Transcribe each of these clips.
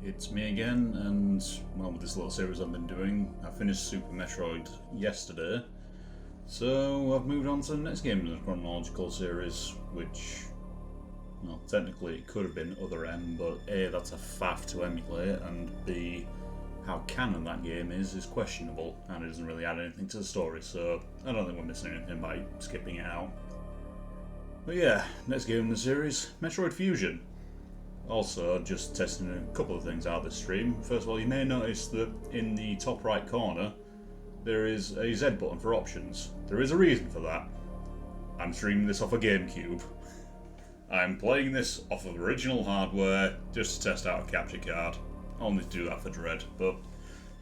It's me again, and well, with this little series I've been doing, I finished Super Metroid yesterday, so I've moved on to the next game in the chronological series, which, well, technically it could have been Other M, but A, that's a faff to emulate, and B, how canon that game is questionable, and it doesn't really add anything to the story, so I don't think we're missing anything by skipping it out. But yeah, next game in the series, Metroid Fusion. Also, just testing a couple of things out this stream. First of all, you may notice that in the top right corner there is a Z button for options. There is a reason for that. I'm streaming this off a GameCube. I'm playing this off of original hardware just to test out a capture card. I'll need to do that for Dread, but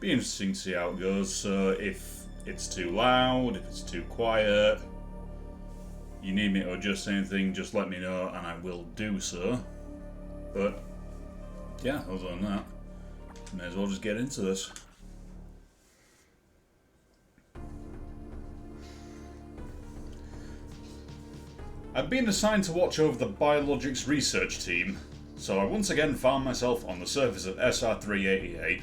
be interesting to see how it goes. So if it's too loud, if it's too quiet, you need me to adjust anything, just let me know and I will do so. But yeah, other than that, may as well just get into this. I've been assigned to watch over the biologics research team, so I once again found myself on the surface of SR388.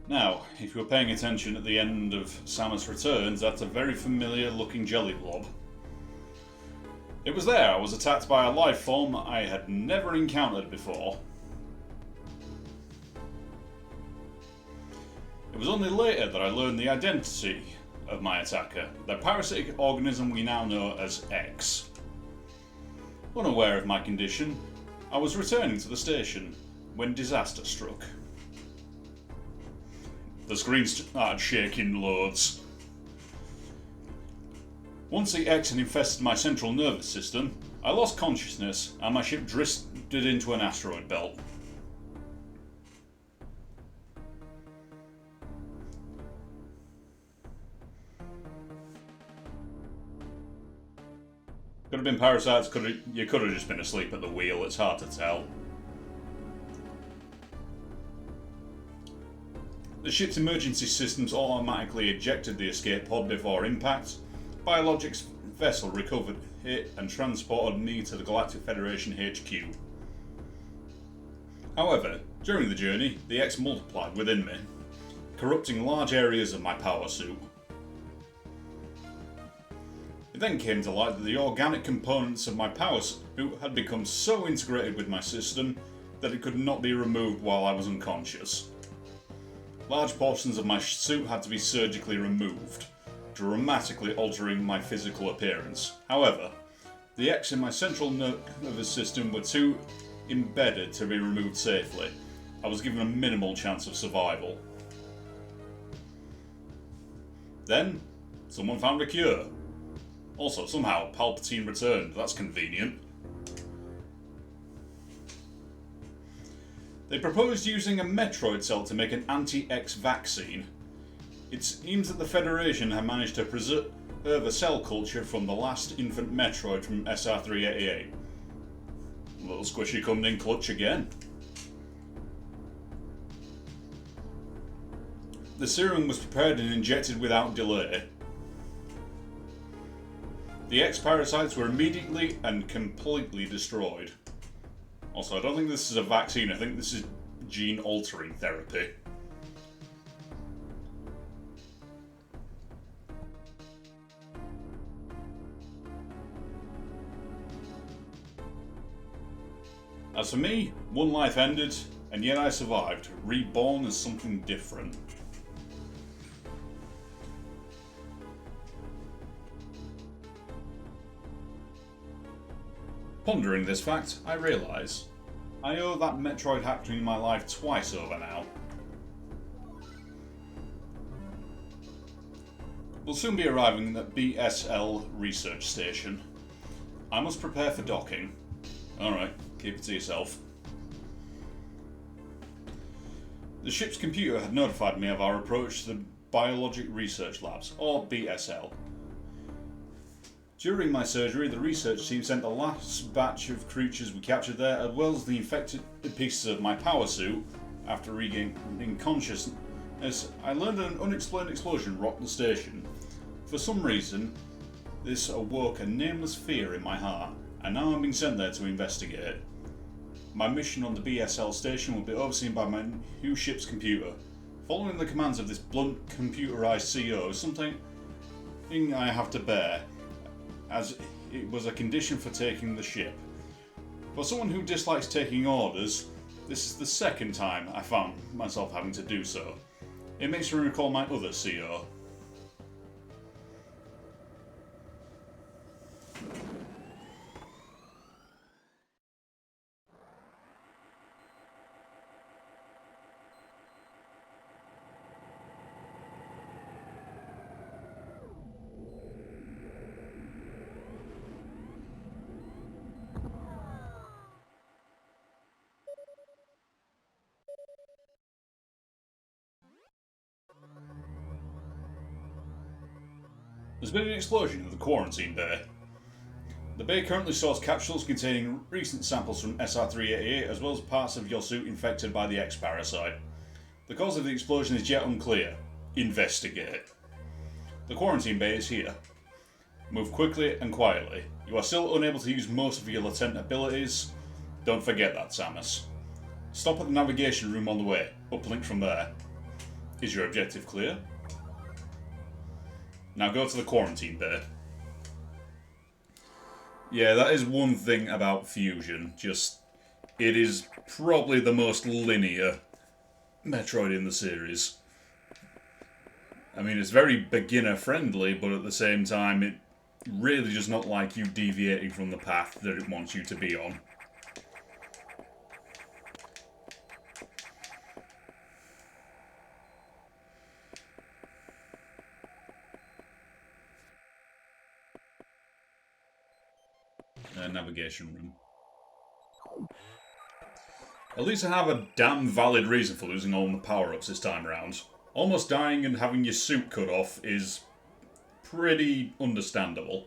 Now, if you were paying attention at the end of Samus Returns, that's a very familiar looking jelly blob. It was there. I was attacked by a life form I had never encountered before. It was only later that I learned the identity of my attacker, the parasitic organism we now know as X. Unaware of my condition, I was returning to the station when disaster struck. The screen started shaking loads. Once the X had infested my central nervous system, I lost consciousness and my ship drifted into an asteroid belt. Could have been parasites, you could have just been asleep at the wheel, it's hard to tell. The ship's emergency systems automatically ejected the escape pod before impact. Biologics vessel recovered it and transported me to the Galactic Federation HQ. However, during the journey, the X multiplied within me, corrupting large areas of my power suit. It then came to light that the organic components of my power suit had become so integrated with my system that it could not be removed while I was unconscious. Large portions of my suit had to be surgically removed, dramatically altering my physical appearance. However, the X in my central nervous system were too embedded to be removed safely. I was given a minimal chance of survival. Then, someone found a cure. Also, somehow, Palpatine returned. That's convenient. They proposed using a Metroid cell to make an anti-X vaccine. It seems that the Federation had managed to preserve a cell culture from the last infant Metroid from SR388. Little squishy coming in clutch again. The serum was prepared and injected without delay. The X parasites were immediately and completely destroyed. Also, I don't think this is a vaccine, I think this is gene-altering therapy. As for me, one life ended, and yet I survived, reborn as something different. Pondering this fact, I realise I owe that Metroid happening in my life twice over now. We'll soon be arriving at the BSL research station. I must prepare for docking. Alright, keep it to yourself. The ship's computer had notified me of our approach to the Biologic Research Labs, or BSL. During my surgery, the research team sent the last batch of creatures we captured there, as well as the infected pieces of my power suit. After regaining consciousness, I learned an unexplained explosion rocked the station. For some reason, this awoke a nameless fear in my heart, and now I'm being sent there to investigate. My mission on the BSL station will be overseen by my new ship's computer. Following the commands of this blunt, computerized CEO is something I have to bear, as it was a condition for taking the ship. For someone who dislikes taking orders, this is the second time I found myself having to do so. It makes me recall my other CEO. There's been an explosion in the quarantine bay. The bay currently stores capsules containing recent samples from SR-388 as well as parts of your suit infected by the X-parasite. The cause of the explosion is yet unclear. Investigate. The quarantine bay is here. Move quickly and quietly. You are still unable to use most of your latent abilities. Don't forget that, Samus. Stop at the navigation room on the way. Uplink from there. Is your objective clear? Now go to the quarantine bay. Yeah, that is one thing about Fusion. It is probably the most linear Metroid in the series. I mean, it's very beginner friendly, but at the same time, it really does not like you deviating from the path that it wants you to be on. Navigation room. At least I have a damn valid reason for losing all my power-ups this time around. Almost dying and having your suit cut off is pretty understandable.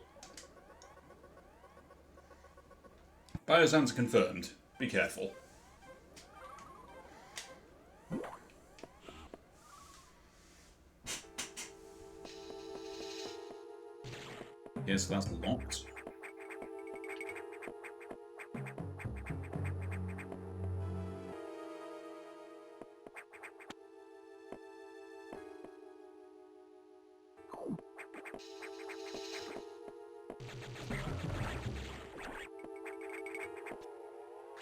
Biosands confirmed. Be careful. Yes, that's locked.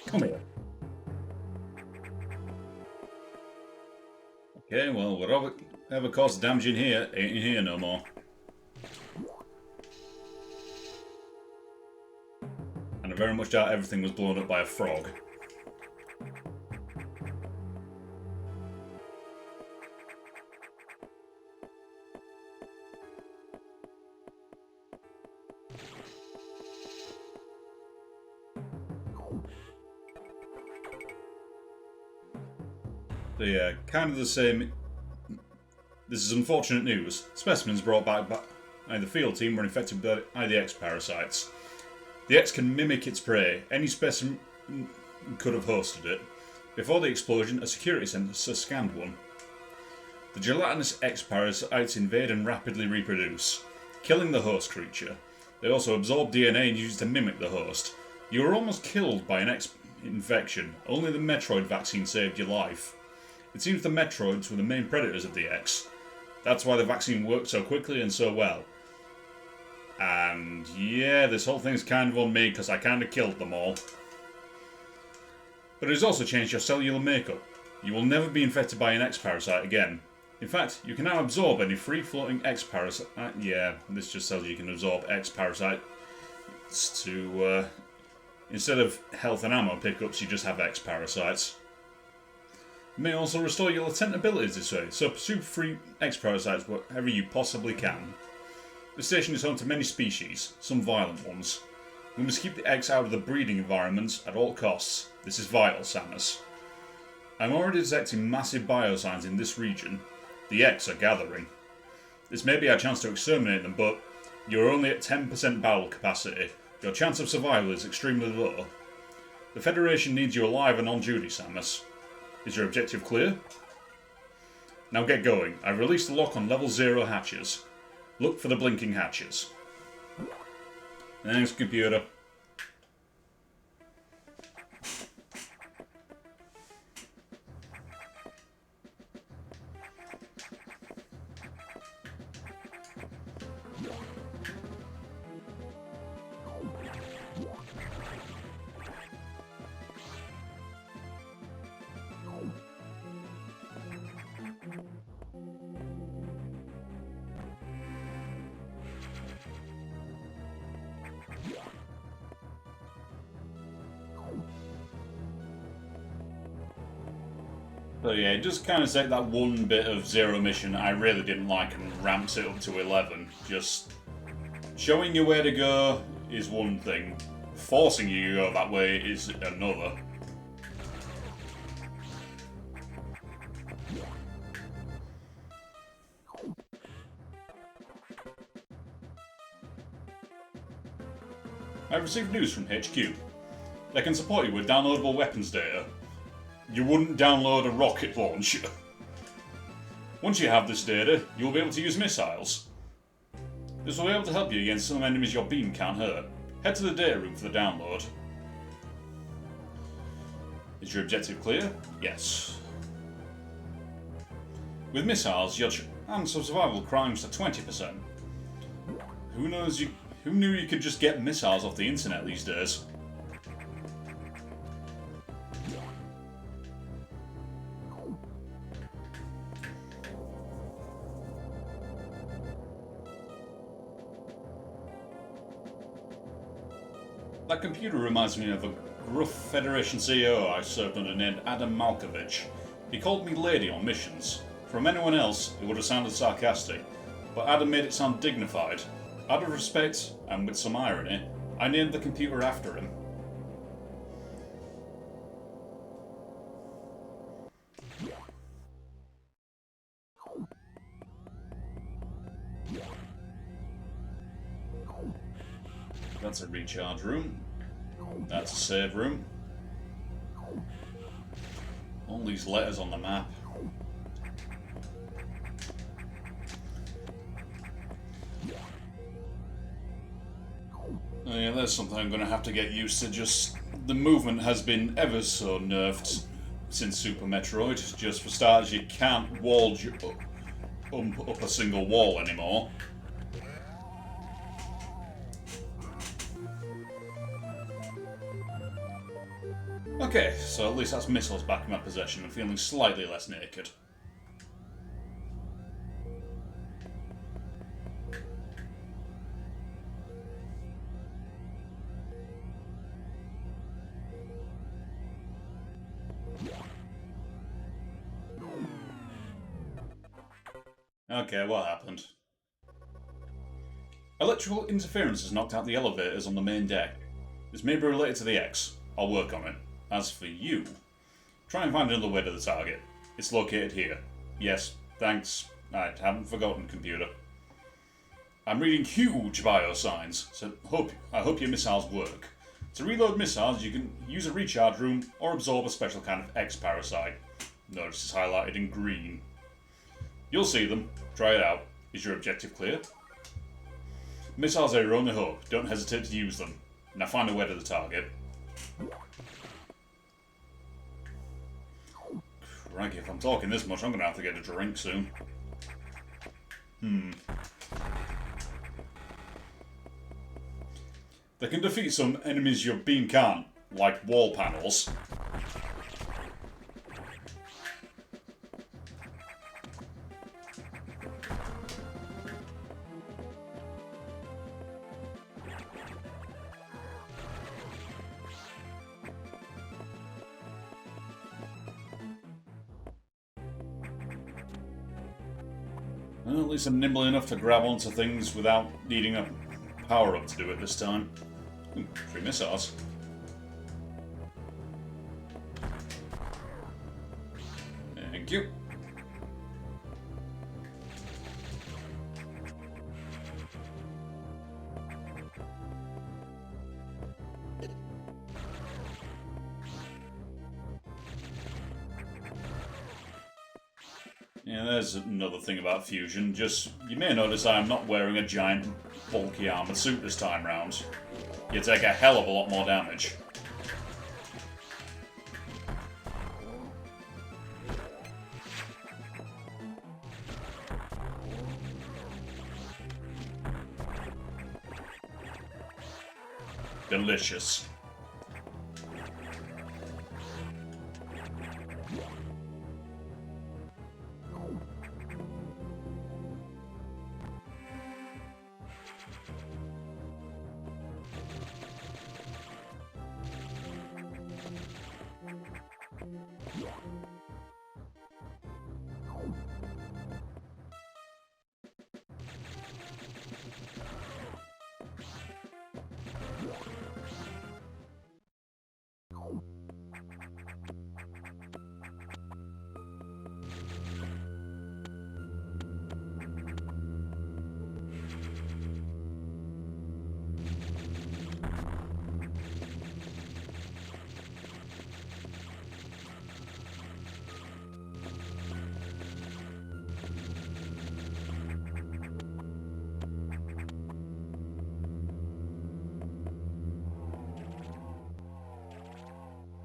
Come here. Okay, well, whatever caused the damage in here ain't in here no more. And I very much doubt everything was blown up by a frog. So yeah, kind of the same. This is unfortunate news. Specimens brought back by the field team were infected by the X parasites. The X can mimic its prey. Any specimen could have hosted it. Before the explosion, a security sensor scanned one. The gelatinous X parasites invade and rapidly reproduce, killing the host creature. They also absorb DNA and use it to mimic the host. You were almost killed by an X infection. Only the Metroid vaccine saved your life. It seems the Metroids were the main predators of the X. That's why the vaccine worked so quickly and so well. And yeah, this whole thing's kind of on me because I kind of killed them all. But it has also changed your cellular makeup. You will never be infected by an X-parasite again. In fact, you can now absorb any free-floating X-parasite. Yeah, this just tells you can absorb X-parasite. To instead of health and ammo pickups, you just have X-parasites. You may also restore your latent abilities this way, so pursue free X-parasites wherever you possibly can. The station is home to many species, some violent ones. We must keep the X out of the breeding environments at all costs. This is vital, Samus. I'm already detecting massive biosigns in this region. The X are gathering. This may be our chance to exterminate them, but You're only at 10% barrel capacity. Your chance of survival is extremely low. The Federation needs you alive and on duty, Samus. Is your objective clear? Now get going. I've released the lock on level 0 hatches. Look for the blinking hatches. Thanks, computer. So yeah, it just kind of take that one bit of Zero mission I really didn't like and ramps it up to 11. Just showing you where to go is one thing, forcing you to go that way is another. I've received news from HQ. They can support you with downloadable weapons data. You wouldn't download a rocket launcher. Once you have this data, you'll be able to use missiles. This will be able to help you against some enemies your beam can't hurt. Head to the data room for the download. Is your objective clear? Yes. With missiles, your chance of survival climbs to 20%. Who knew you could just get missiles off the internet these days? That computer reminds me of a gruff Federation CEO I served under named Adam Malkovich. He called me lady on missions. From anyone else, it would have sounded sarcastic, but Adam made it sound dignified. Out of respect, and with some irony, I named the computer after him. That's a recharge room. That's a save room. All these letters on the map. Oh yeah, there's something I'm going to have to get used to. Just the movement has been ever so nerfed since Super Metroid. Just for starters, you can't wall up a single wall anymore. Okay, so at least that's missiles back in my possession. I'm feeling slightly less naked. Okay, what happened? Electrical interference has knocked out the elevators on the main deck. This may be related to the X. I'll work on it. As for you, try and find another way to the target. It's located here. Yes, thanks. I haven't forgotten, computer. I'm reading huge bio signs, so I hope your missiles work. To reload missiles, you can use a recharge room or absorb a special kind of X parasite. Notice it's highlighted in green. You'll see them. Try it out. Is your objective clear? Missiles are your only hope. Don't hesitate to use them. Now find a way to the target. Crikey, if I'm talking this much, I'm going to have to get a drink soon. They can defeat some enemies your beam can't, like wall panels. Well, at least I'm nimble enough to grab onto things without needing a power-up to do it this time. Ooh, 3 missiles. Thank you. Yeah, there's another thing about Fusion. Just, you may notice I am not wearing a giant, bulky armored suit this time round. You take a hell of a lot more damage. Delicious.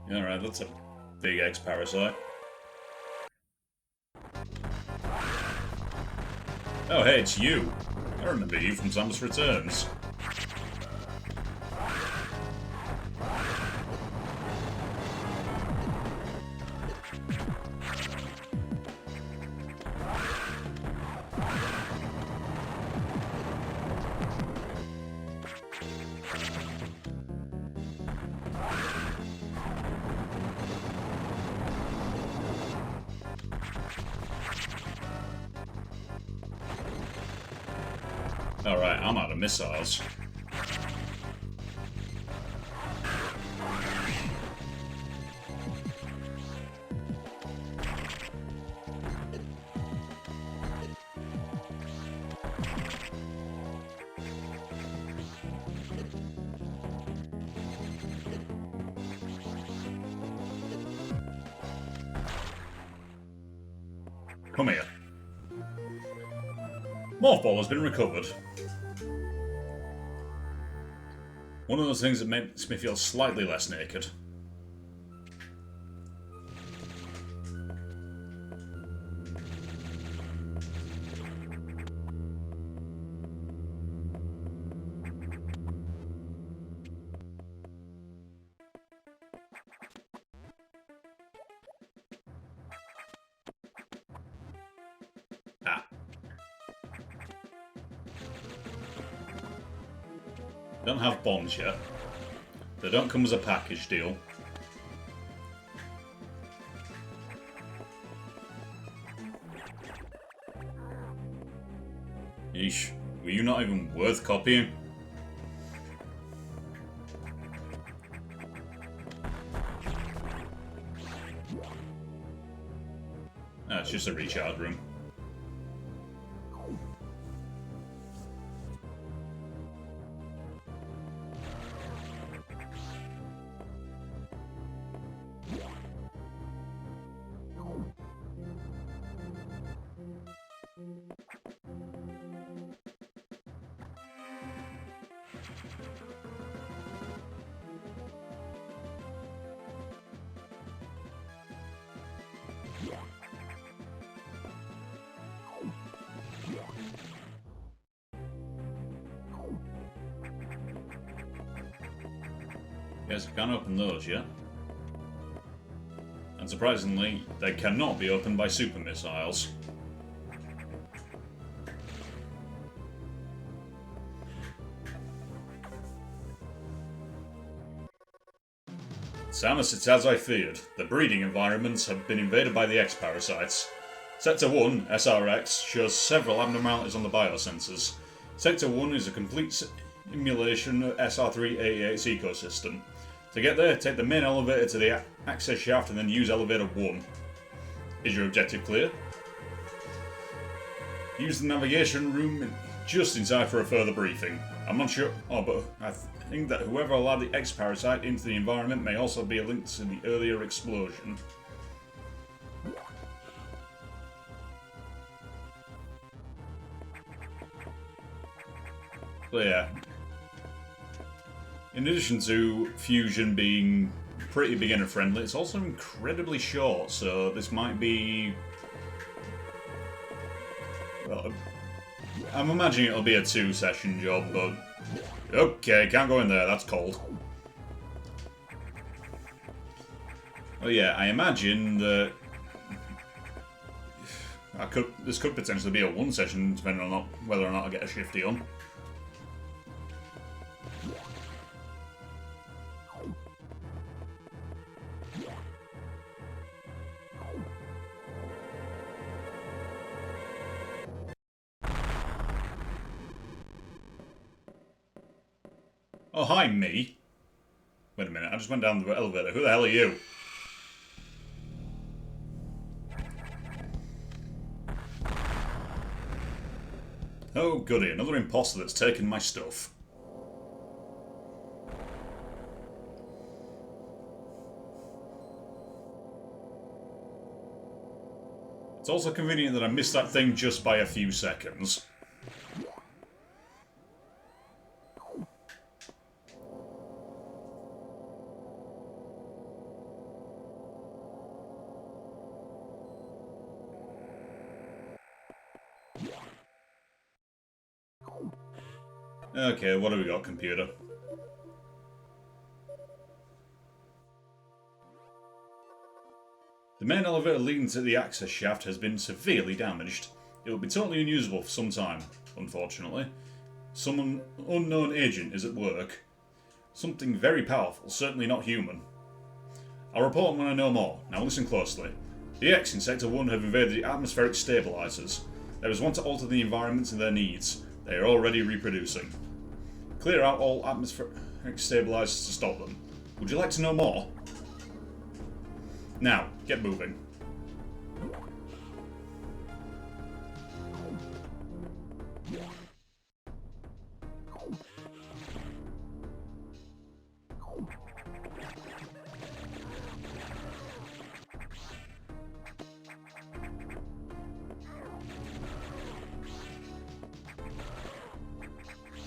Alright, that's a big X-Parasite. Oh hey, it's you! I remember you from Samus Returns. Alright, I'm out of missiles. Come here. Morph Ball has been recovered. One of those things that makes me feel slightly less naked. Ah. Don't have bombs yet. They don't come as a package deal. Yeesh. Were you not even worth copying? Ah, it's just a recharge room. Yes, I can't open those yet. And surprisingly, they cannot be opened by super missiles. Samus, it's as I feared. The breeding environments have been invaded by the X-Parasites. Sector 1, SRX, shows several abnormalities on the biosensors. Sector 1 is a complete simulation of SR388's ecosystem. To get there, take the main elevator to the access shaft and then use elevator 1. Is your objective clear? Use the navigation room just inside for a further briefing. I'm not sure, but I think that whoever allowed the X-Parasite into the environment may also be linked to the earlier explosion. So yeah. In addition to Fusion being pretty beginner friendly, it's also incredibly short, so this might be... Well, I'm imagining it'll be a 2-session job, but... Okay, can't go in there, that's cold. Oh yeah, I imagine that... This could potentially be a 1-session, depending on whether or not I get a shifty on. Oh, hi, me. Wait a minute, I just went down the elevator. Who the hell are you? Oh, goody, another imposter that's taken my stuff. It's also convenient that I missed that thing just by a few seconds. Okay, what have we got, computer? The main elevator leading to the access shaft has been severely damaged. It will be totally unusable for some time, unfortunately. Some unknown agent is at work. Something very powerful, certainly not human. I'll report when I know more. Now listen closely. The X in Sector 1 have invaded the atmospheric stabilizers. There is one to alter the environment and their needs. They are already reproducing. Clear out all atmospheric stabilizers to stop them. Would you like to know more? Now, get moving.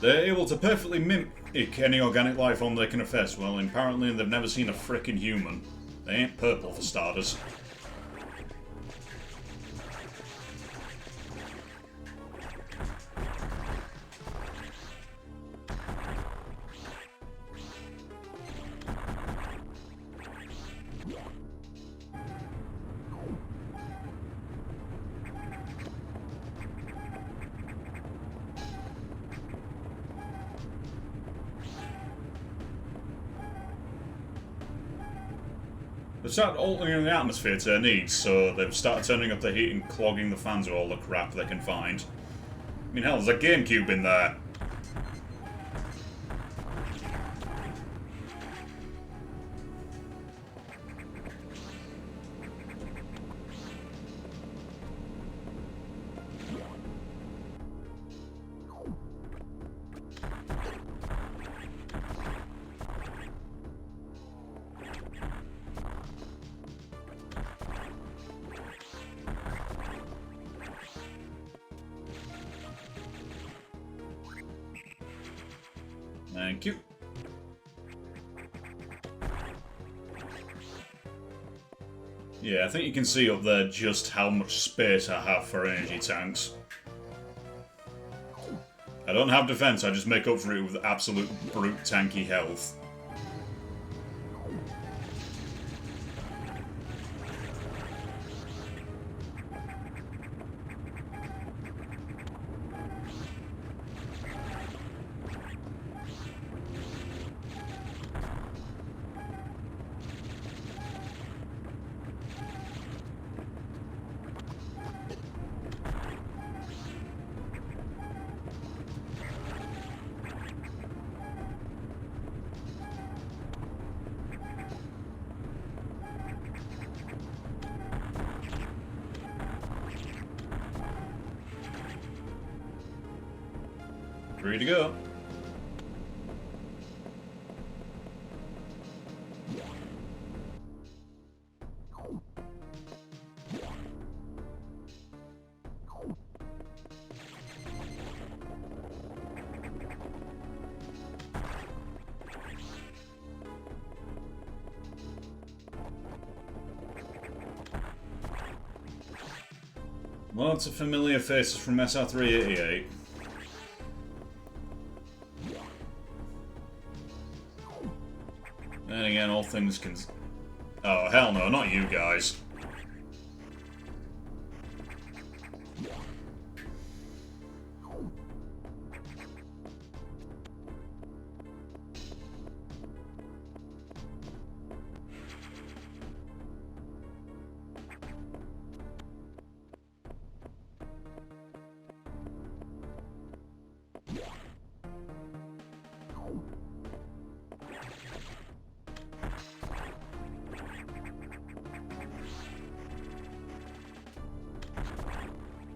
They're able to perfectly mimic any organic life form they can affect. Well, apparently they've never seen a frickin' human. They ain't purple, for starters. They've started altering the atmosphere to their needs, so they've started turning up the heat and clogging the fans with all the crap they can find. I mean, hell, there's a GameCube in there. Thank you. Yeah, I think you can see up there just how much space I have for energy tanks. I don't have defense, I just make up for it with absolute brute tanky health. Ready to go. Lots of familiar faces from SR388. Then again, all things can... Oh, hell no, not you guys.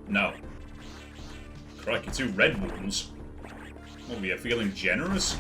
No. Crikey, 2 red ones. What, we are feeling generous?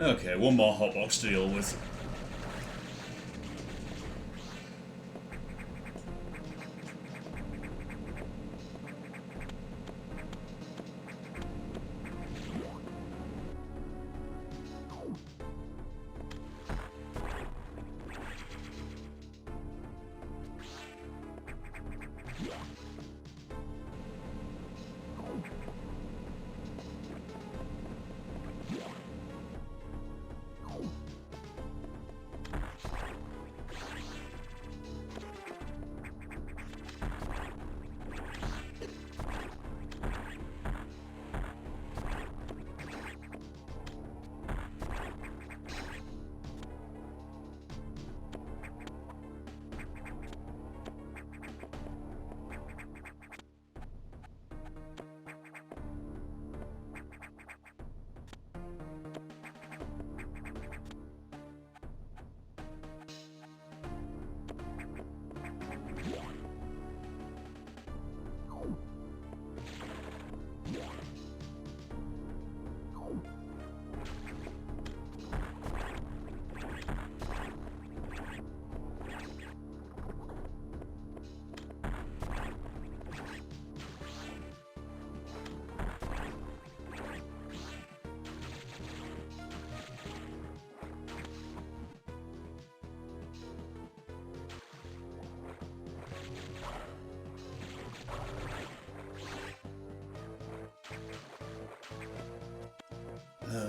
Okay, one more hotbox to deal with.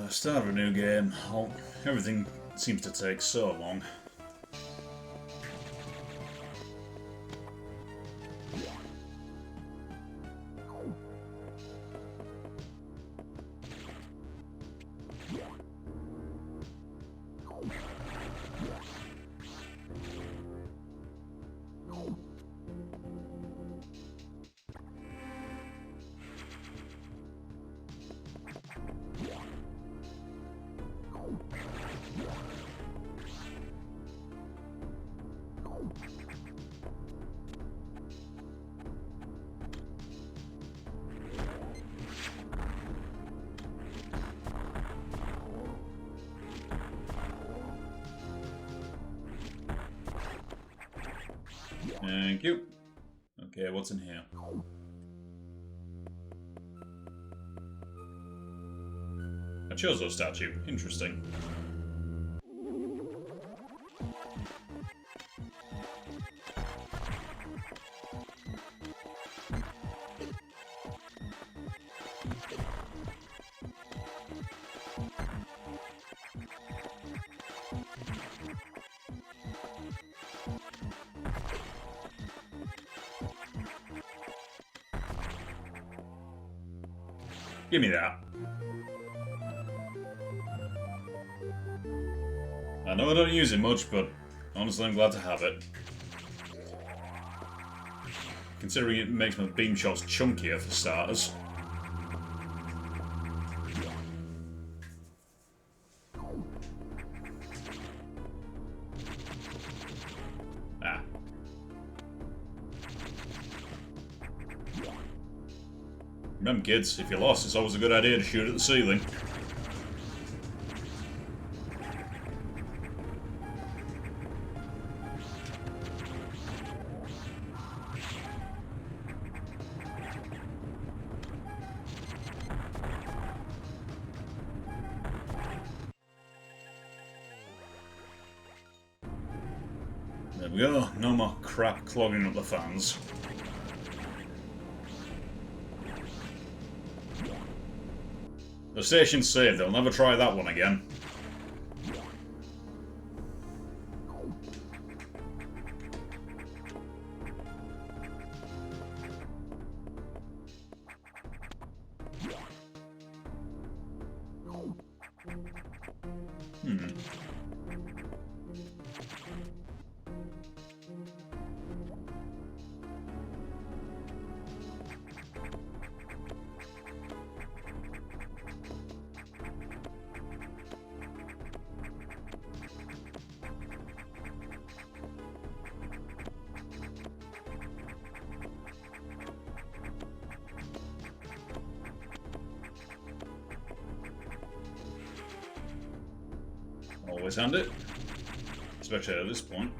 Start of a new game. Everything seems to take so long. Thank you. Okay, what's in here? A Chozo statue. Interesting. Give me that. I know I don't use it much, but honestly I'm glad to have it. Considering it makes my beam shots chunkier for starters. Ah. Remember kids, if you're lost, it's always a good idea to shoot at the ceiling. There we go, no more crap clogging up the fans. The station's saved, they'll never try that one again. Always hand it, especially at this point.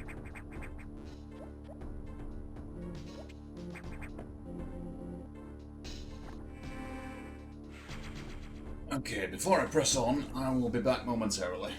Okay, before I press on, I will be back momentarily.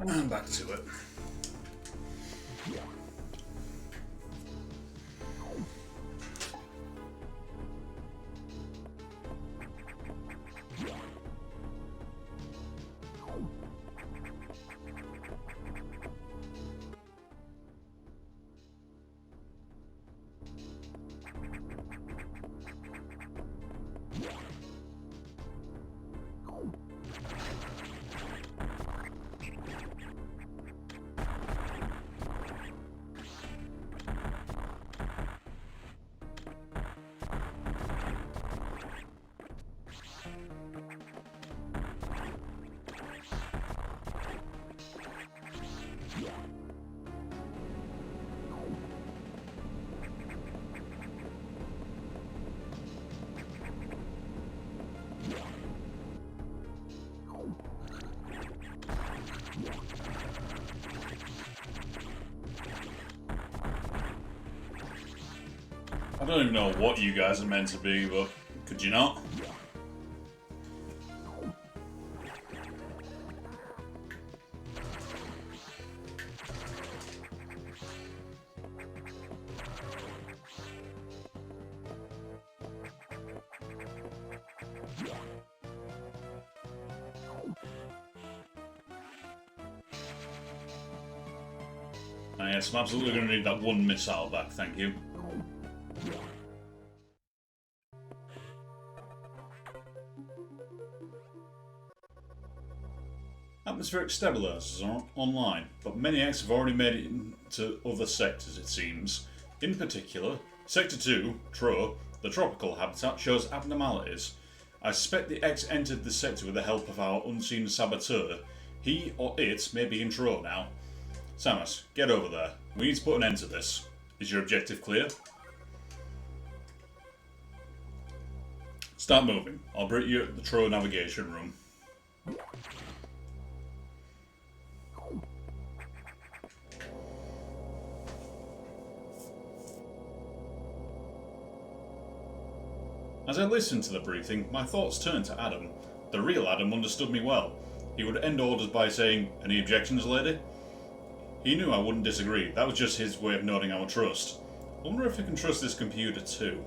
And back to it. I don't even know what you guys are meant to be, but could you not? Yes, I'm absolutely going to need that one missile back, thank you. Atmospheric stabilizers are online, but many X have already made it into other sectors, it seems. In particular, Sector 2, Tro, the tropical habitat, shows abnormalities. I suspect the X entered the sector with the help of our unseen saboteur. He or it may be in Tro now. Samus, get over there. We need to put an end to this. Is your objective clear? Start moving. I'll bring you at the Tro navigation room. As I listened to the briefing, my thoughts turned to Adam. The real Adam understood me well. He would end orders by saying, "Any objections, lady?" He knew I wouldn't disagree. That was just his way of noting our trust. I wonder if we can trust this computer too.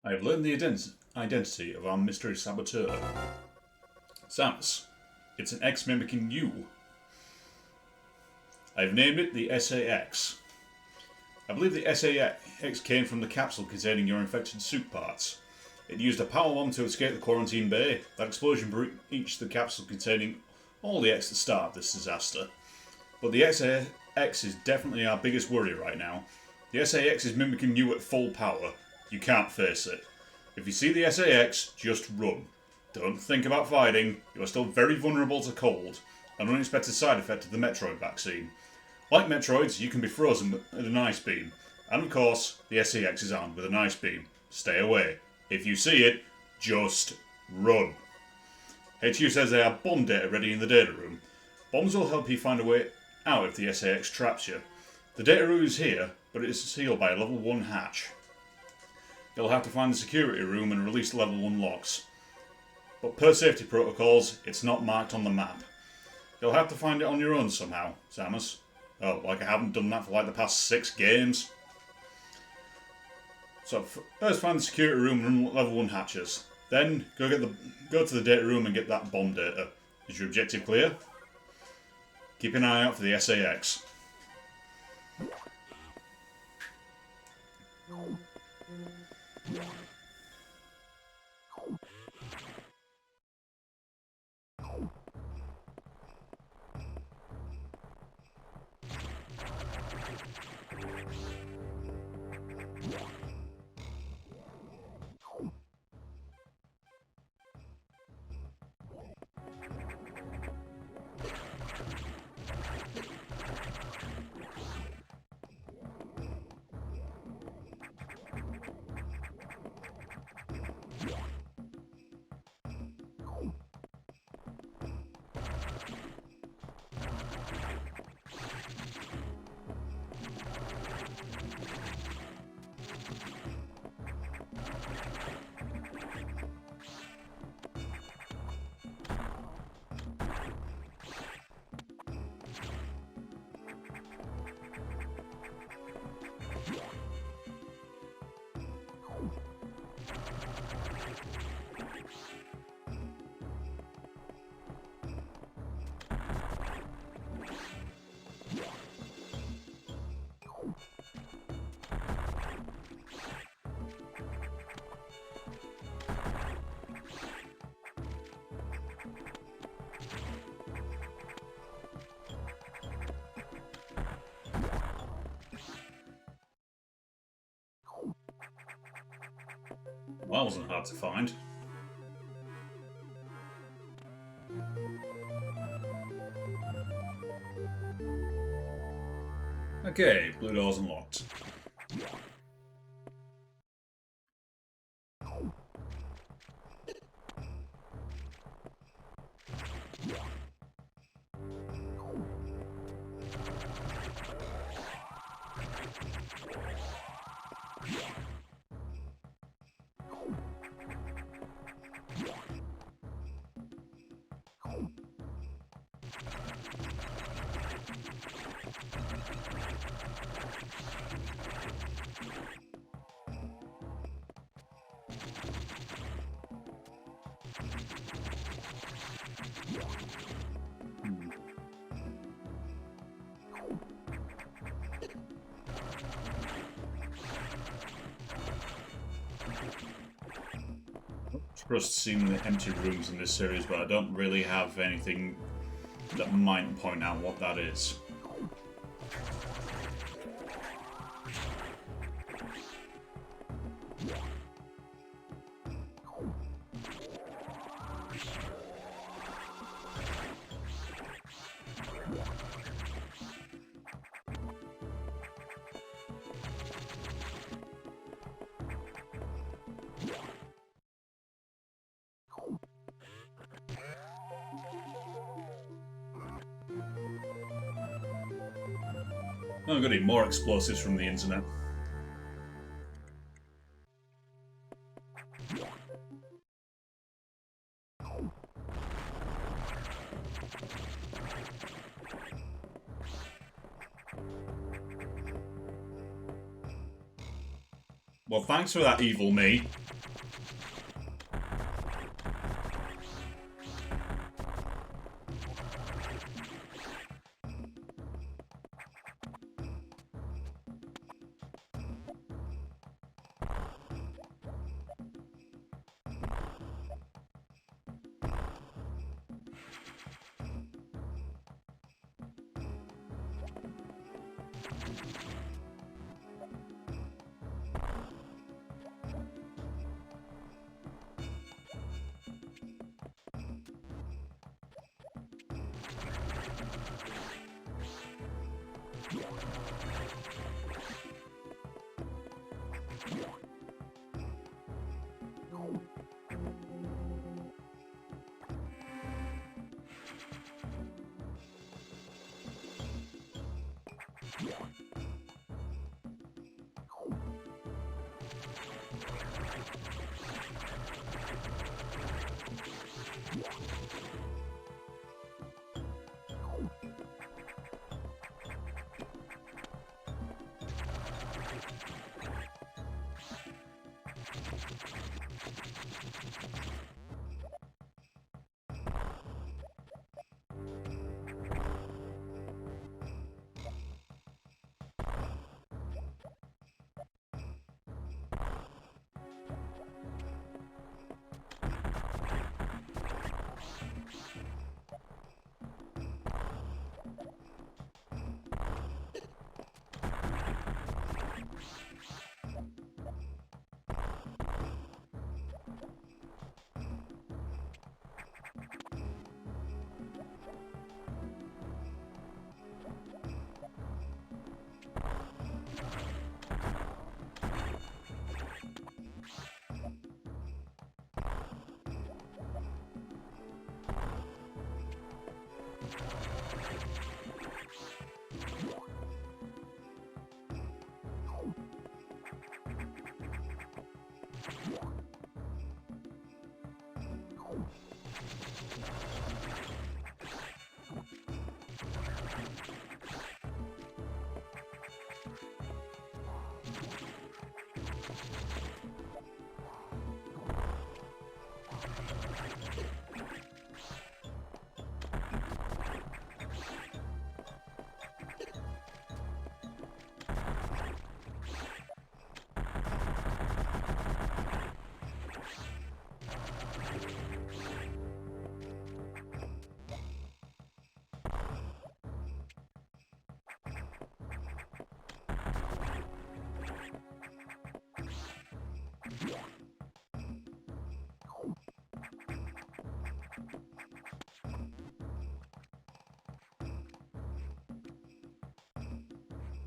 I have learned the identity of our mystery saboteur. Samus. It's an X mimicking you. I have named it the SAS. I believe the SAS came from the capsule containing your infected suit parts. It used a power bomb to escape the quarantine bay. That explosion breached the capsule containing all the X that started this disaster. But the SAS is definitely our biggest worry right now. The SAS is mimicking you at full power. You can't face it. If you see the SAS, just run. Don't think about fighting. You are still very vulnerable to cold, an unexpected side effect of the Metroid vaccine. Like Metroids, you can be frozen with an ice beam. And of course, the SAS is armed with an ice beam. Stay away. If you see it, just run. HQ says they have bomb data ready in the data room. Bombs will help you find a way out if the SAS traps you. The data room is here, but it is sealed by a level 1 hatch. You'll have to find the security room and release level 1 locks. But per safety protocols, it's not marked on the map. You'll have to find it on your own somehow, Samus. Oh, like I haven't done that for like the past 6 games. So first find the security room and level 1 hatches. Then go to the data room and get that bomb data. Is your objective clear? Keep an eye out for the SAS. Well, that wasn't hard to find. Okay, blue door's unlocked. Just seen the empty rooms in this series, but I don't really have anything that might point out what that is. Oh goody, more explosives from the internet. Well, thanks for that, evil me.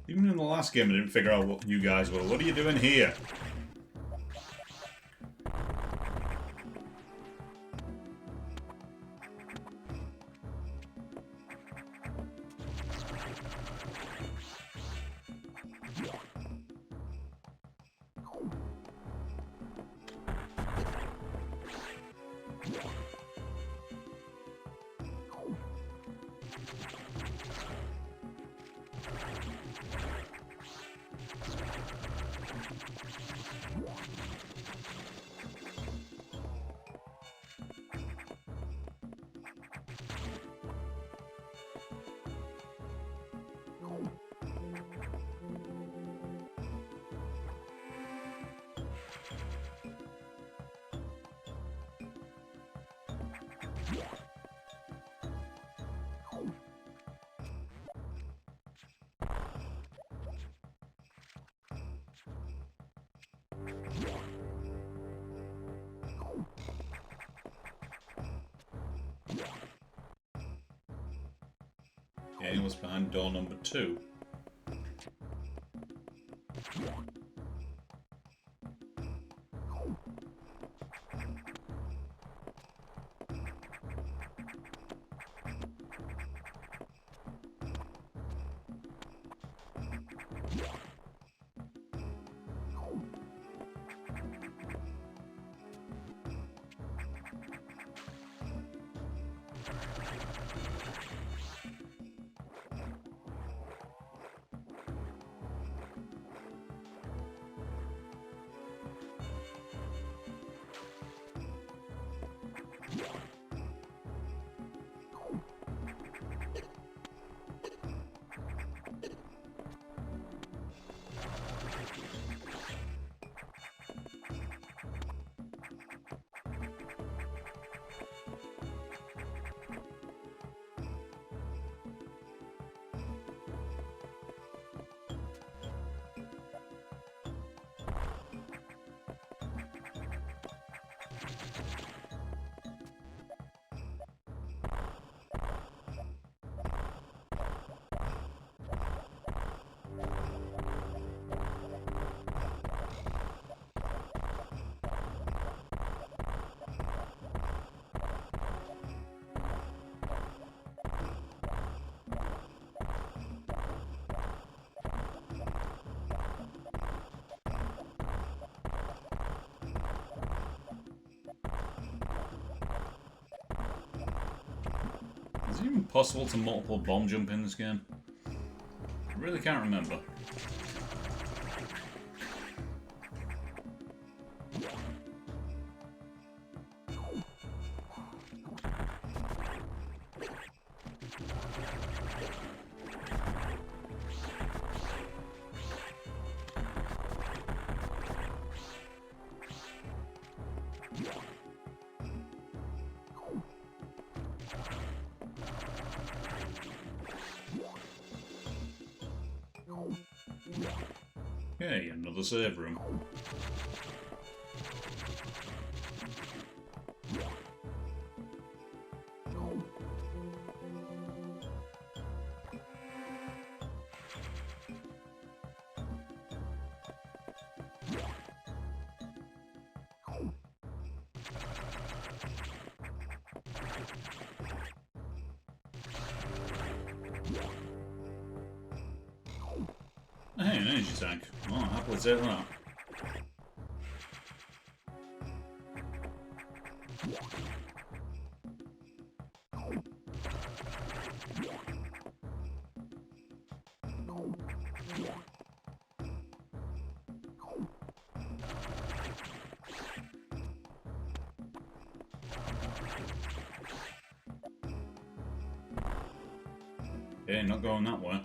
Even in the last game, I didn't figure out what you guys were. What are you doing here? Okay, what's behind door number 2? Is it even possible to multiple bomb jump in this game? I really can't remember. Okay, another save room. Hey, an energy tank. Oh, I'll happily take that. Okay, not going that way.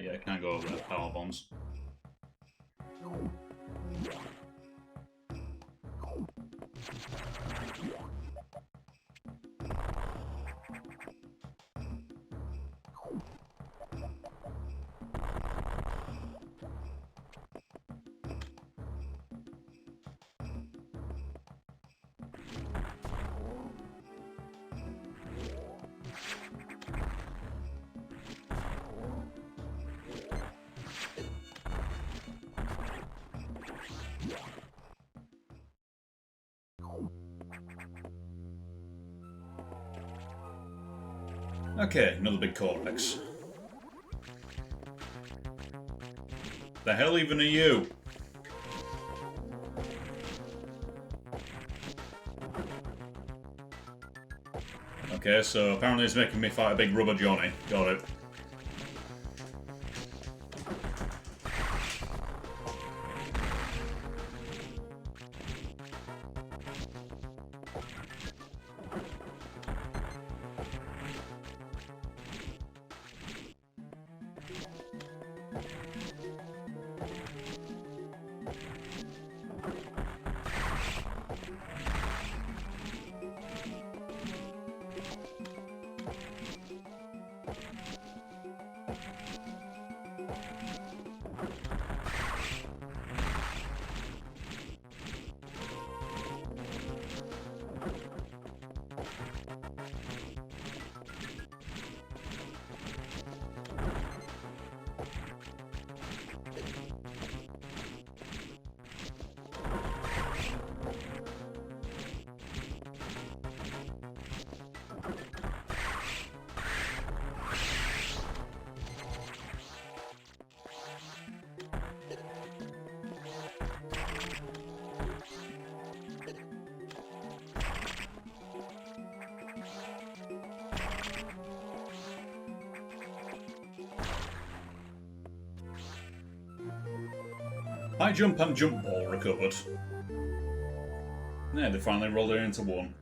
Yeah, I can't go over the power bombs. Okay, another big cortex. The hell even are you? Okay, so apparently it's making me fight a big rubber Johnny. Got it. High jump and jump ball recovered. Yeah, they finally rolled it into one.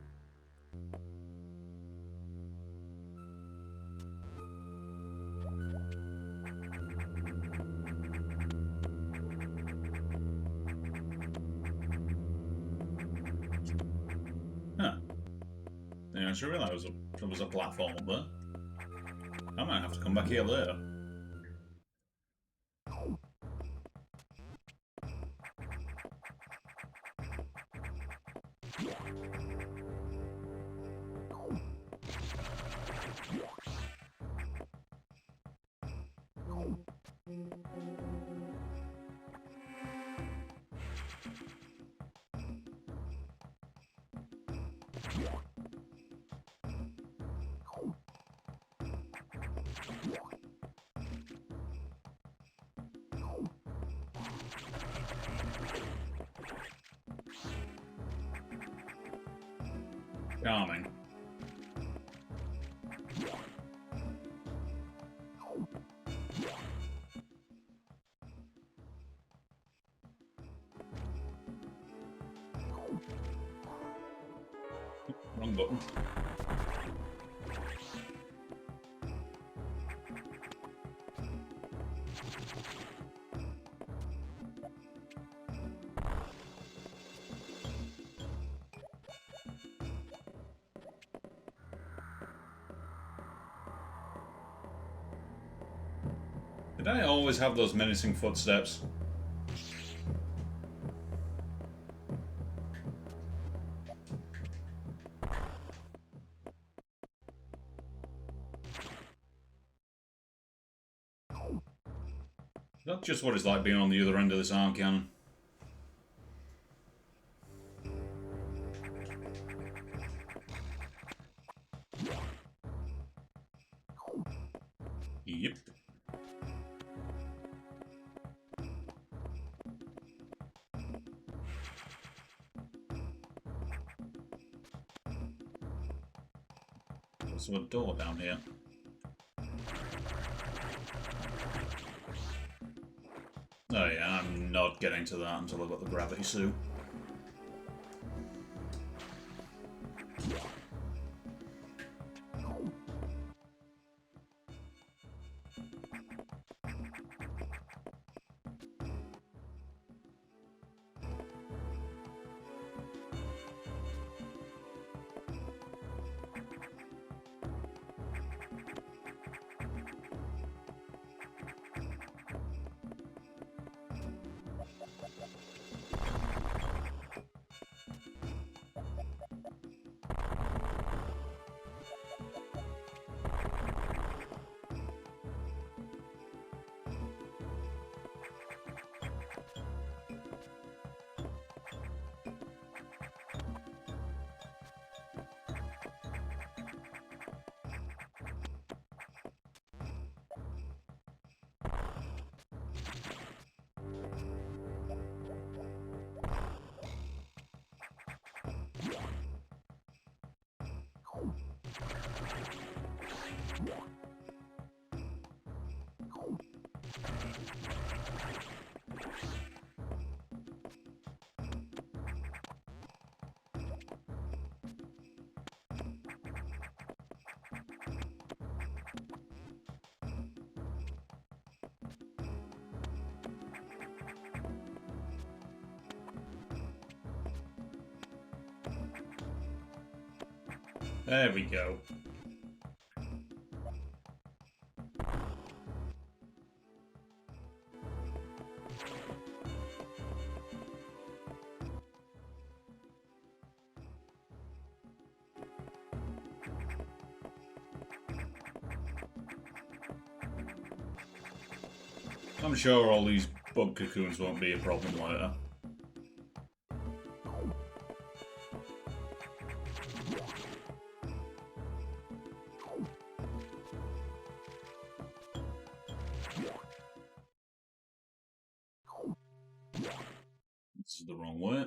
Huh. Yeah, I just realised there was a platform up there. I might have to come back here later. Charming. Wrong button. Did I always have those menacing footsteps? That's just what it's like being on the other end of this arm cannon. Yep. There's a door down here. Oh yeah, I'm not getting to that until I've got the gravity suit. There we go. I'm sure all these bug cocoons won't be a problem later. This is the wrong way.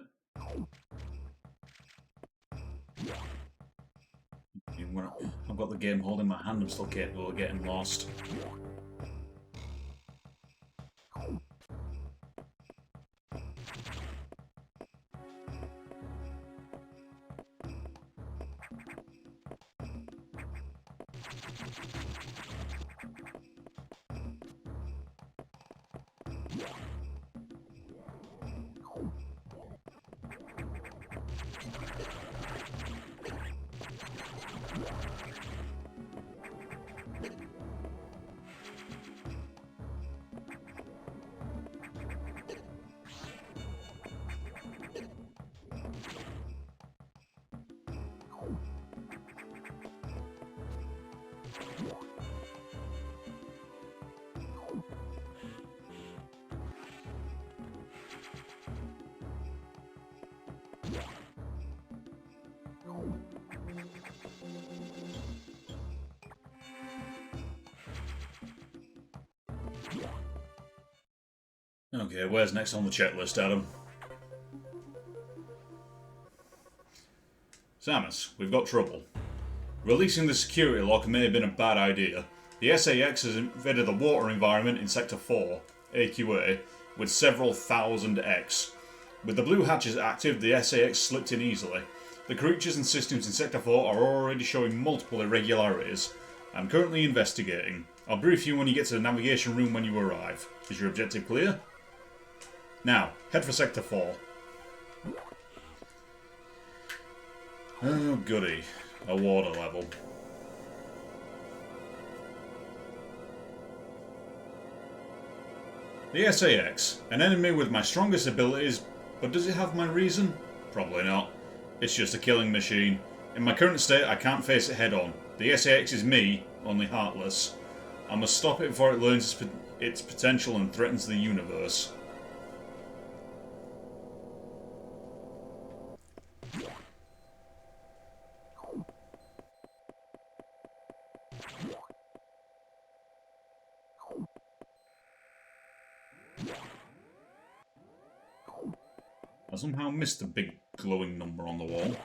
I've got the game holding my hand, I'm still capable of getting lost. Okay, where's next on the checklist, Adam? Samus, we've got trouble. Releasing the security lock may have been a bad idea. The SAX has invaded the water environment in Sector 4, AQA, with several thousand X. With the blue hatches active, the SAX slipped in easily. The creatures and systems in Sector 4 are already showing multiple irregularities. I'm currently investigating. I'll brief you when you get to the navigation room when you arrive. Is your objective clear? Now, head for Sector 4. Oh, goody. A water level. The SAX. An enemy with my strongest abilities, but does it have my reason? Probably not. It's just a killing machine. In my current state, I can't face it head on. The SAX is me, only heartless. I must stop it before it learns its potential and threatens the universe. I somehow missed the big glowing number on the wall.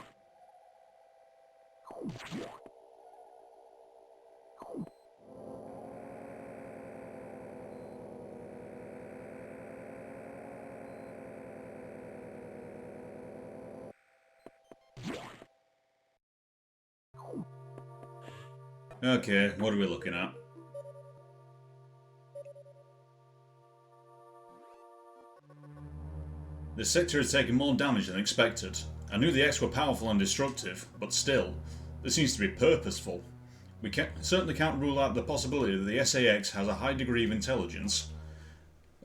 Okay, what are we looking at? This sector has taken more damage than expected. I knew the X were powerful and destructive, but still, this seems to be purposeful. We certainly can't rule out the possibility that the SAX has a high degree of intelligence.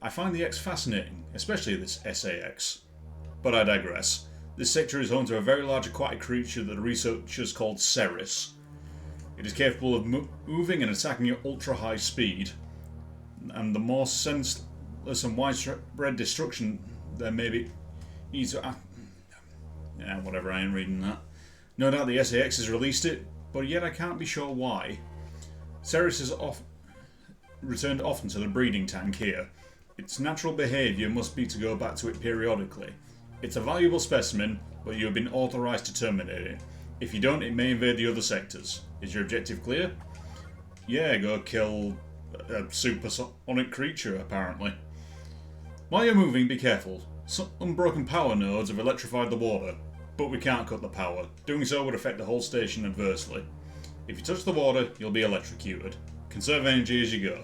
I find the X fascinating, especially this SAX. But I digress. This sector is home to a very large aquatic creature that the researchers called Ceres. It is capable of moving and attacking at ultra-high speed, and the more senseless and widespread destruction there may be... Yeah, whatever, I ain't reading that. No doubt the SAX has released it, but yet I can't be sure why. Ceres has returned often to the breeding tank here. Its natural behaviour must be to go back to it periodically. It's a valuable specimen, but you have been authorised to terminate it. If you don't, it may invade the other sectors. Is your objective clear? Yeah, go kill a supersonic creature, apparently. While you're moving, be careful. Some unbroken power nodes have electrified the water, but we can't cut the power. Doing so would affect the whole station adversely. If you touch the water, you'll be electrocuted. Conserve energy as you go.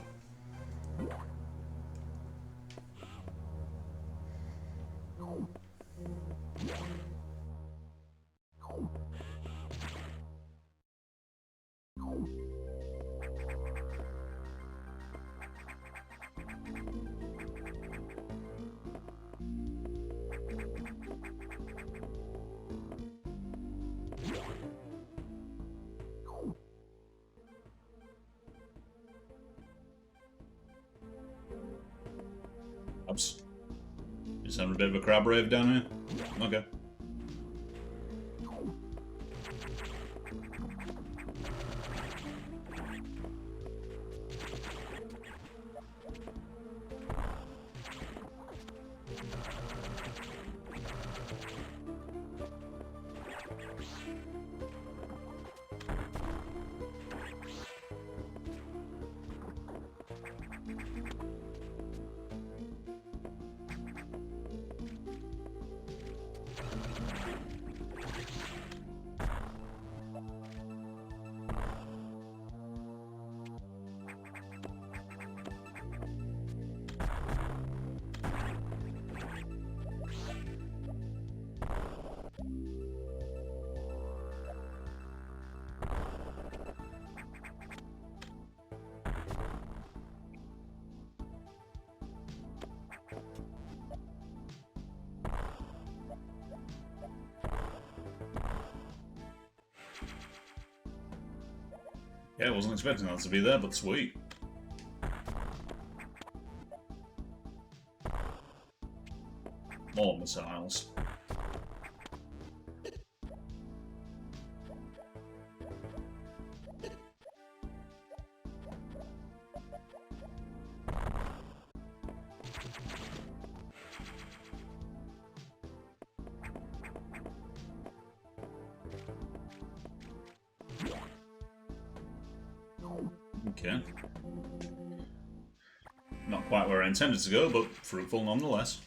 Oops. Just having a bit of a crab rave down here? Okay. Yeah, I wasn't expecting that to be there, but sweet. More missiles. Okay. Not quite where I intended to go, but fruitful nonetheless.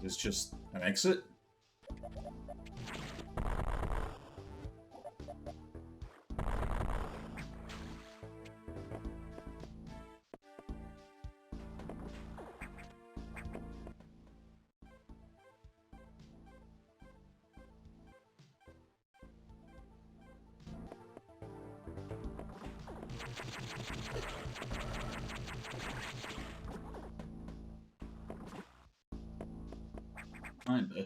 It's just an exit? Kinda.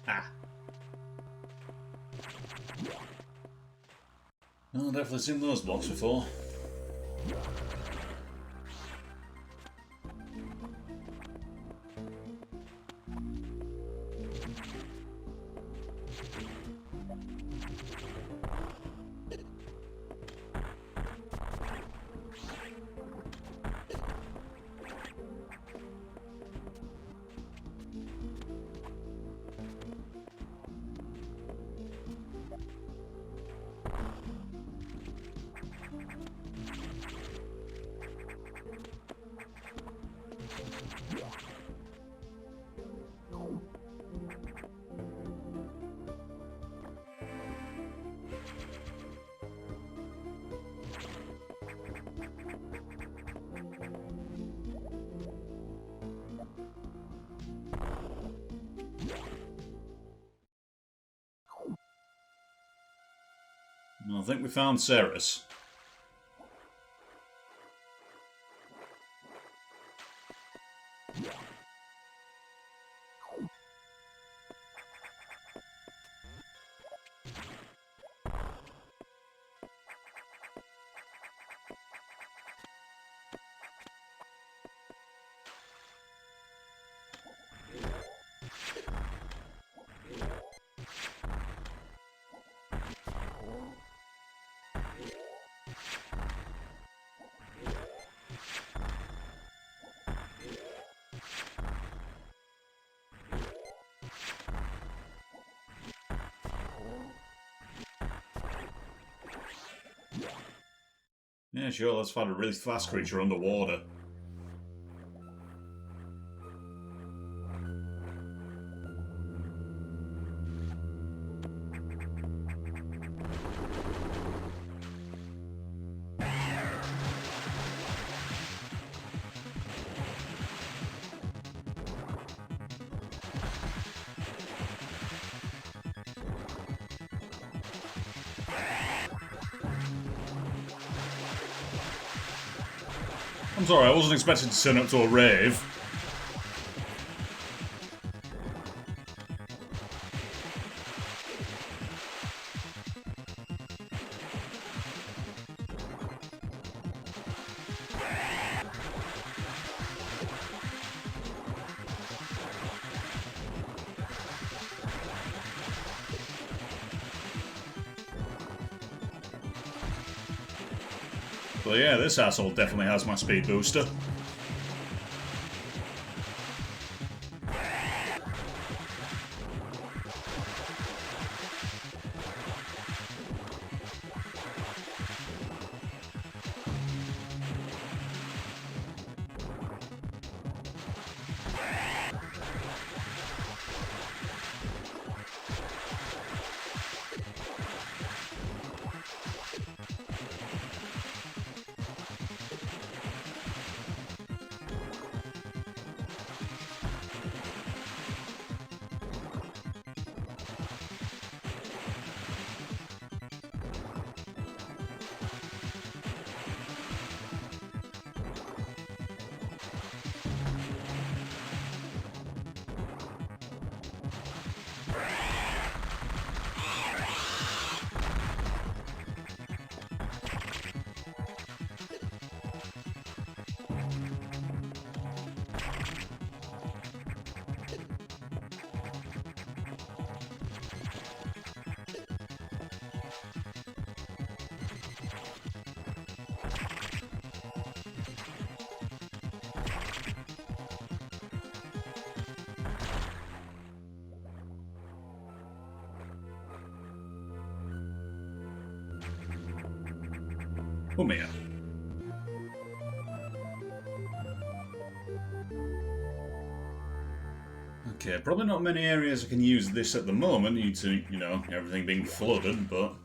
Ah. Well, I've definitely seen those blocks before. I think we found Ceres. Yeah, sure, let's find a really fast creature underwater. I'm sorry, I wasn't expecting to turn up to a rave. But yeah, this asshole definitely has my speed booster. Come here. Okay, probably not many areas I can use this at the moment due to, you know, everything being flooded, but...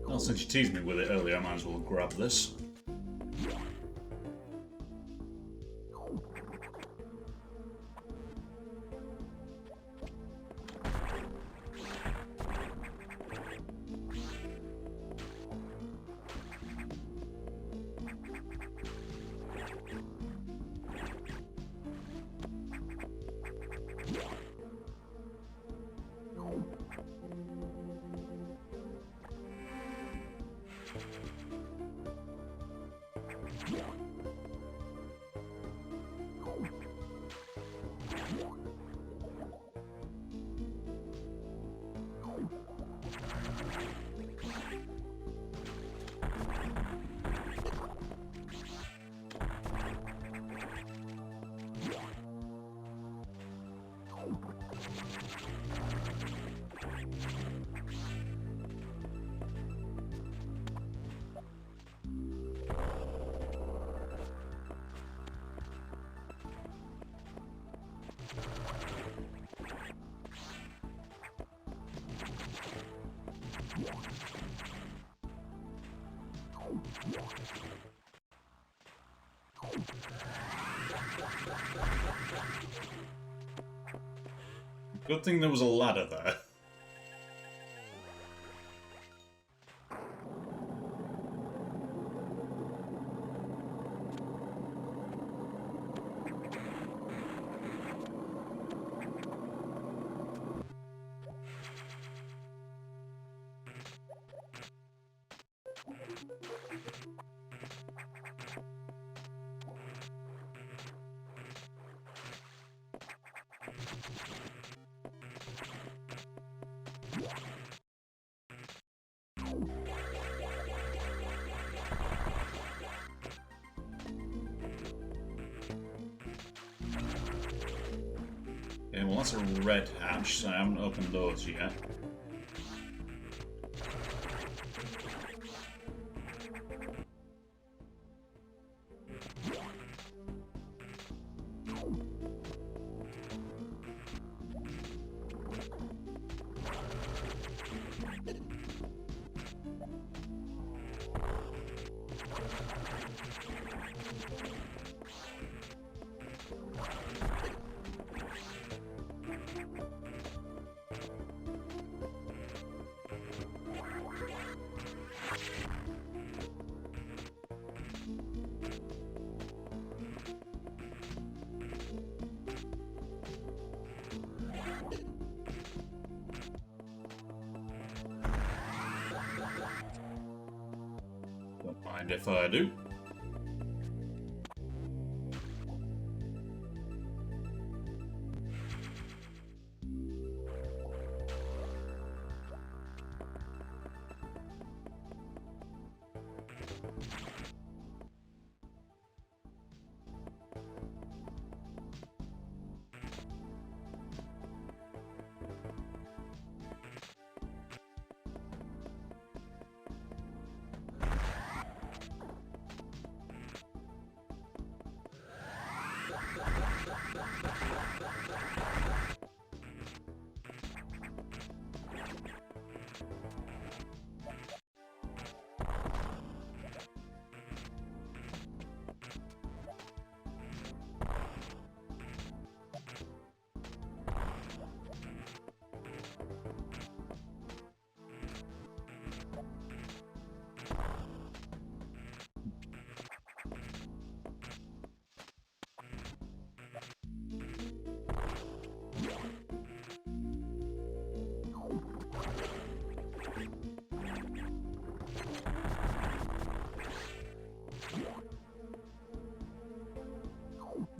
Well, since you teased me with it earlier, I might as well grab this. Good thing there was a ladder there. Okay, well that's a red hatch, so I haven't opened those yet. Mind if I do?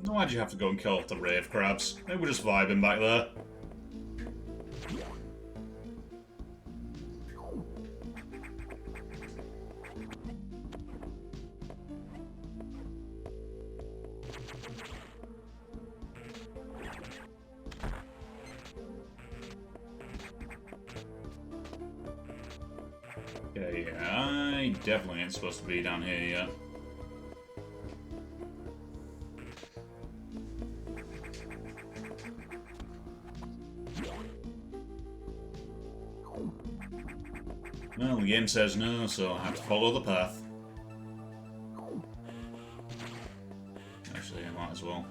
Why'd you have to go and kill off the rave crabs? They were just vibing back there. Okay, I definitely ain't supposed to be down here yet. Well, the game says no, so I have to follow the path. Actually, I might as well.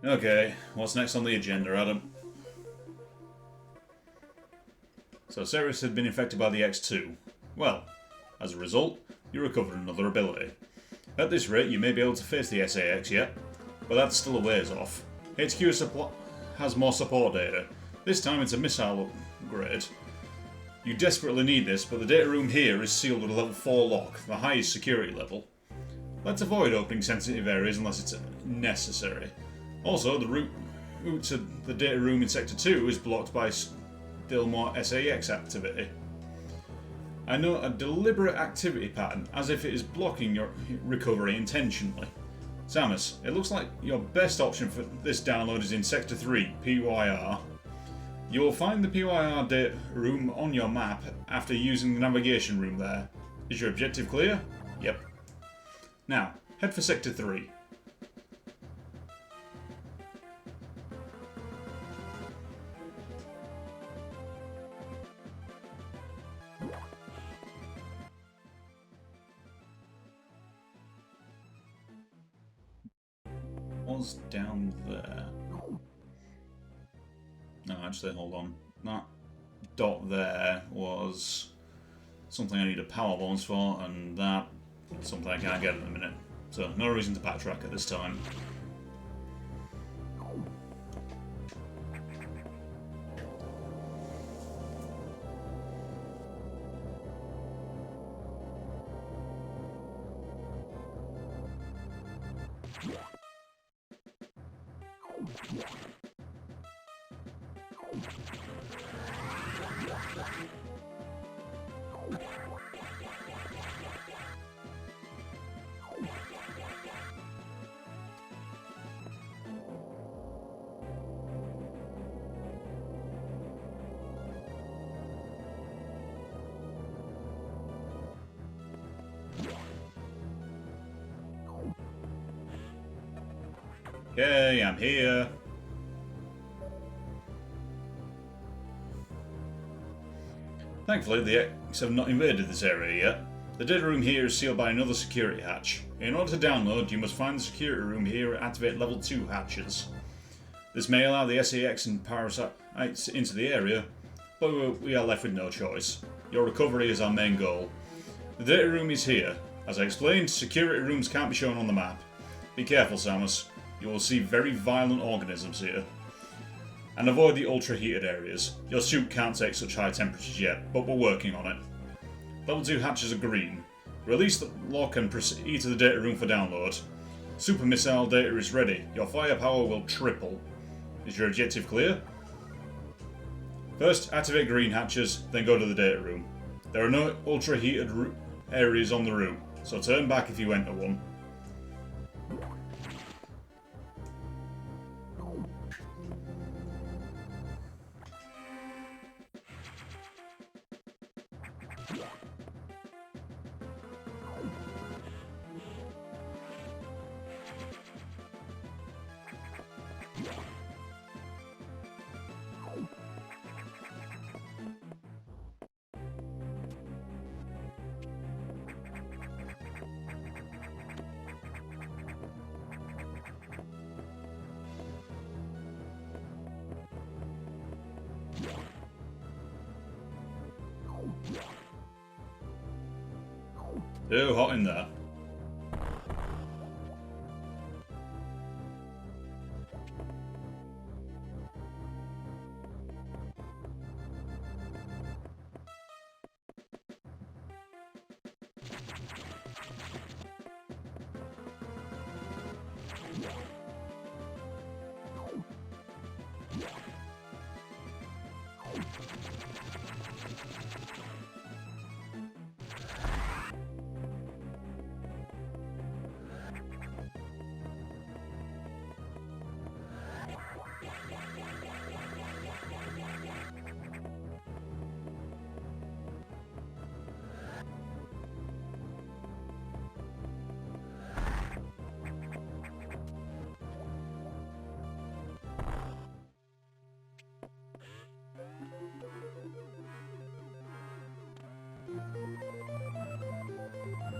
Okay, what's next on the agenda, Adam? So, Ceres had been infected by the X2. Well, as a result, you recovered another ability. At this rate, you may be able to face the SAX yet, but that's still a ways off. HQ has more support data. This time it's a missile upgrade. You desperately need this, but the data room here is sealed with a level 4 lock, the highest security level. Let's avoid opening sensitive areas unless it's necessary. Also, the route to the data room in Sector 2 is blocked by still more SAX activity. I note a deliberate activity pattern, as if it is blocking your recovery intentionally. Samus, it looks like your best option for this download is in Sector 3, PYR. You will find the PYR data room on your map after using the navigation room there. Is your objective clear? Yep. Now, head for Sector 3. Was down there. No, actually, hold on. That dot there was something I need a power bonus for, and that something I can't get in a minute. So, no reason to backtrack at this time. Okay, I'm here. Thankfully, the X have not invaded this area yet. The data room here is sealed by another security hatch. In order to download, you must find the security room here and activate level 2 hatches. This may allow the SAX and parasites into the area, but we are left with no choice. Your recovery is our main goal. The data room is here. As I explained, security rooms can't be shown on the map. Be careful, Samus. You will see very violent organisms here. and avoid the ultra-heated areas. Your suit can't take such high temperatures yet, but we're working on it. Level 2 hatches are green. Release the lock and proceed to the data room for download. Super missile data is ready. Your firepower will triple. Is your objective clear? First, activate green hatches, then go to the data room. There are no ultra-heated areas on the route, so turn back if you enter one. Ew, hot in there.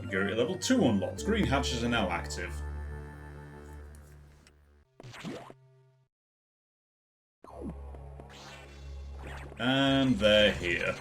Security level 2 unlocked. Green hatches are now active. And they're here.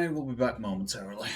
I will be back momentarily.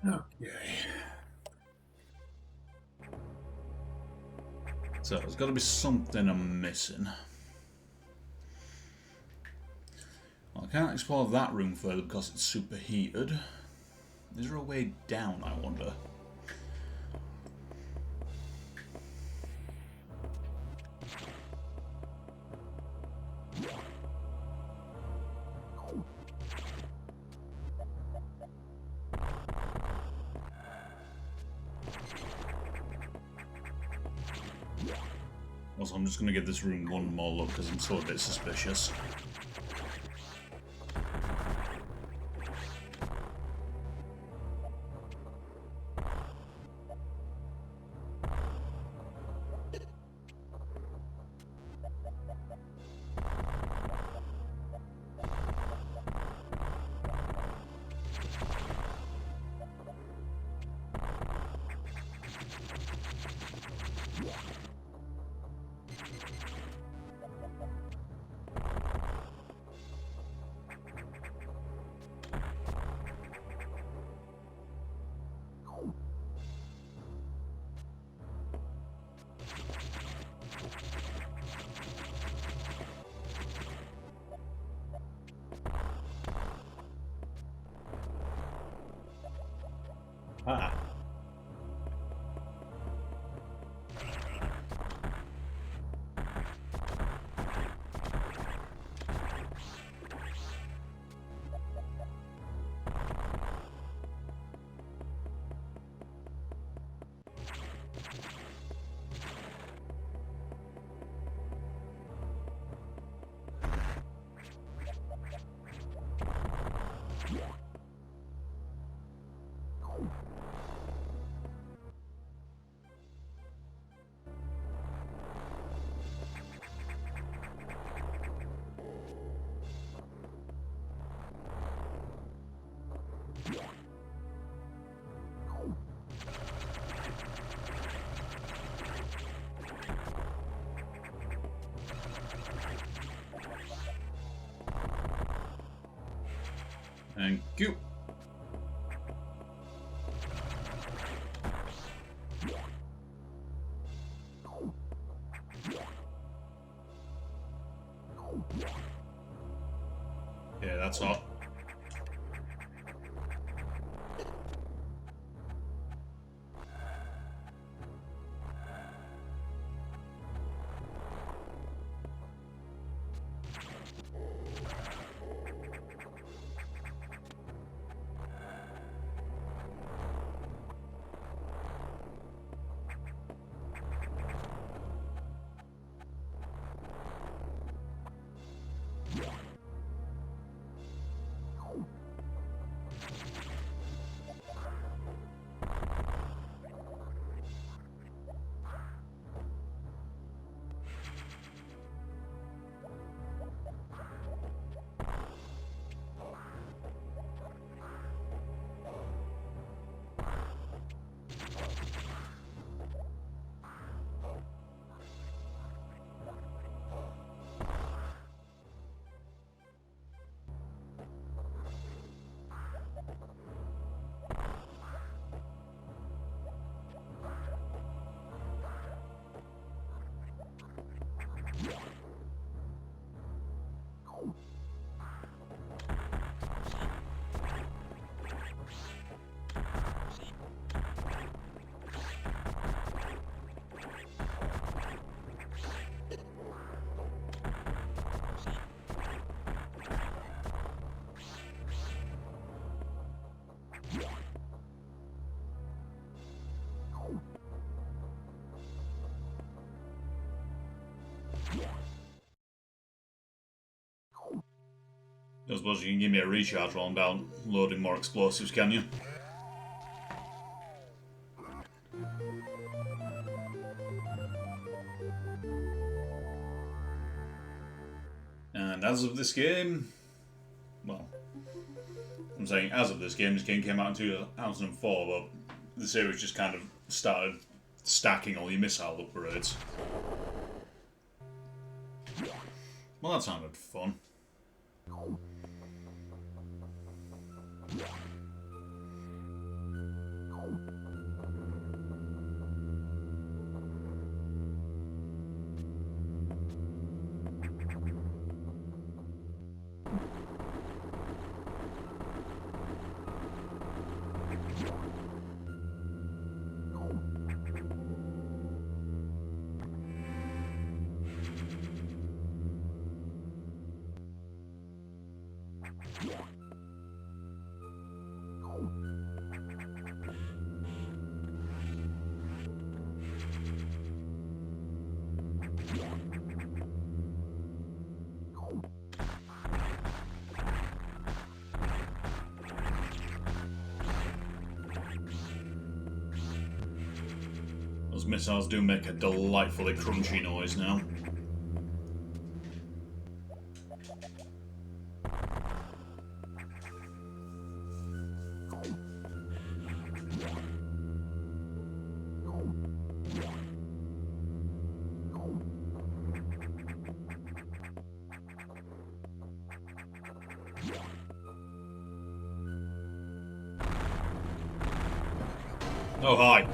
Okay. So there's got to be something I'm missing. Well, I can't explore that room further because it's superheated. Is there a way down, I wonder? Also, I'm just going to give this room one more look because I'm still a bit suspicious. Ah. Thank you. Yeah, that's hot. I suppose you can give me a recharge while I'm down loading more explosives, can you? And as of this game, well, I'm saying as of this game came out in 2004, but the series just kind of started stacking all your missile upgrades. Well, that sounded fun. Those missiles do make a delightfully crunchy noise now. Oh, hi.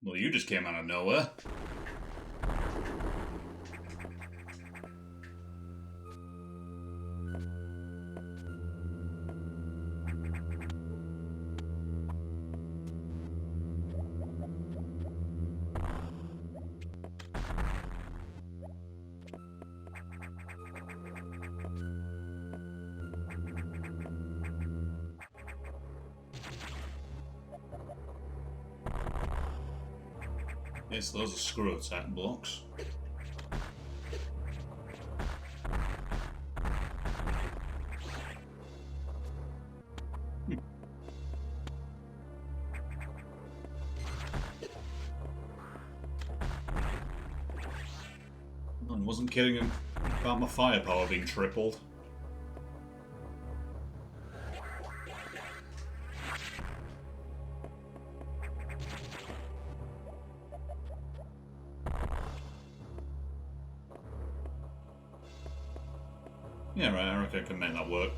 Well, you just came out of nowhere. Yes, those are screw attack blocks. I wasn't kidding him about my firepower being tripled. Yeah, right, I reckon I can make that work.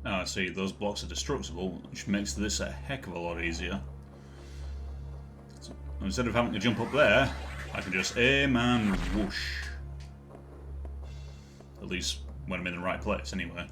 Oh, I see, those blocks are destructible, which makes this a heck of a lot easier. So, instead of having to jump up there, I can just aim and whoosh. At least when I'm in the right place, anyway.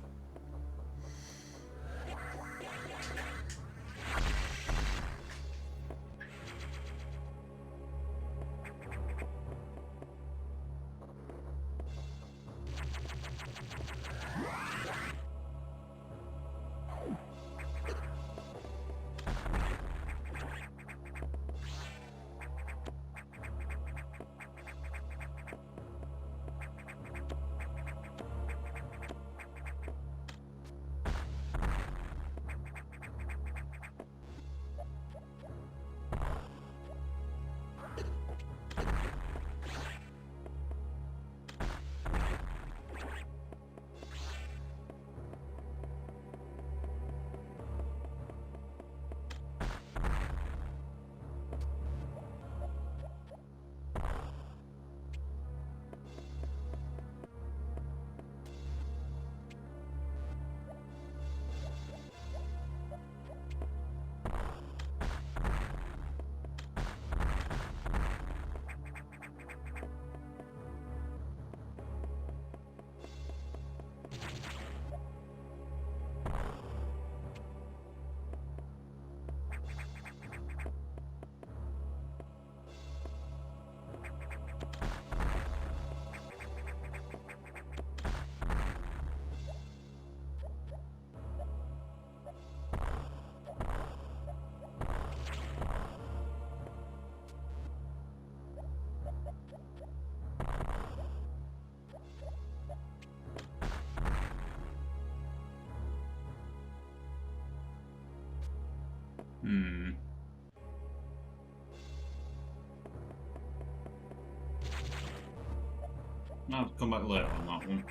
I'll come back later on that one.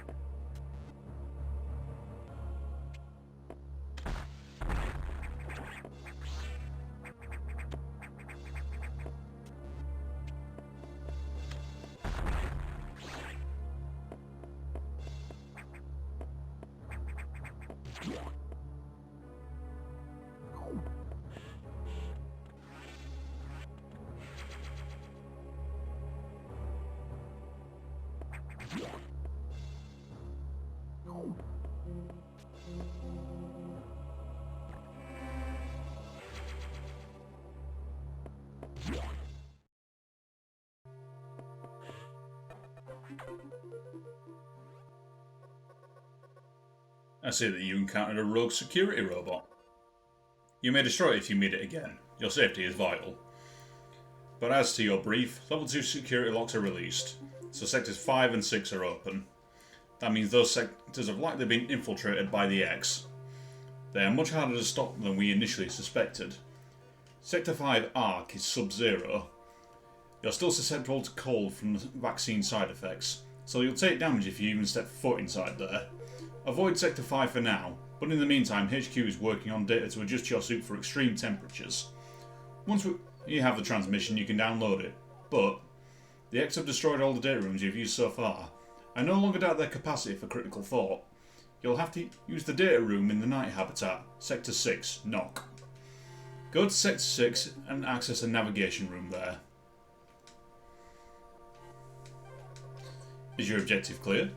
I see that you encountered a rogue security robot. You may destroy it if you meet it again. Your safety is vital. But as to your brief, level 2 security locks are released, so sectors 5 and 6 are open. That means those sectors have likely been infiltrated by the X. They are much harder to stop than we initially suspected. Sector 5 Arc is sub-zero. You're still susceptible to cold from the vaccine side effects, so you'll take damage if you even step foot inside there. Avoid Sector 5 for now, but in the meantime HQ is working on data to adjust your suit for extreme temperatures. Once you have the transmission you can download it, but the X have destroyed all the data rooms you've used so far. I no longer doubt their capacity for critical thought. You'll have to use the data room in the night habitat, Sector 6, Knock. Go to Sector 6 and access a navigation room there. Is your objective clear?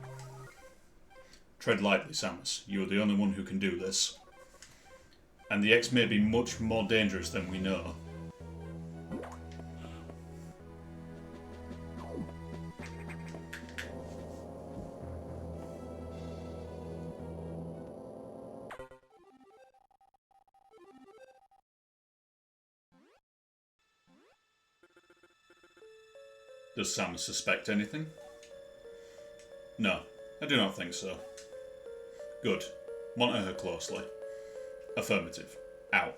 Tread lightly, Samus. You are the only one who can do this. And the X may be much more dangerous than we know. Does Samus suspect anything? No, I do not think so. Good. Monitor her closely. Affirmative. Out.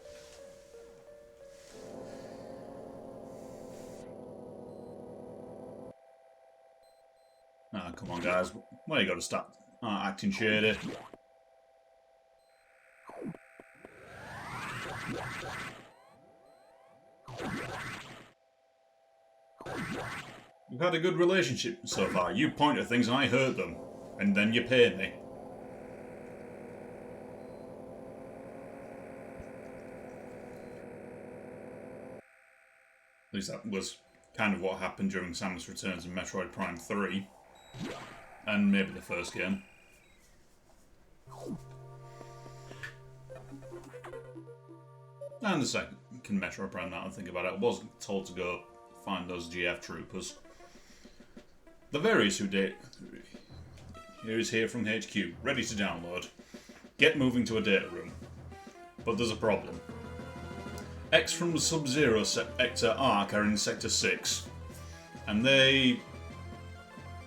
Ah, come on guys. Why you gotta stop acting shady? We've had a good relationship so far. You point at things and I hurt them. And then you pay me. At least that was kind of what happened during Samus Returns in Metroid Prime 3. And maybe the first game. And the second Metroid Prime, now I think about it. I was told to go find those GF troopers. The various who date is here from HQ, ready to download. Get moving to a data room. But there's a problem. X from the Sub-Zero Sector Arc are in Sector 6. And they've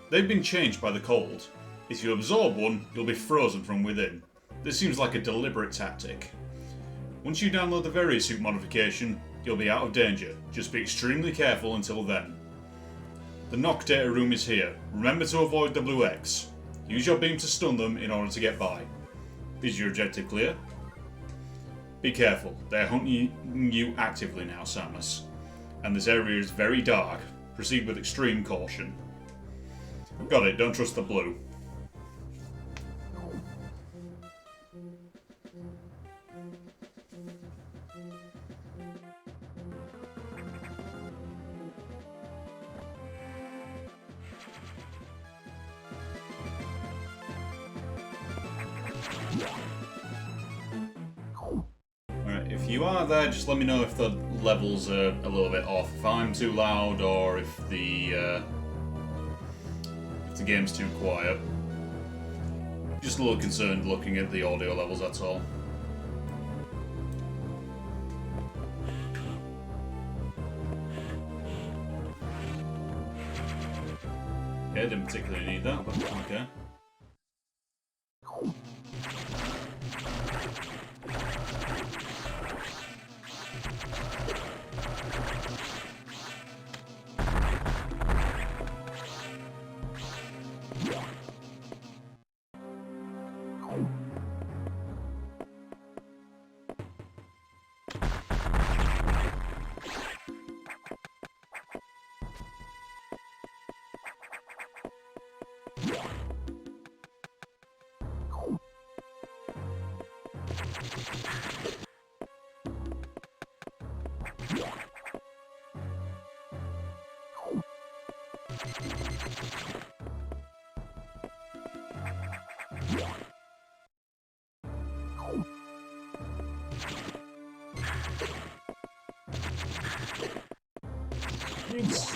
been changed by the cold. If you absorb one, you'll be frozen from within. This seems like a deliberate tactic. Once you download the Variosuit modification, you'll be out of danger. Just be extremely careful until then. The Knock data room is here. Remember to avoid WX. Use your beam to stun them in order to get by. Is your objective clear? Be careful. They're hunting you actively now, Samus. And this area is very dark. Proceed with extreme caution. Got it. Don't trust the blue. Alright, if you are there, just let me know if the levels are a little bit off. If I'm too loud or if the game's too quiet. Just a little concerned looking at the audio levels, that's all. Okay, didn't particularly need that, but okay.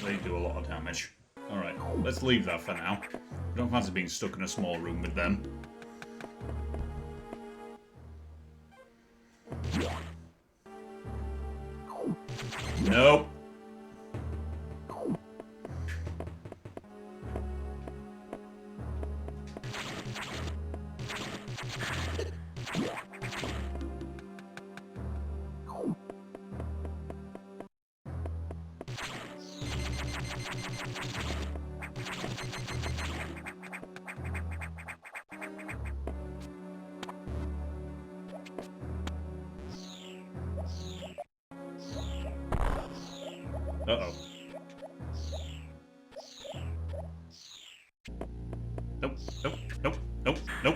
They do a lot of damage. Alright, let's leave that for now. I don't fancy being stuck in a small room with them. Nope. Uh-oh. Nope, nope, nope, nope, nope.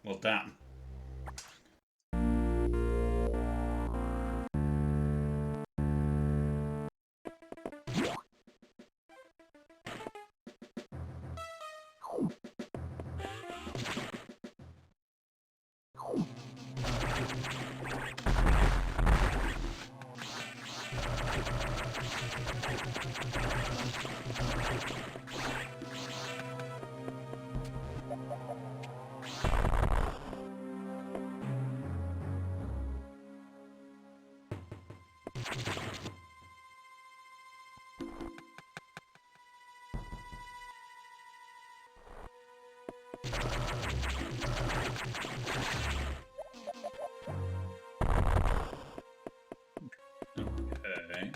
Well, damn. Okay.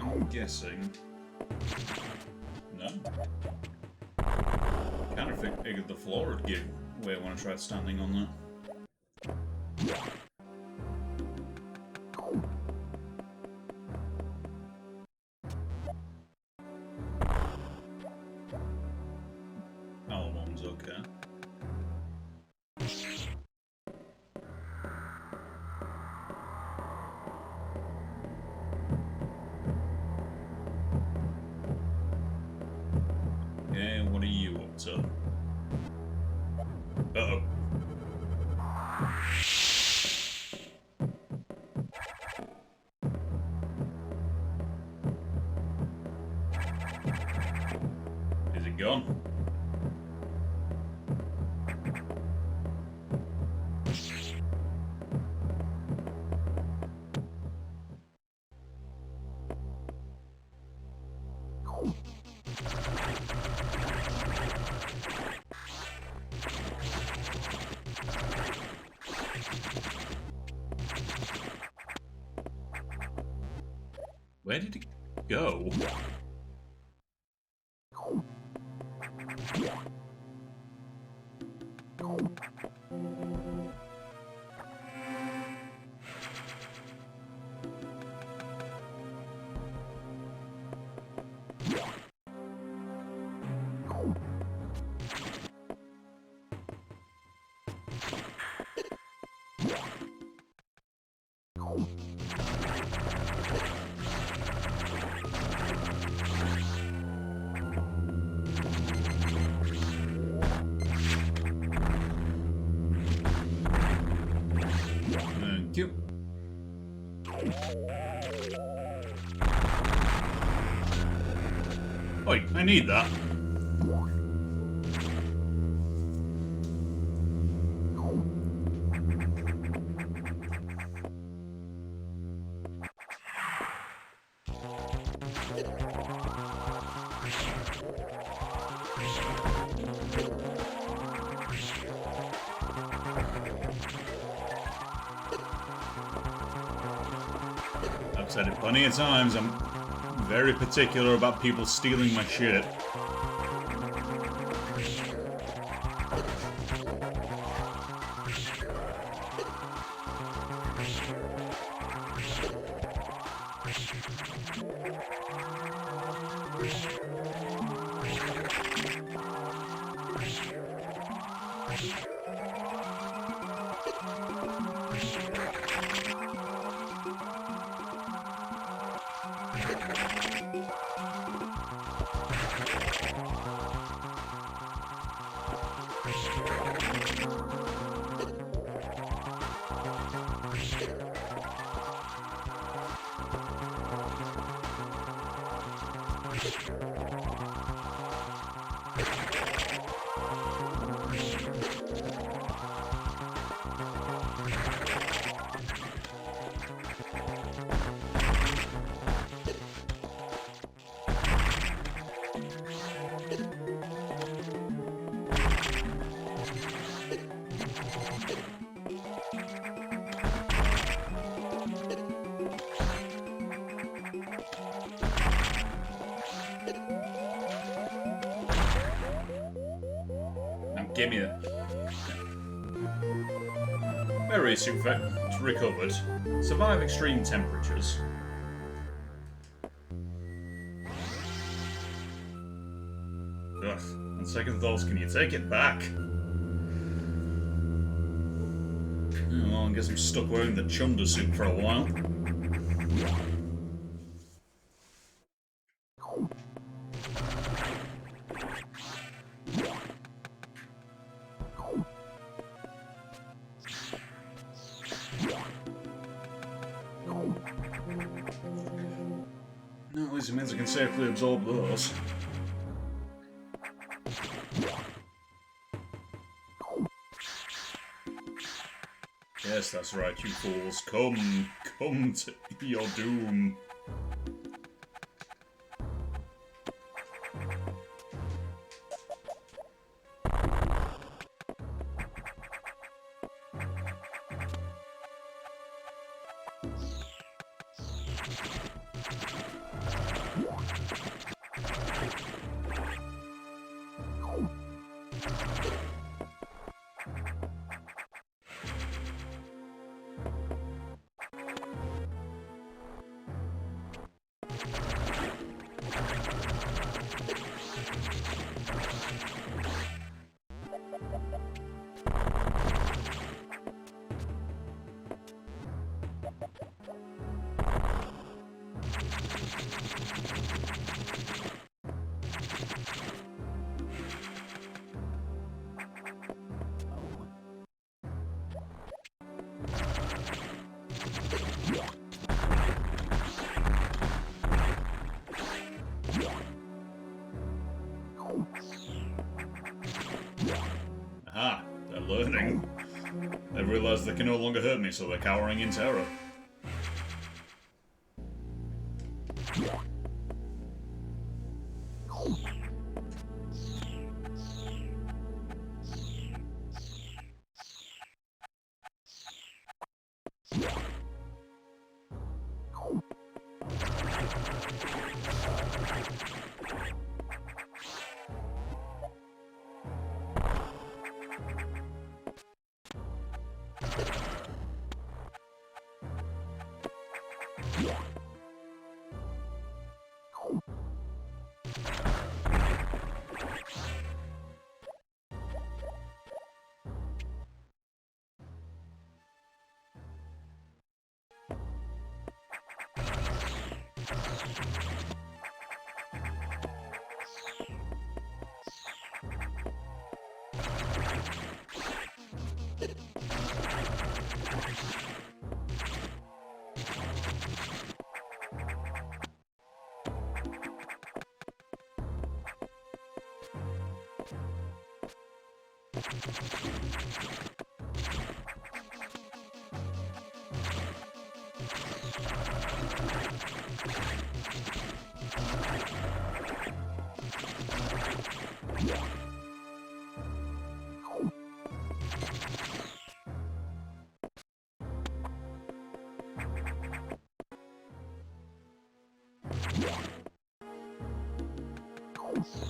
I'm guessing. No? Kind of figured the floor would give way when I tried standing on that. Oh, one's okay. Okay, what are you up to? Uh-oh. Is it gone? Where did it go? Thank you. Wait, I need that. I've said it plenty of times, I'm very particular about people stealing my shit. Give me that. Memory suit recovered. Survive extreme temperatures. Ugh. On second thoughts, can you take it back? Oh, well, I guess I'm stuck wearing the Chunder suit for a while. No, at least it means I can safely absorb those. Yes, that's right, you fools. Come to your doom. Aha, they're learning. They've realised they can no longer hurt me, so they're cowering in terror.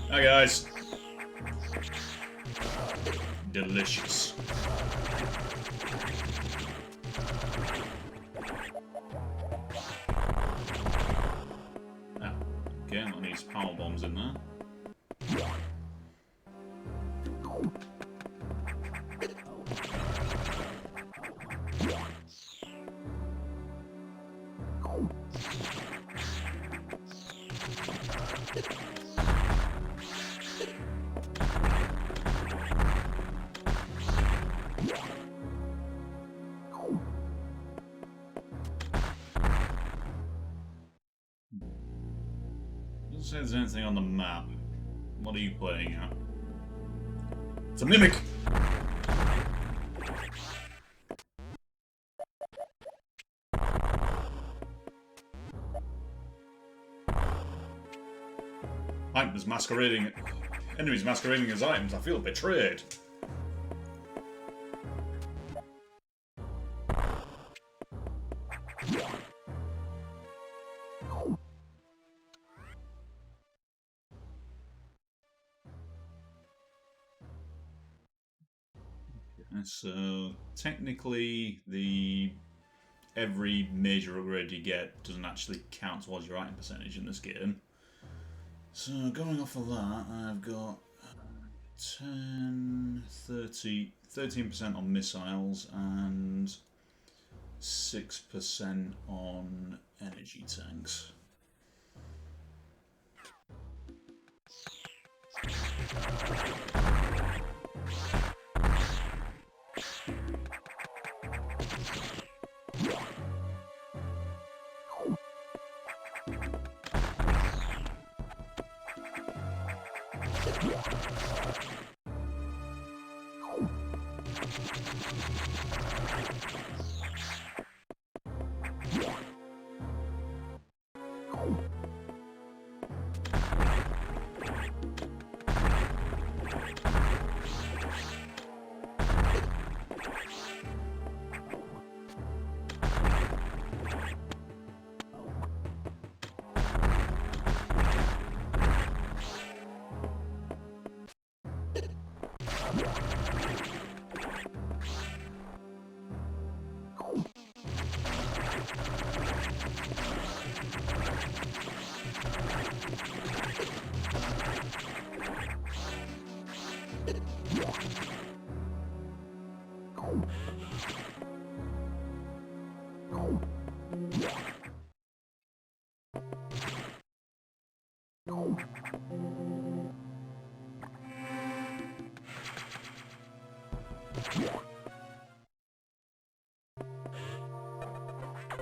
Hi guys. Delicious. Ah, okay, that needs power bombs in there. Doesn't say there's anything on the map. What are you playing at? It's a mimic! Items masquerading. Enemies masquerading as items. I feel betrayed. So technically, every major upgrade you get doesn't actually count towards your item percentage in this game. So going off of that, I've got 10, 30, 13% on missiles and 6% on energy tanks.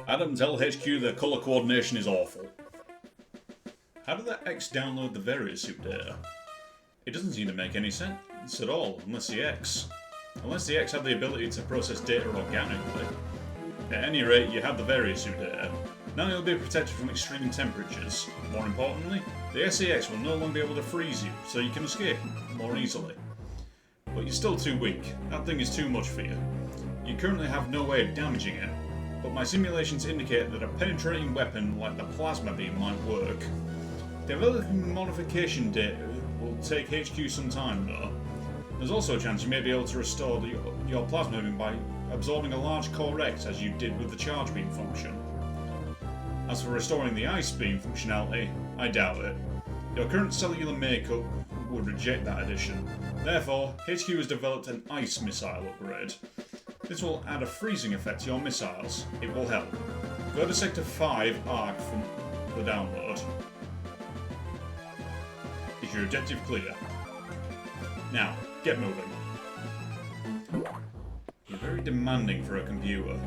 Adam, tell HQ their colour coordination is awful. How did that X download the Variasuit data? It doesn't seem to make any sense at all, unless the X had the ability to process data organically. At any rate, you have the Variasuit data. Now you'll be protected from extreme temperatures. More importantly, the SAX will no longer be able to freeze you, so you can escape more easily. But you're still too weak. That thing is too much for you. You currently have no way of damaging it, but my simulations indicate that a penetrating weapon like the plasma beam might work. Developing modification data will take HQ some time though. There's also a chance you may be able to restore your plasma beam by absorbing a large core X as you did with the charge beam function. As for restoring the ice beam functionality, I doubt it. Your current cellular makeup would reject that addition. Therefore, HQ has developed an ice missile upgrade. This will add a freezing effect to your missiles. It will help. Go to Sector 5 Arc the download. Is your objective clear? Now, get moving. You're very demanding for a computer.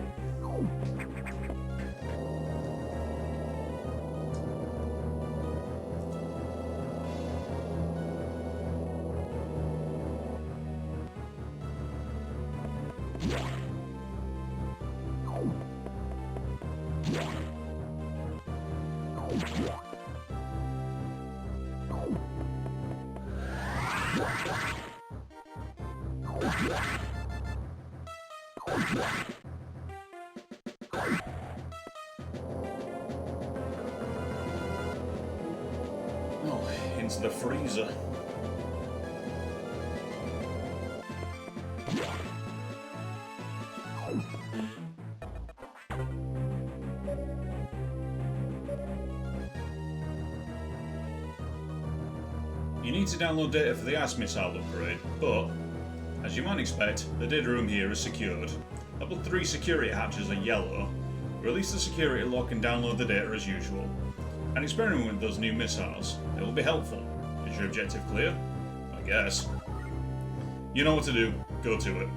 Oh, into the freezer. You need to download data for the ice missile upgrade, but, as you might expect, the data room here is secured. Level 3 security hatches are yellow. Release the security lock and download the data as usual. And experiment with those new missiles. It will be helpful. Is your objective clear? I guess. You know what to do. Go to it.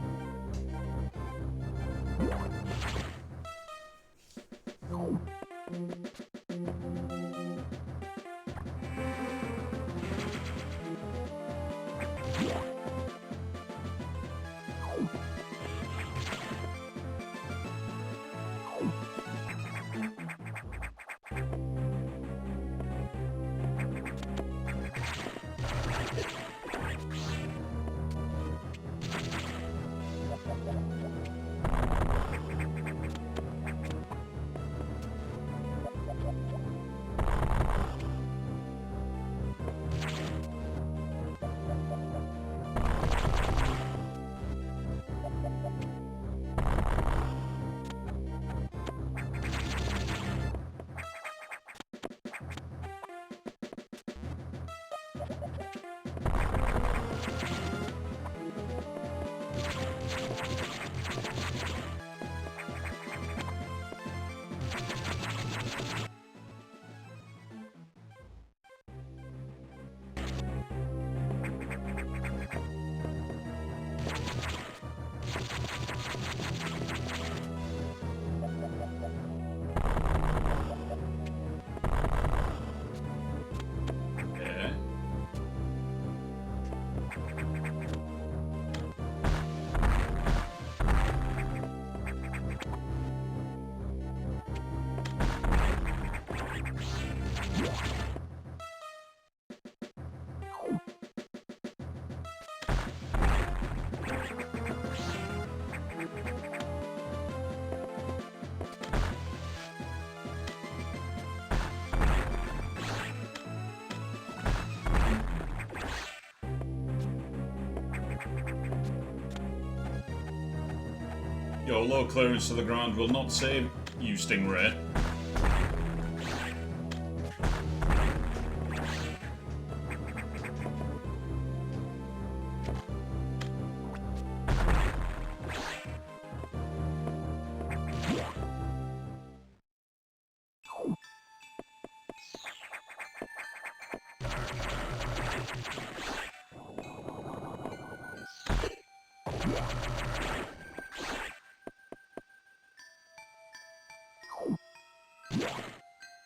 Your low clearance to the ground will not save you, Stingray.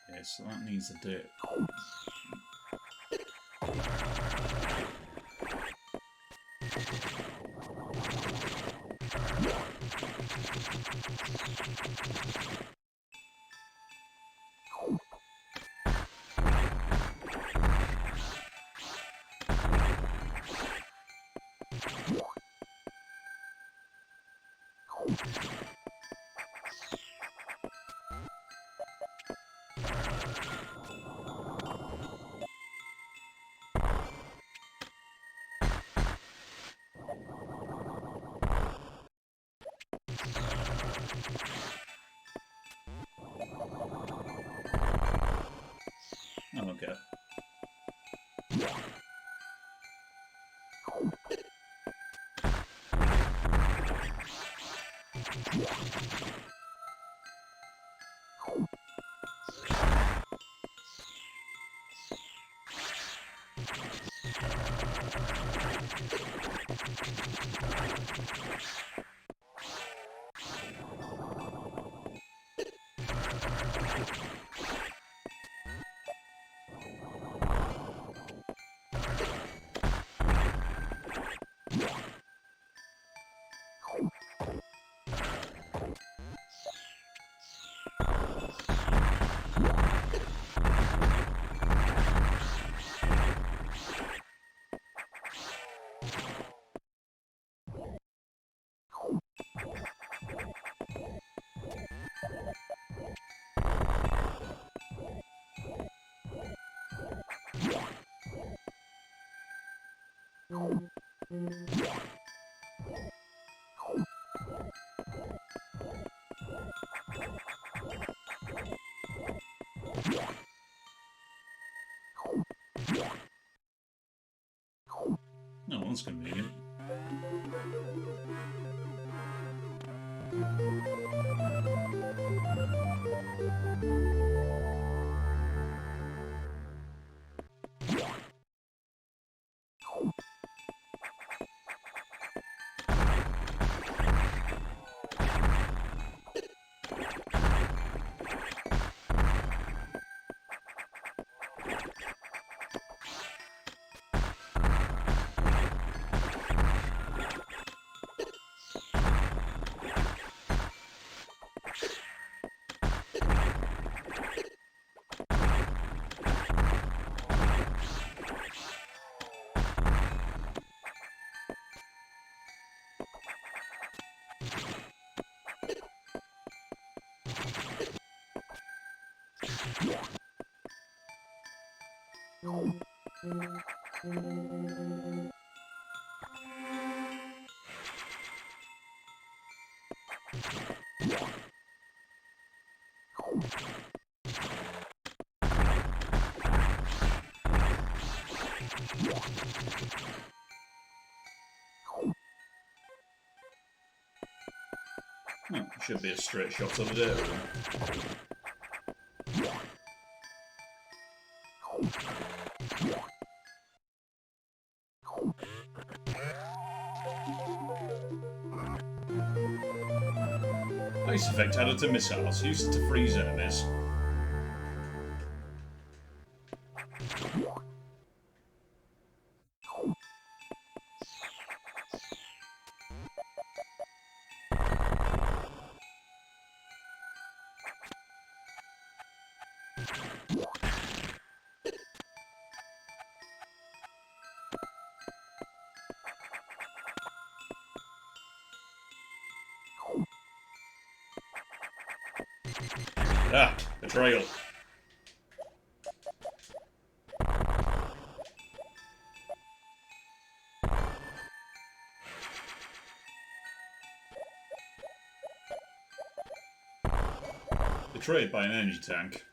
Okay, so that needs a dip. Oh, okay. No, that's convenient. Oh, should be a straight shot over there. Ice effect added to missiles, used to freeze enemies. Ah, betrayal. Betrayed by an energy tank.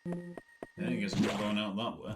Yeah, I guess I'm not going out that way.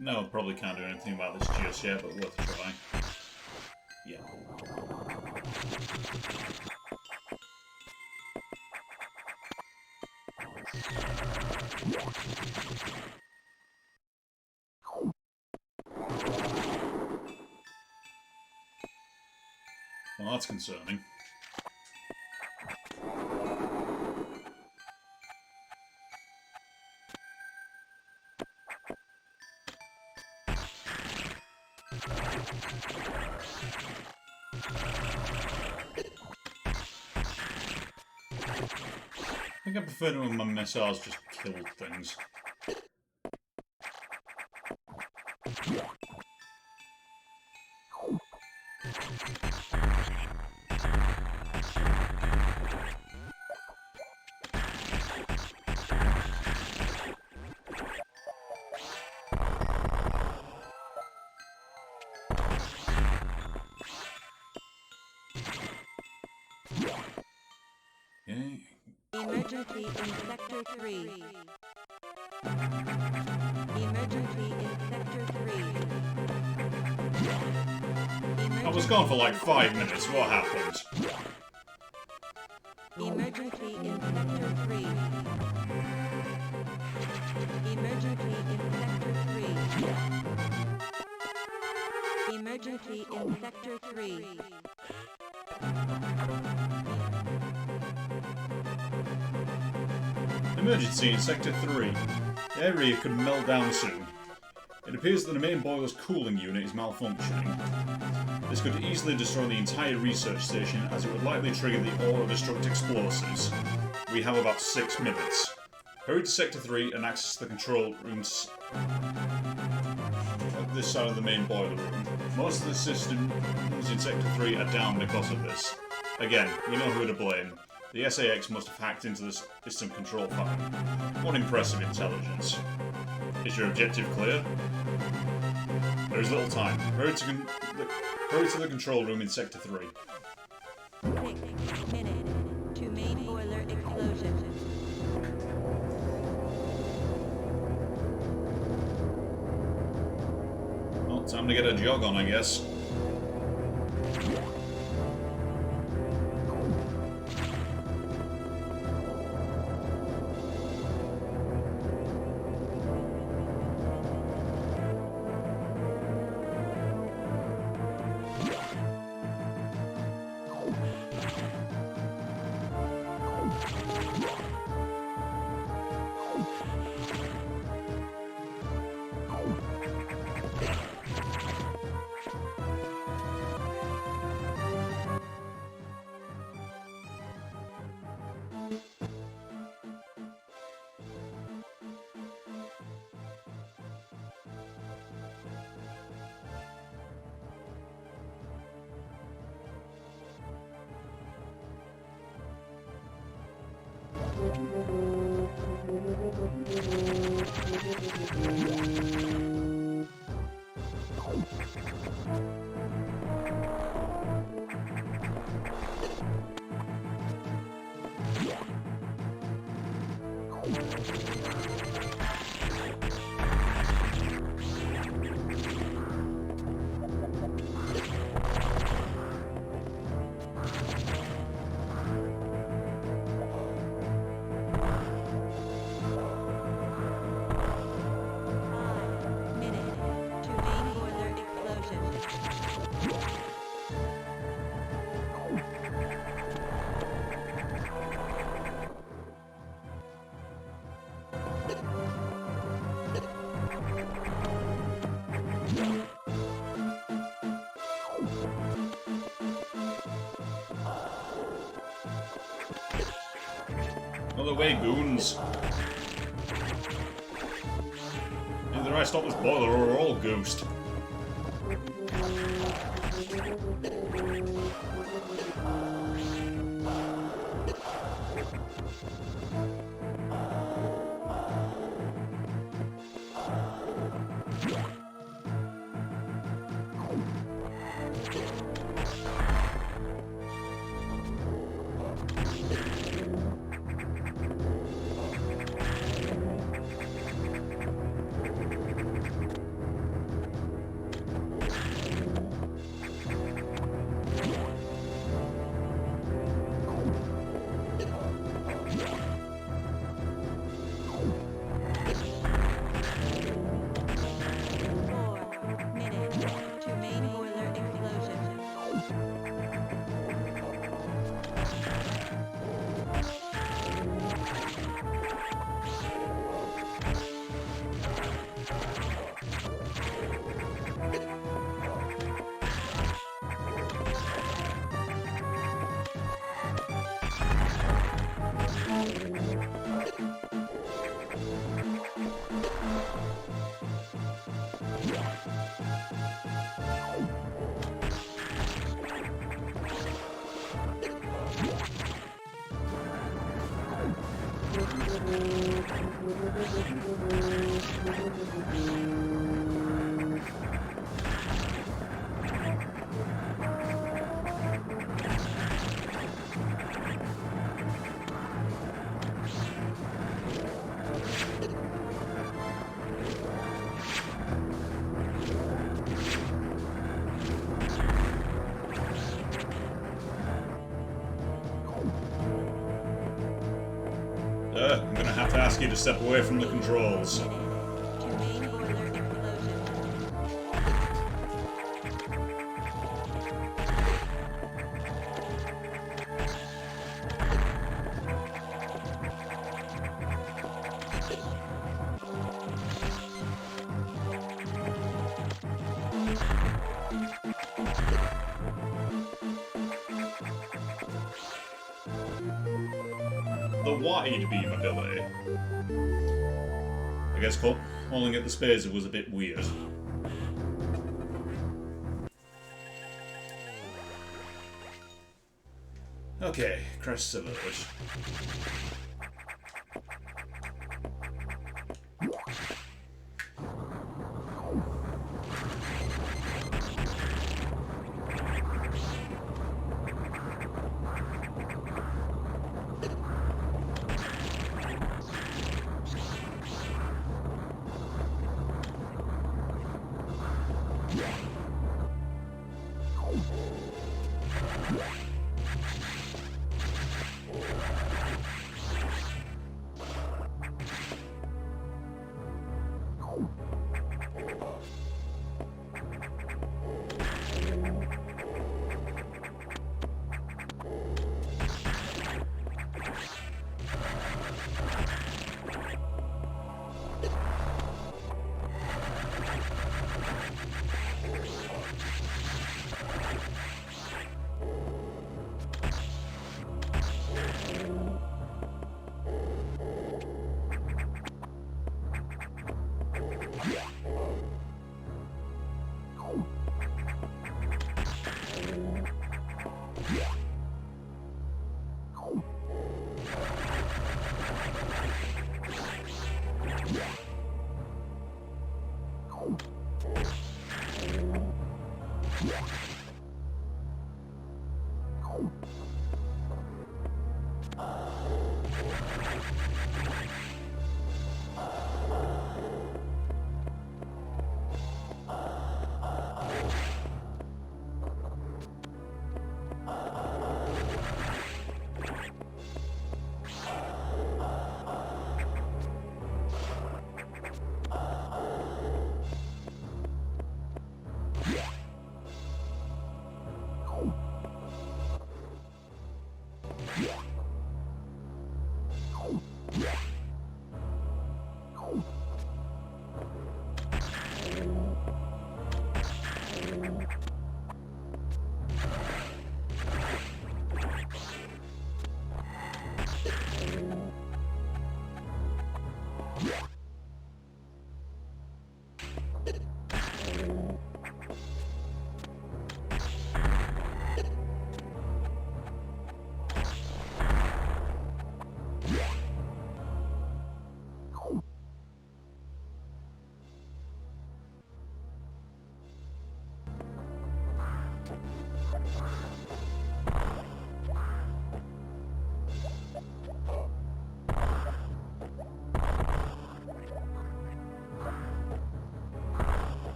No, probably can't do anything about this just yet, but worth a try. Yeah. Well, that's concerning. I think I prefer to when my missiles just kill things. Okay. Emergency in Sector 3. Emergency in Sector 3. I was gone for like 5 minutes. What happened? Emergency in Sector 3. Emergency in Sector 3. Emergency in Sector 3. Emergency in Sector 3. The area could melt down soon. It appears that the main boiler's cooling unit is malfunctioning. This could easily destroy the entire research station, as it would likely trigger the auto-destruct explosives. We have about 6 minutes. Hurry to Sector 3 and access the control rooms at this side of the main boiler room. Most of the systems in Sector 3 are down because of this. Again, you know who to blame. The SAX must have hacked into the system control panel. What impressive intelligence. Is your objective clear? There is little time. Hurry to the control room in Sector 3. 6 minutes to main boiler explosion. Well, time to get a jog on, I guess. the way, goons. Either I stop this boiler or we're all goosed. I'm gonna have to ask you to step away from the controls. The wide beam ability. I guess calling it the spacer was a bit weird. Okay, Crest Village.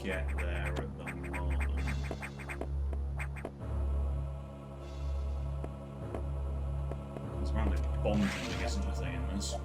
get there at the moment. There's apparently bombs, I guess, isn't there, in this?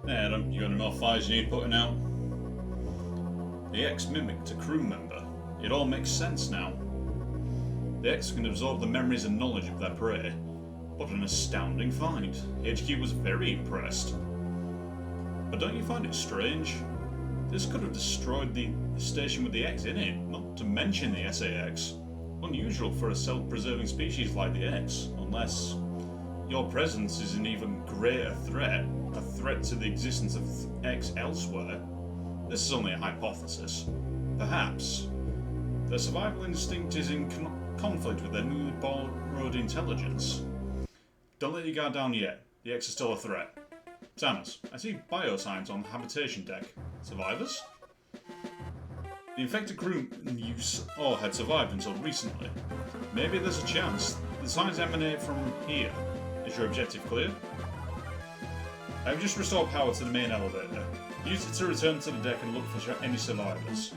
Adam, you got any more fires you need putting out? The X mimicked a crew member. It all makes sense now. The X can absorb the memories and knowledge of their prey. What an astounding find. HQ was very impressed. But don't you find it strange? This could have destroyed the station with the X in it, not to mention the SAX. Unusual for a self-preserving species like the X, unless your presence is an even greater threat, a threat to the existence of X elsewhere. This is only a hypothesis. Perhaps their survival instinct is in conflict with their newly borrowed intelligence. Don't let your guard down yet. The X is still a threat. Samus, I see biosigns on the habitation deck. Survivors? The infected crew had survived until recently. Maybe there's a chance the signs emanate from here. Is your objective clear? I've just restored power to the main elevator. Use it to return to the deck and look for any survivors.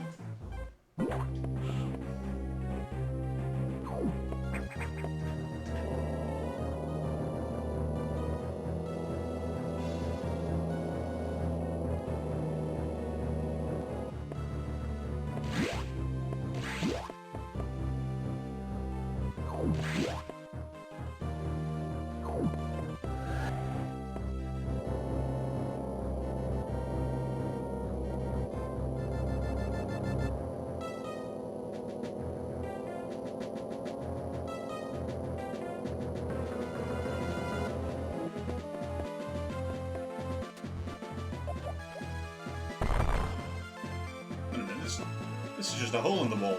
This is just a hole in the wall.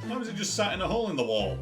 How is it just sat in a hole in the wall?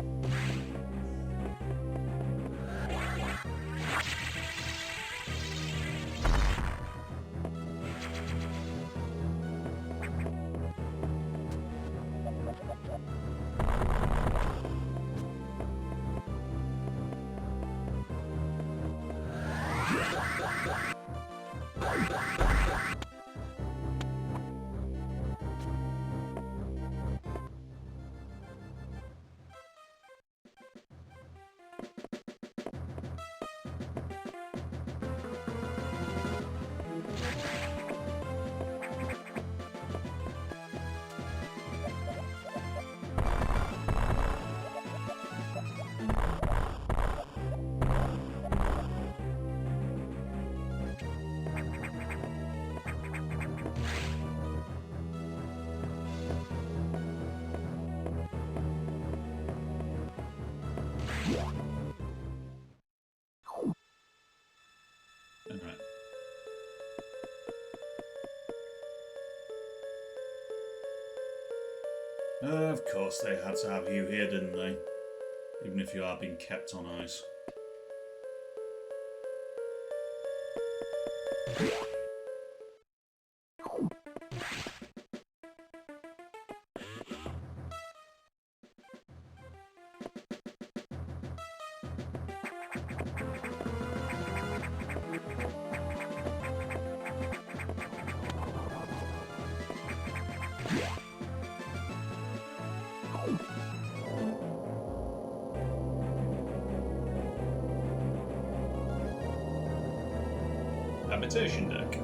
Of course they had to have you here, didn't they? Even if you are being kept on ice. Habitation deck.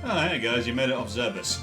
Oh, hey guys, you made it off Zebus.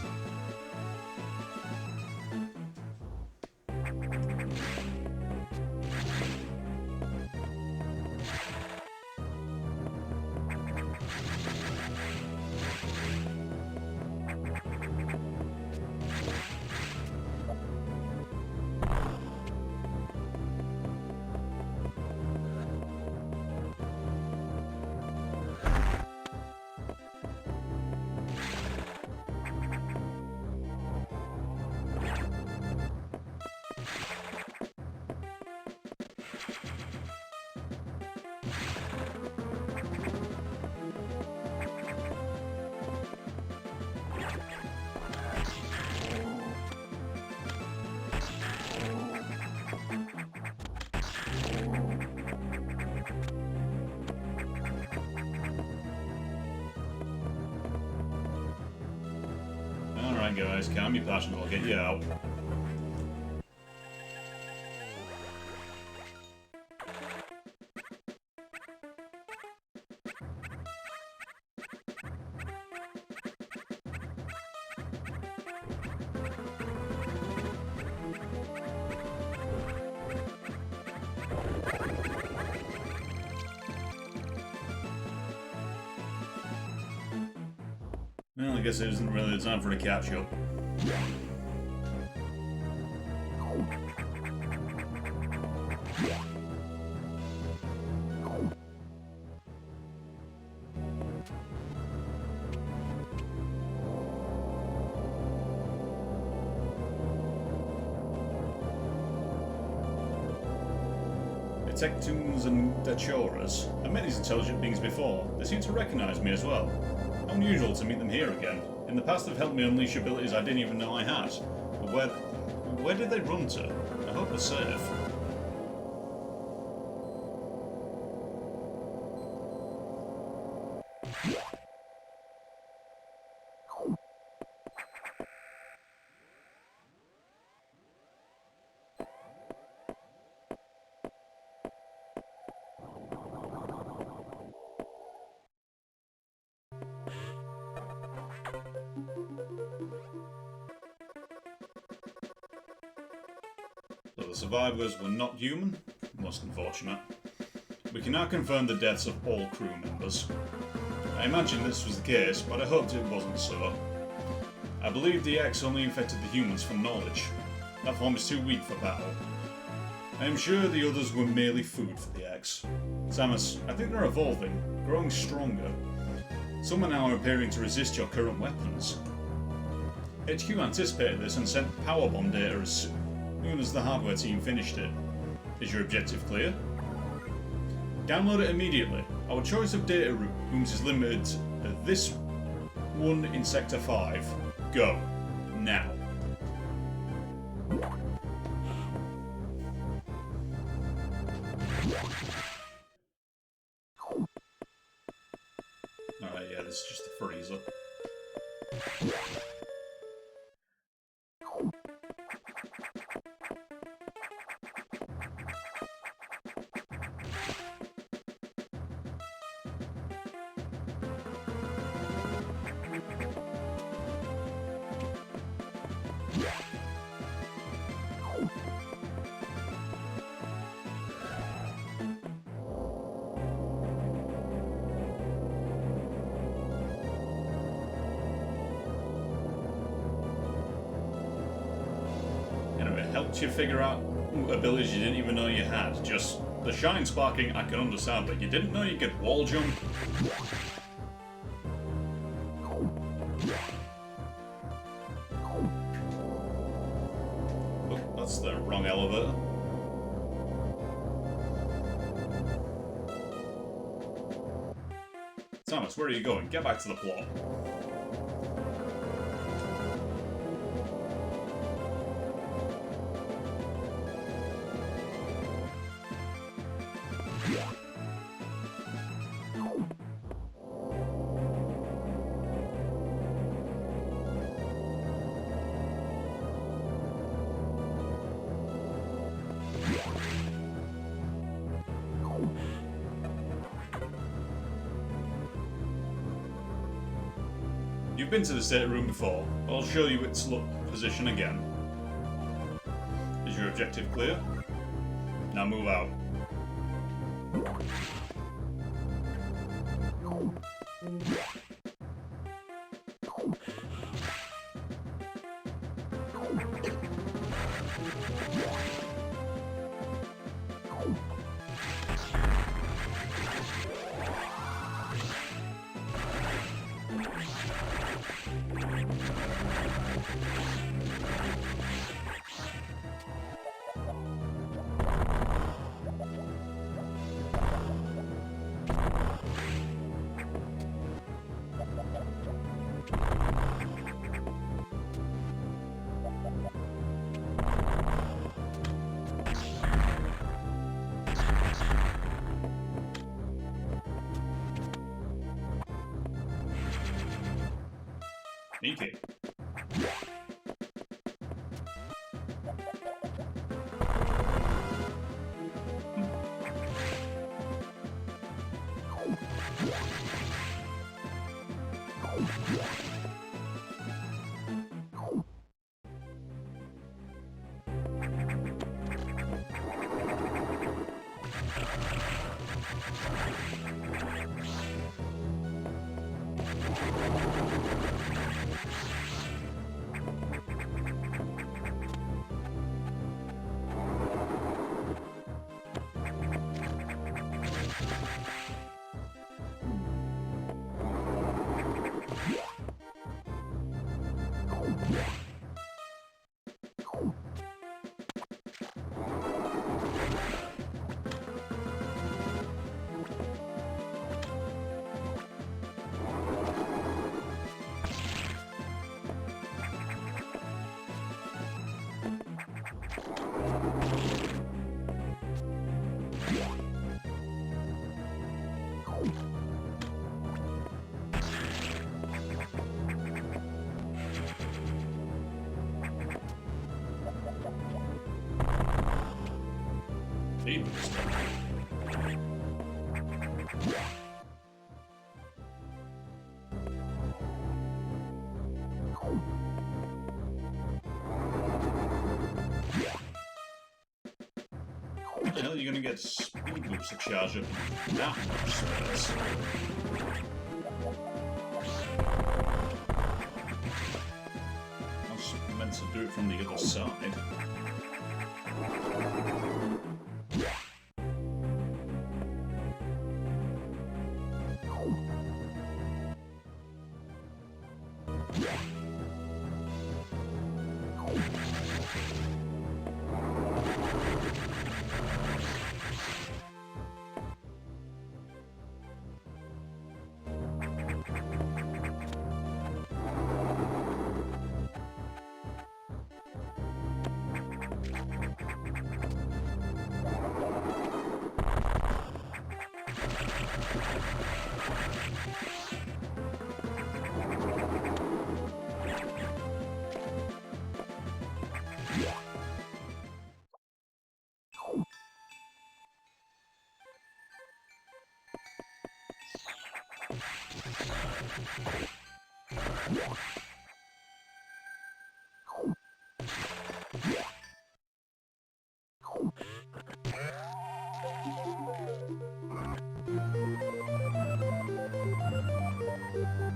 Alright guys, calm your passions, I'll get you out. Well, I guess it isn't really the time for the catch up. Detectoons and Dachoras. I've met these intelligent beings before. They seem to recognize me as well. Unusual to meet them here again. In the past they've helped me unleash abilities I didn't even know I had. But where did they run to? I hope they're safe. So the survivors were not human? Most unfortunate. We can now confirm the deaths of all crew members. I imagine this was the case, but I hoped it wasn't so. I believe the X only infected the humans for knowledge. That form is too weak for battle. I am sure the others were merely food for the X. Samus, I think they're evolving, growing stronger. Some are now appearing to resist your current weapons. HQ anticipated this and sent powerbomb data as soon as the hardware team finished it. Is your objective clear? Download it immediately. Our choice of data rooms is limited to this one in Sector 5. Go. Now. Alright, yeah, this is just a freezer. Helped you figure out abilities you didn't even know you had. Just the shine sparking I can understand, but you didn't know you could wall jump? Oh, that's the wrong elevator. Samus, where are you going? Get back to the plot. You've been to the state room before, but I'll show you its position again. Is your objective clear? Now move out. Sneaky. What the hell are you gonna get speed boots to charge up that much space? I was meant to do it from the other side.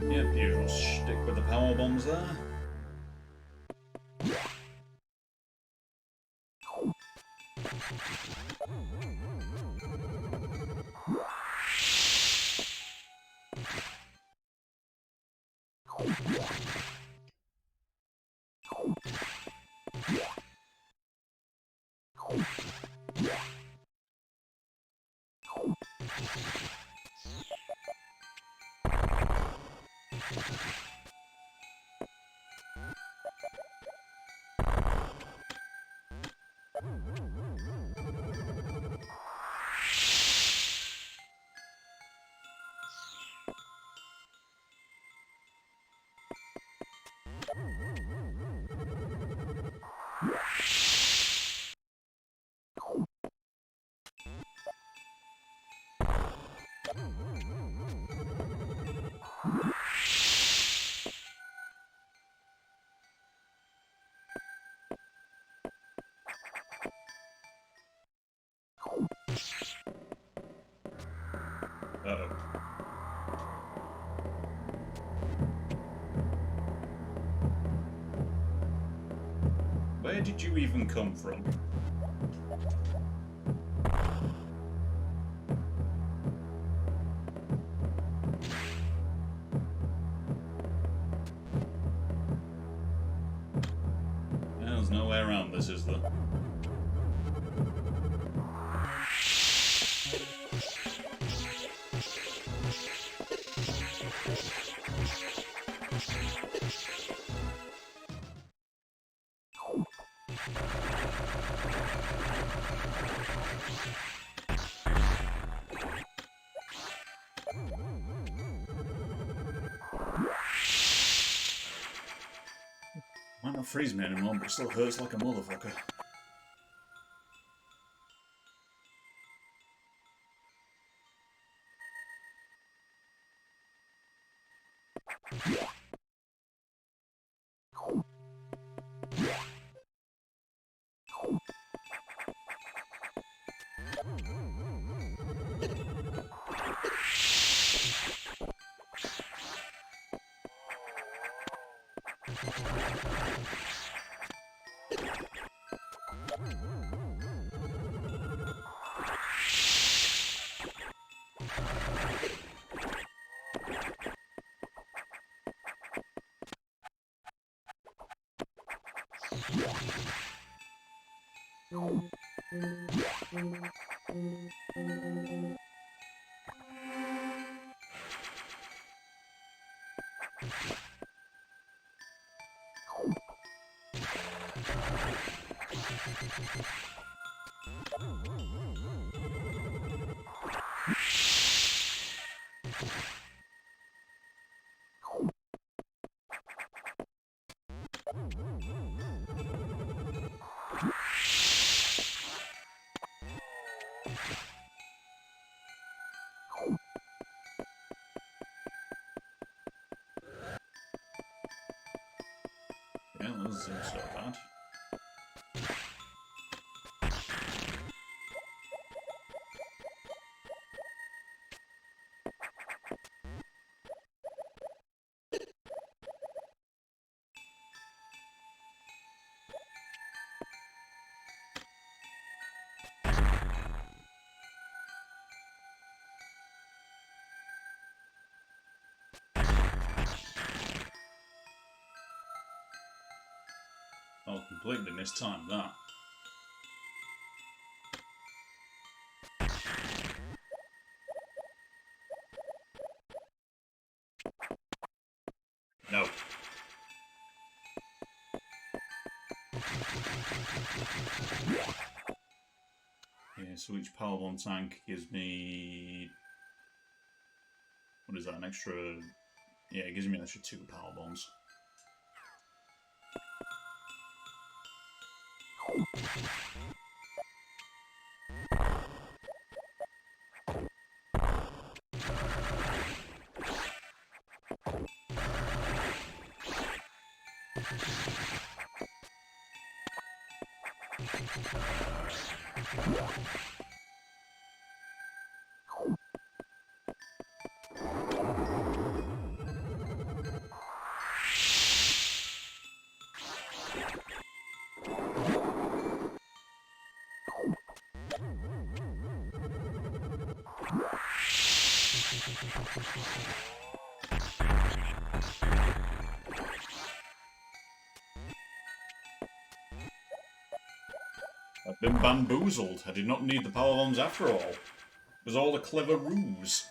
Yep, usual shtick with the power bombs there. Uh-oh. Where did you even come from? There's no way around this, is there? Might not freeze me anymore, but it still hurts like a motherfucker. Yeah, that doesn't seem so bad. Oh, completely mistimed that. No. Yeah, so each power bomb tank gives me... What is that, an extra... Yeah, it gives me an extra 2 power bombs. I've been bamboozled. I did not need the power bombs after all. It was all a clever ruse.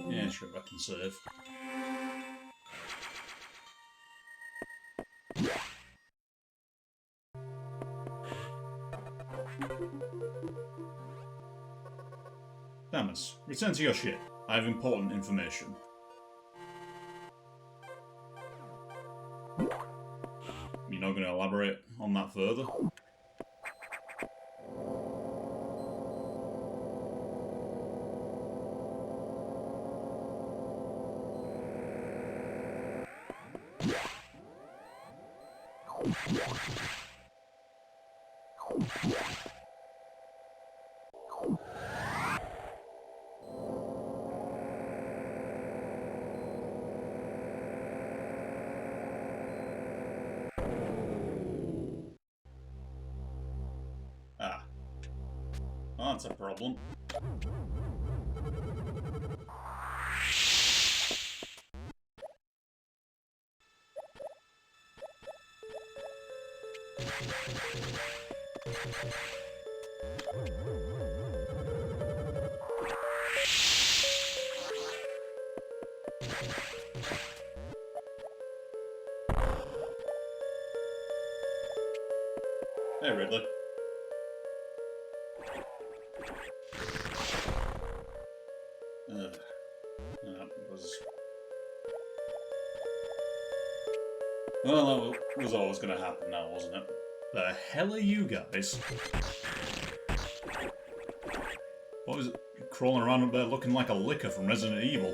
Yeah, sure, I can save. Damas, return to your ship. I have important information. You're not going to elaborate on that further? Ah. Well, that's a problem. Hey, Ridley. That was... Well, that was always going to happen now, wasn't it? The hell are you guys? What is it? Crawling around up there looking like a licker from Resident Evil.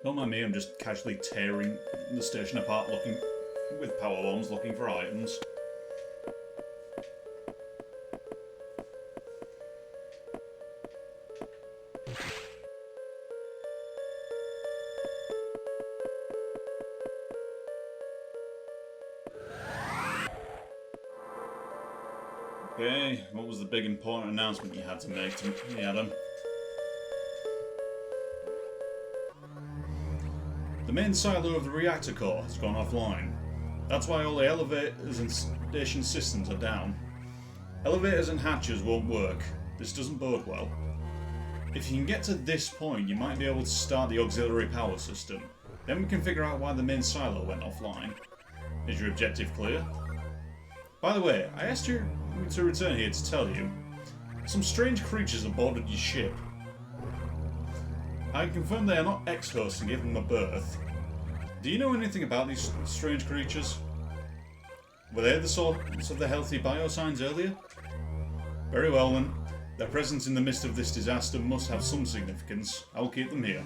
Don't mind me, I'm just casually tearing the station apart looking with power bombs looking for items. Okay, what was the big important announcement you had to make to me, Adam? The main silo of the reactor core has gone offline. That's why all the elevators and station systems are down. Elevators and hatches won't work. This doesn't bode well. If you can get to this point, you might be able to start the auxiliary power system. Then we can figure out why the main silo went offline. Is your objective clear? By the way, I asked you to return here to tell you. Some strange creatures have boarded your ship. I can confirm they are not ex-hosts and gave them a birth. Do you know anything about these strange creatures? Were they the source of the healthy biosigns earlier? Very well then. Their presence in the midst of this disaster must have some significance. I will keep them here.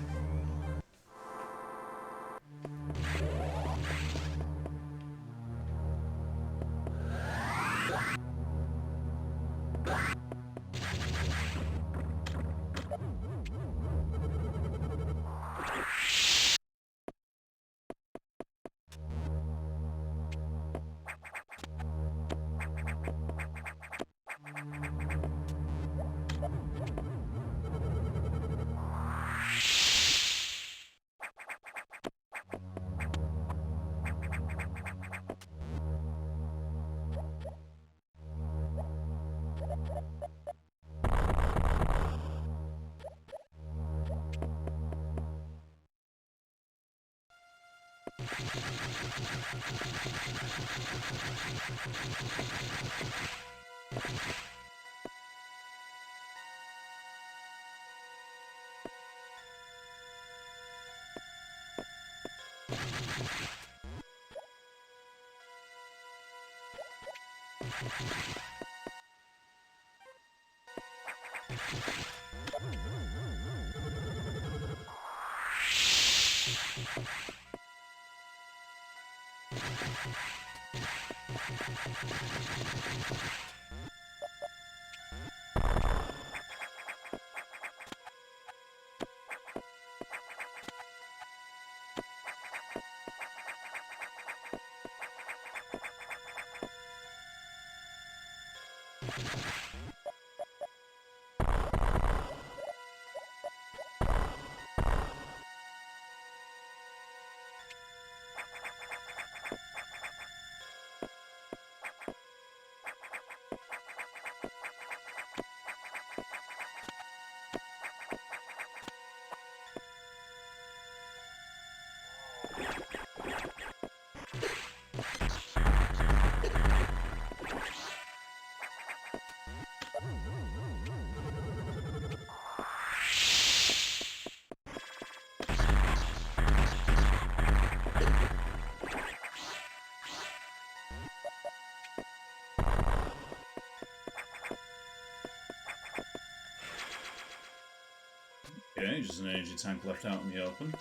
Okay, just an energy tank left out in the open.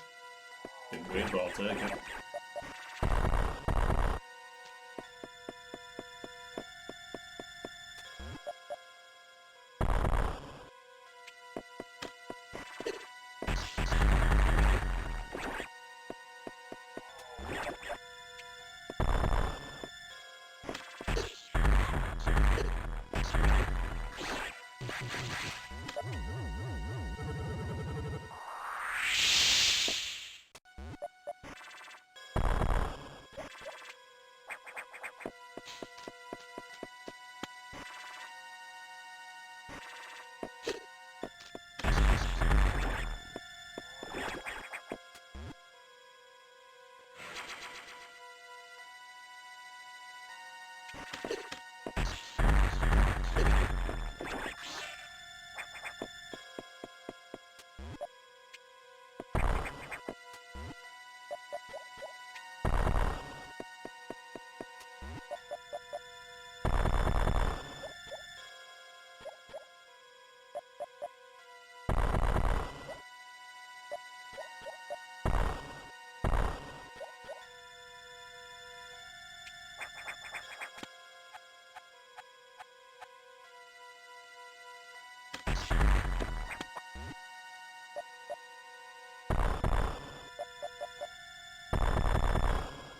Bit weird, but I'll take it.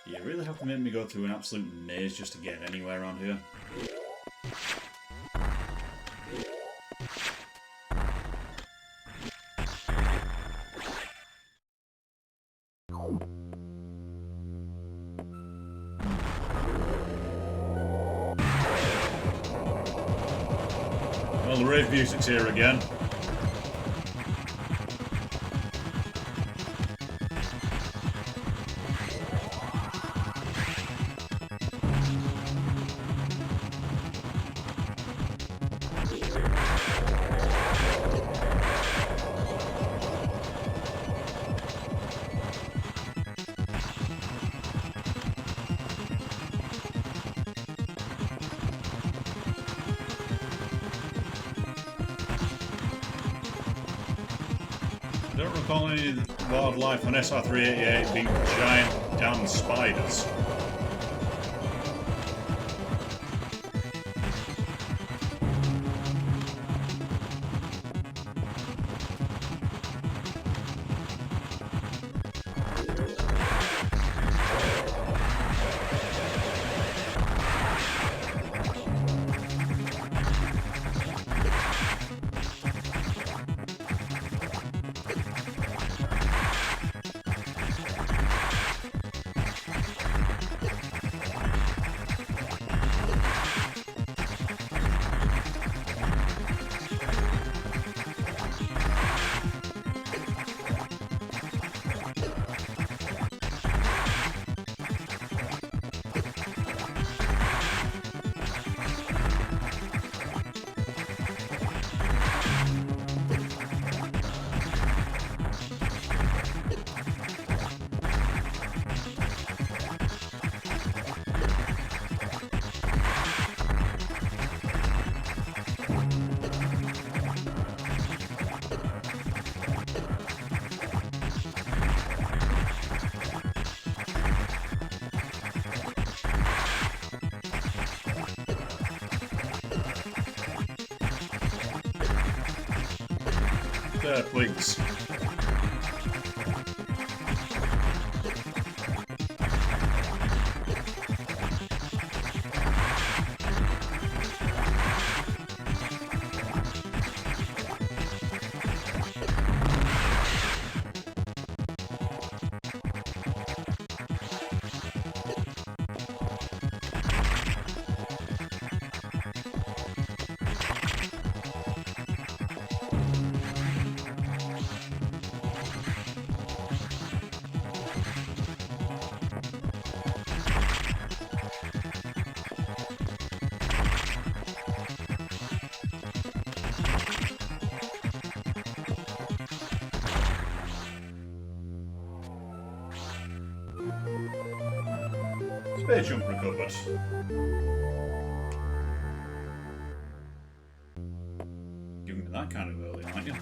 You really have to make me go through an absolute maze just to get anywhere around here. Well, the rave music's here again. I don't recall any wildlife on SR388 being giant damn spiders. There, please. Bay jump recovered. Giving me that kind of early, aren't you?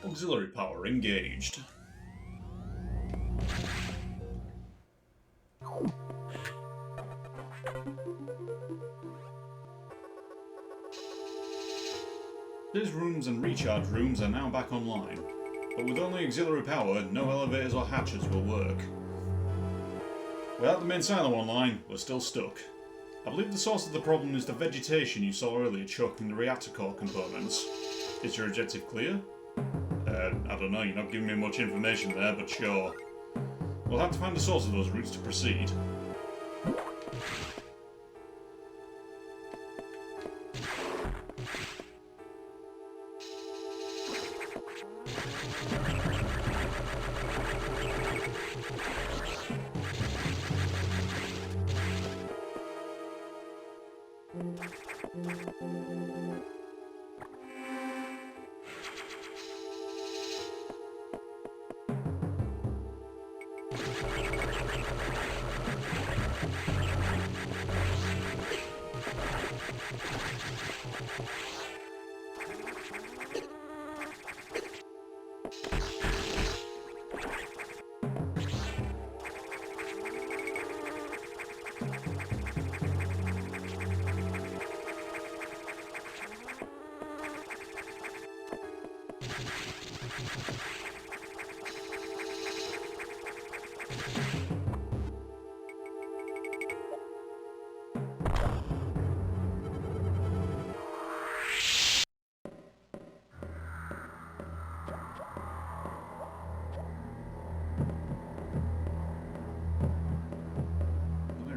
Auxiliary power engaged. These rooms and recharge rooms are now back online, but with only auxiliary power, no elevators or hatches will work. Without the main silo online, we're still stuck. I believe the source of the problem is the vegetation you saw earlier choking the reactor core components. Is your objective clear? I don't know, you're not giving me much information there, but sure. We'll have to find the source of those routes to proceed.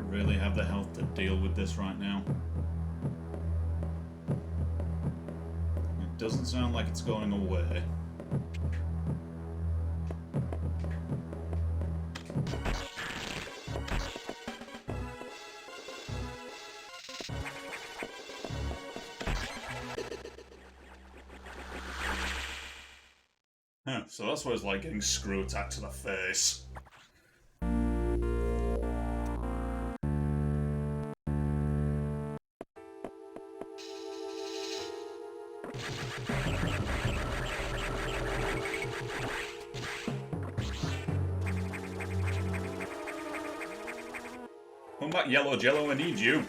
Really have the health to deal with this right now. It doesn't sound like it's going away. Huh, so that's what it's like getting screw attacked to the face. Come back, Yellow Jello, I need you.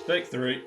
Take 3.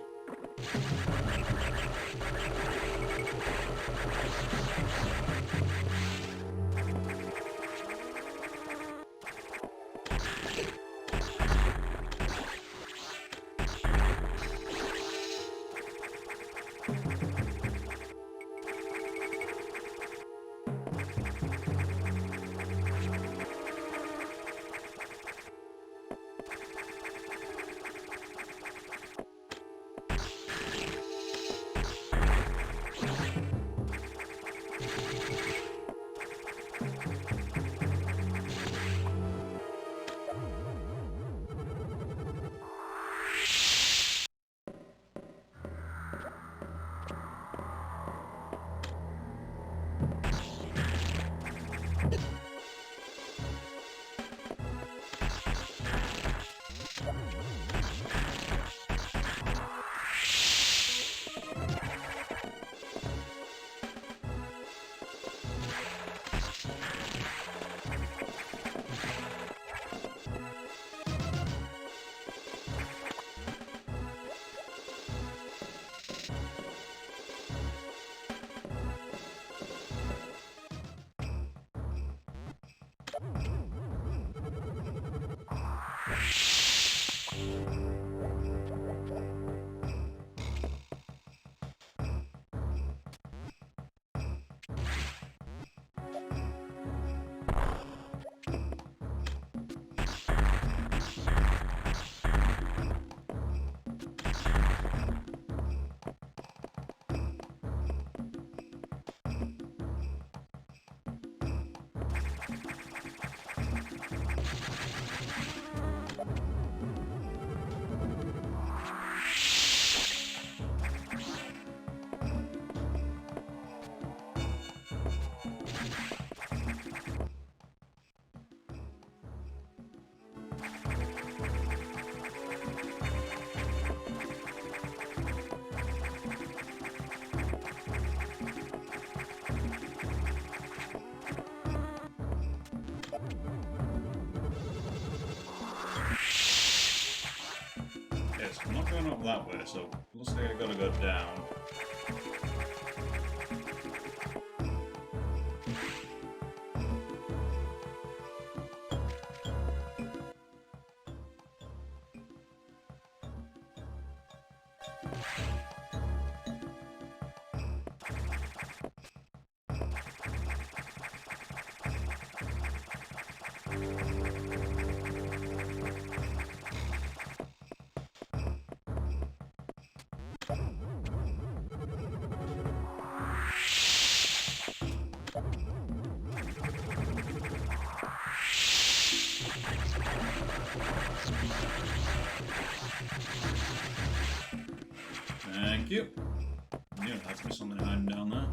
going up that way, so looks like I gotta go down. Thank you. Knew it had to be something hiding down there.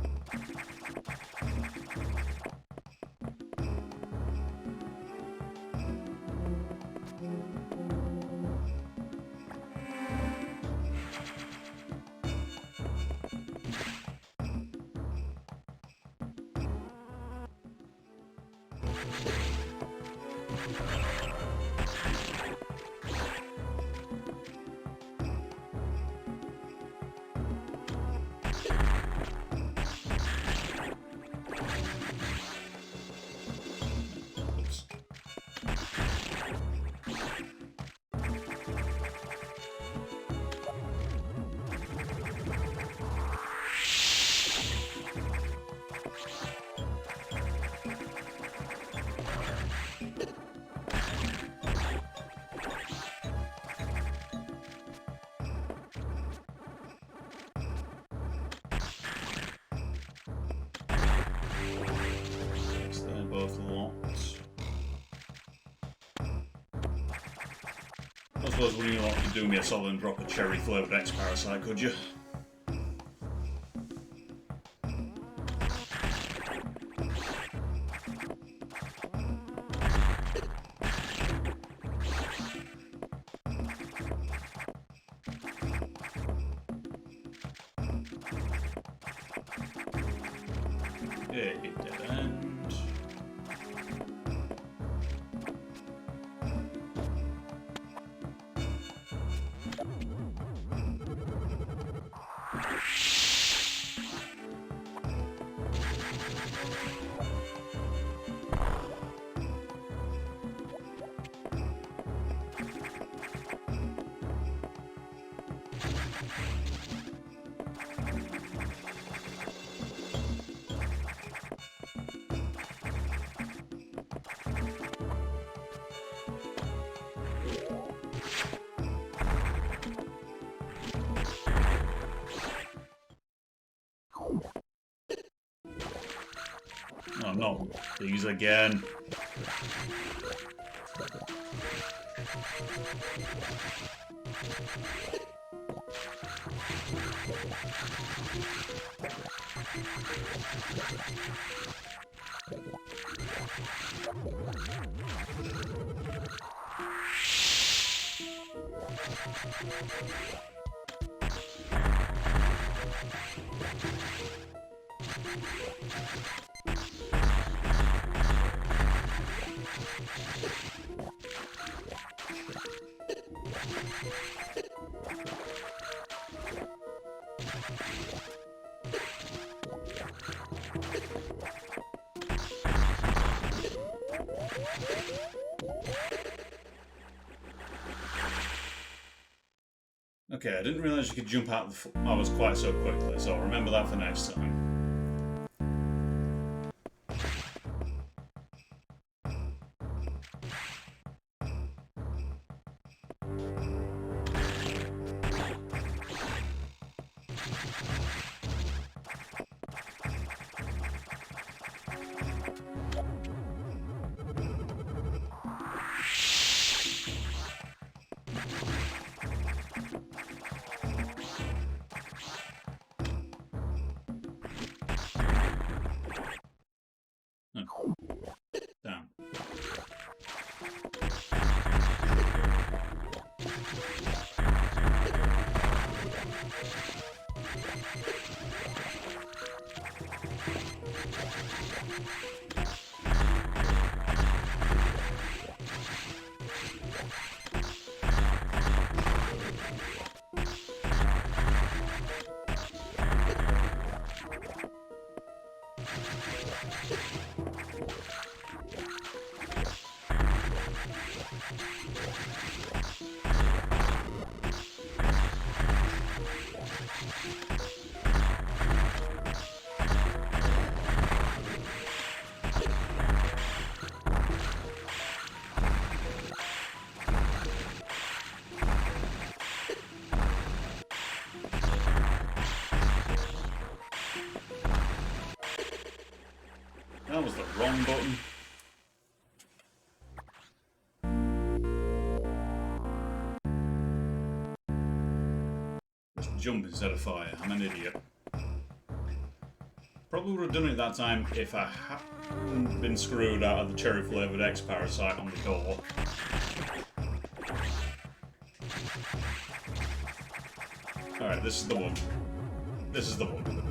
Both locked. I suppose when you want to do me a solid and drop a cherry flavoured X-Parasite, could you? Yeah, dead end. Oh no, these again. Okay, I didn't realise you could jump out the hours quite so quickly, so I'll remember that for next time. wrong button. Just jump instead of fire. I'm an idiot. Probably would have done it that time if I hadn't been screwed out of the cherry flavoured X parasite on the door. Alright, this is the one. This is the one.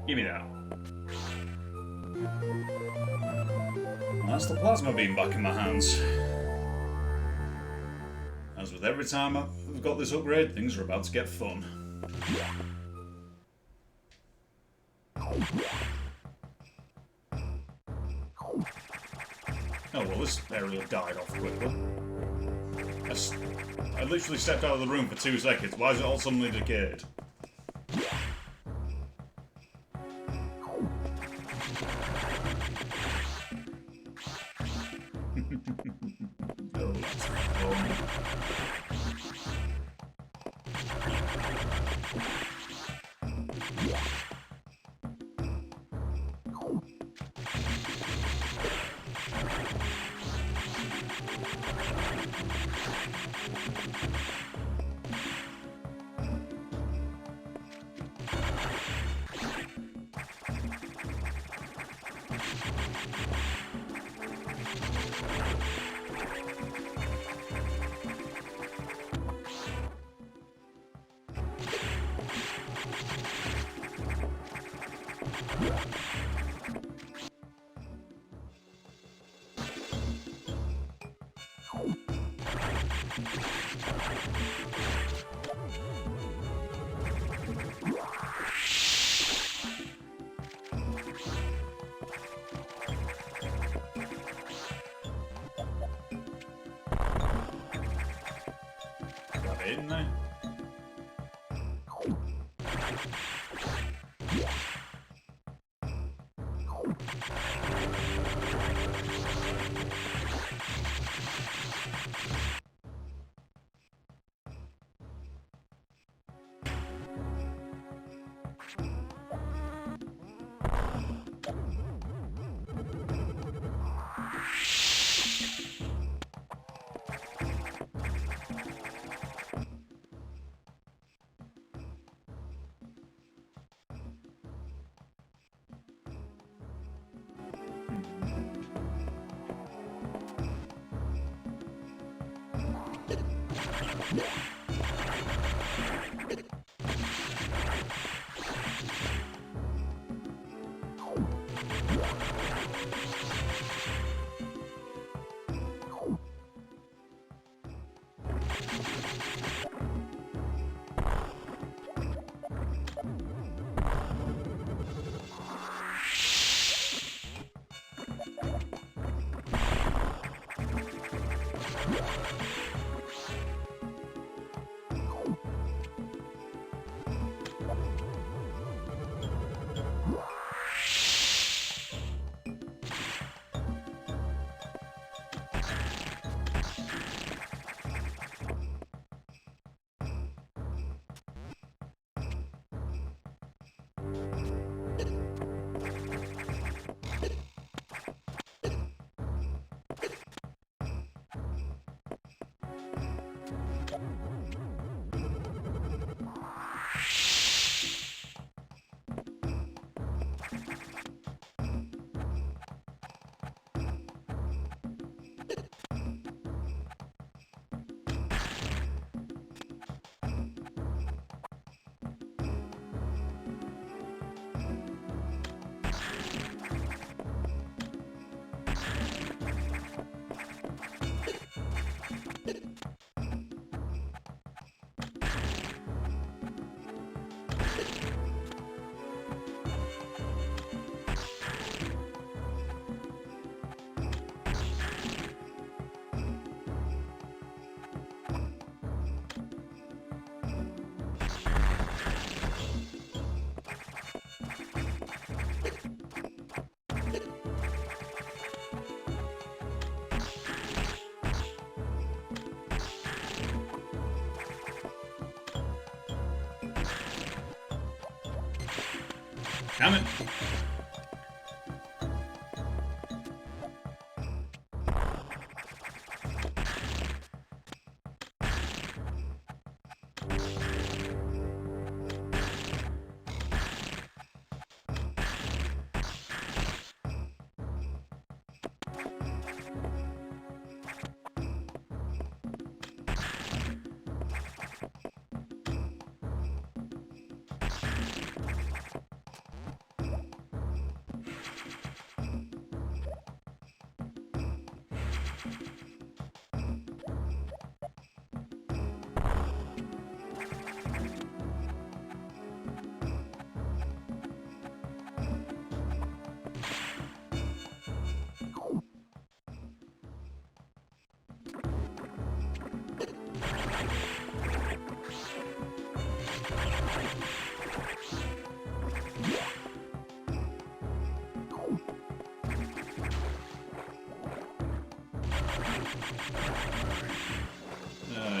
Give me that. And that's the plasma beam back in my hands. As with every time I've got this upgrade, things are about to get fun. Oh well, this area died off quickly. I literally stepped out of the room for 2 seconds. Why is it all suddenly decayed? Oh, that's fun. In there. Damn it!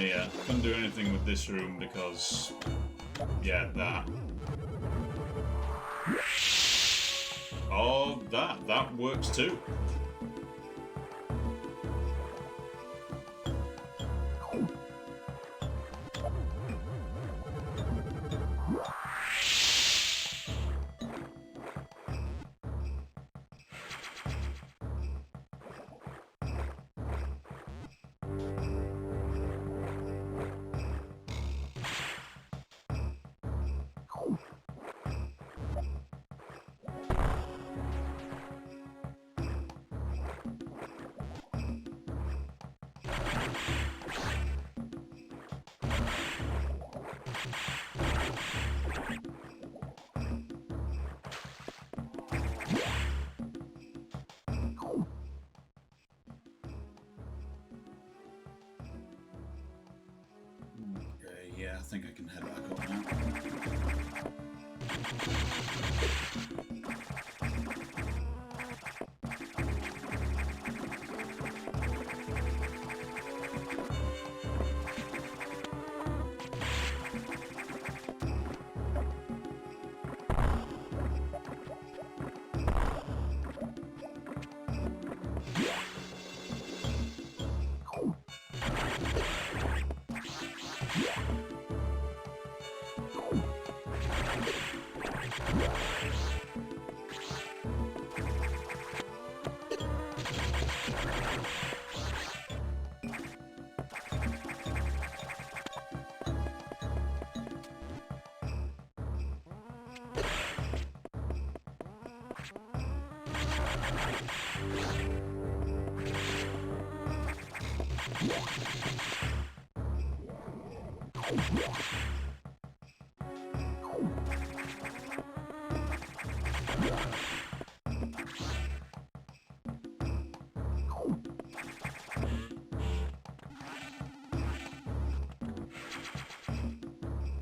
Yeah, couldn't do anything with this room because, yeah, that. Oh, that works too. Yeah, I think I can head back up now.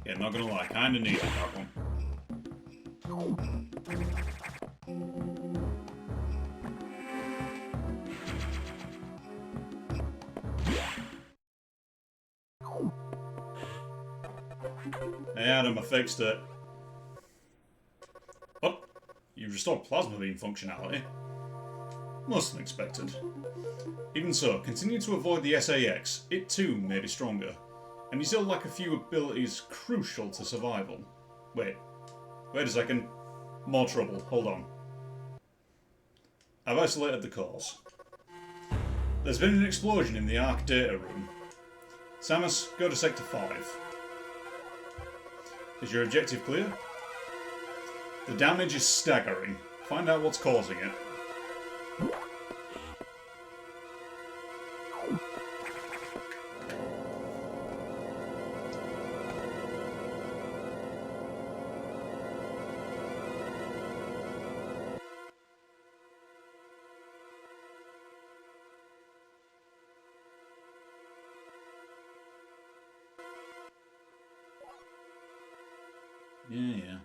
Yeah, not gonna lie, kinda needed that one. Hey Adam, I fixed it. You've restored plasma beam functionality. Most unexpected. Even so, continue to avoid the SAX. It too may be stronger. And you still lack a few abilities crucial to survival. Wait a second. More trouble. Hold on. I've isolated the cause. There's been an explosion in the Arc data room. Samus, go to Sector 5. Is your objective clear? The damage is staggering. Find out what's causing it. Yeah.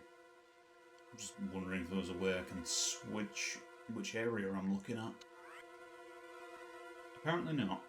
I'm just wondering if there's a way I can switch which area I'm looking at. Apparently not.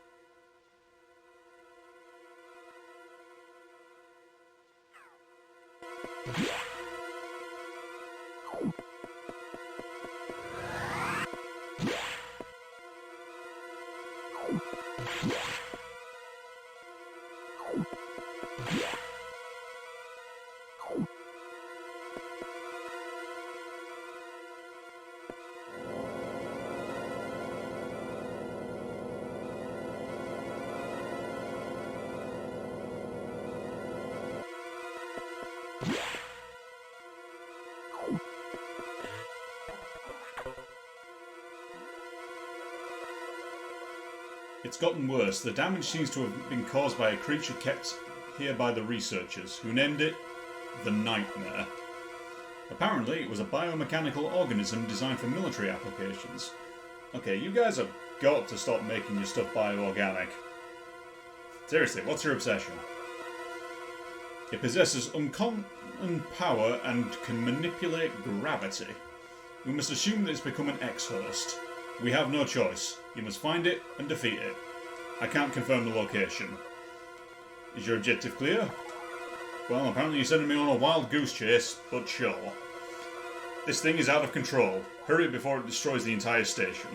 It's gotten worse. The damage seems to have been caused by a creature kept here by the researchers, who named it the Nightmare. Apparently, it was a biomechanical organism designed for military applications. Okay, you guys have got to stop making your stuff bioorganic. Seriously, what's your obsession? It possesses uncommon power and can manipulate gravity. We must assume that it's become an X-host. We have no choice. You must find it and defeat it. I can't confirm the location. Is your objective clear? Well, apparently you're sending me on a wild goose chase, but sure. This thing is out of control. Hurry before it destroys the entire station.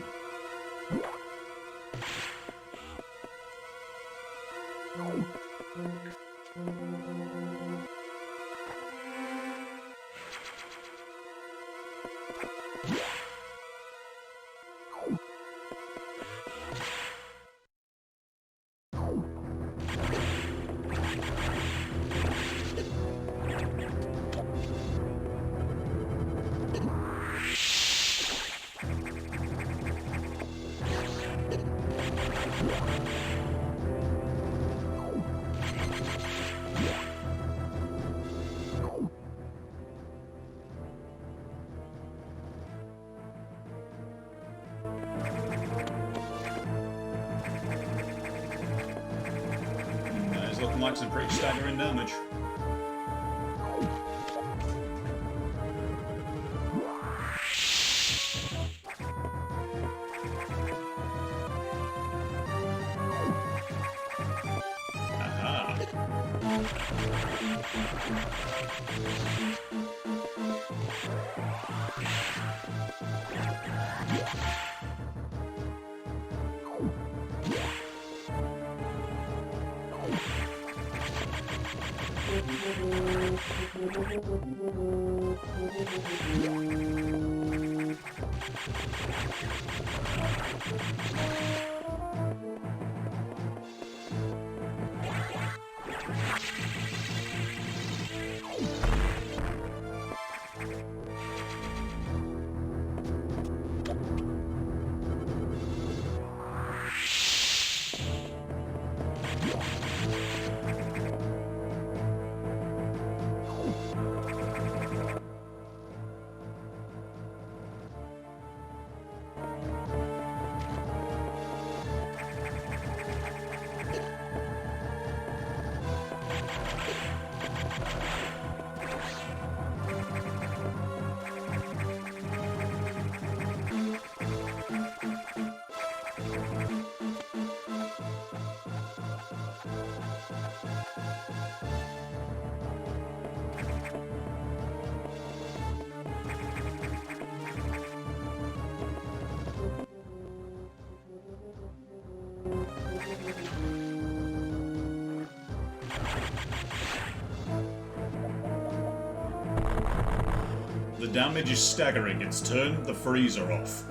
Looking like some pretty staggering damage. Aha. The damage is staggering. It's turned the freezer off.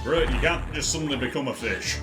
Right, you can't just suddenly become a fish.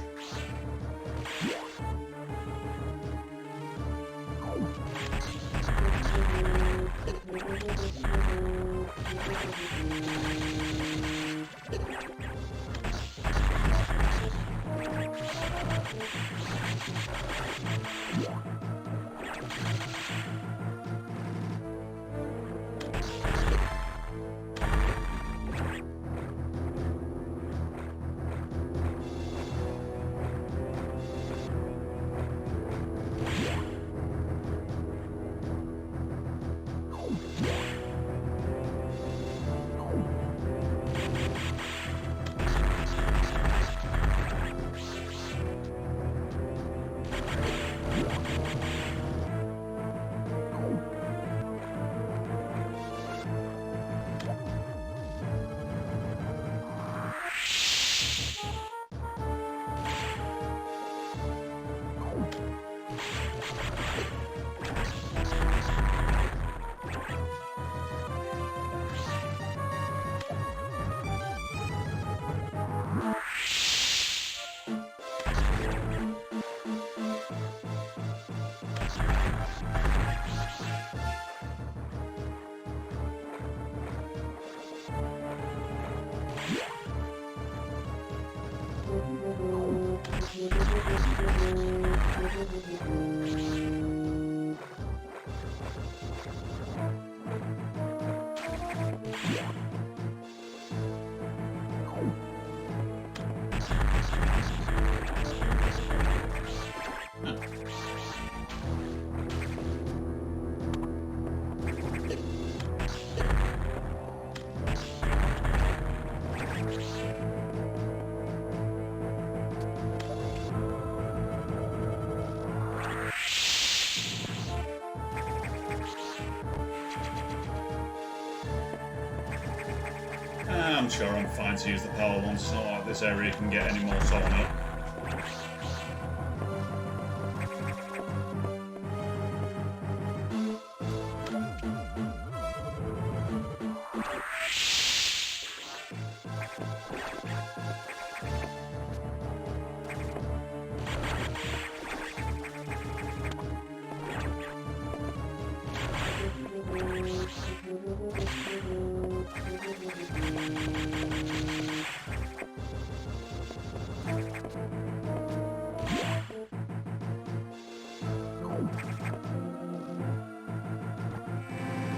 I'm sure I'm fine to use the power once. It's not like this area can get any more torn up.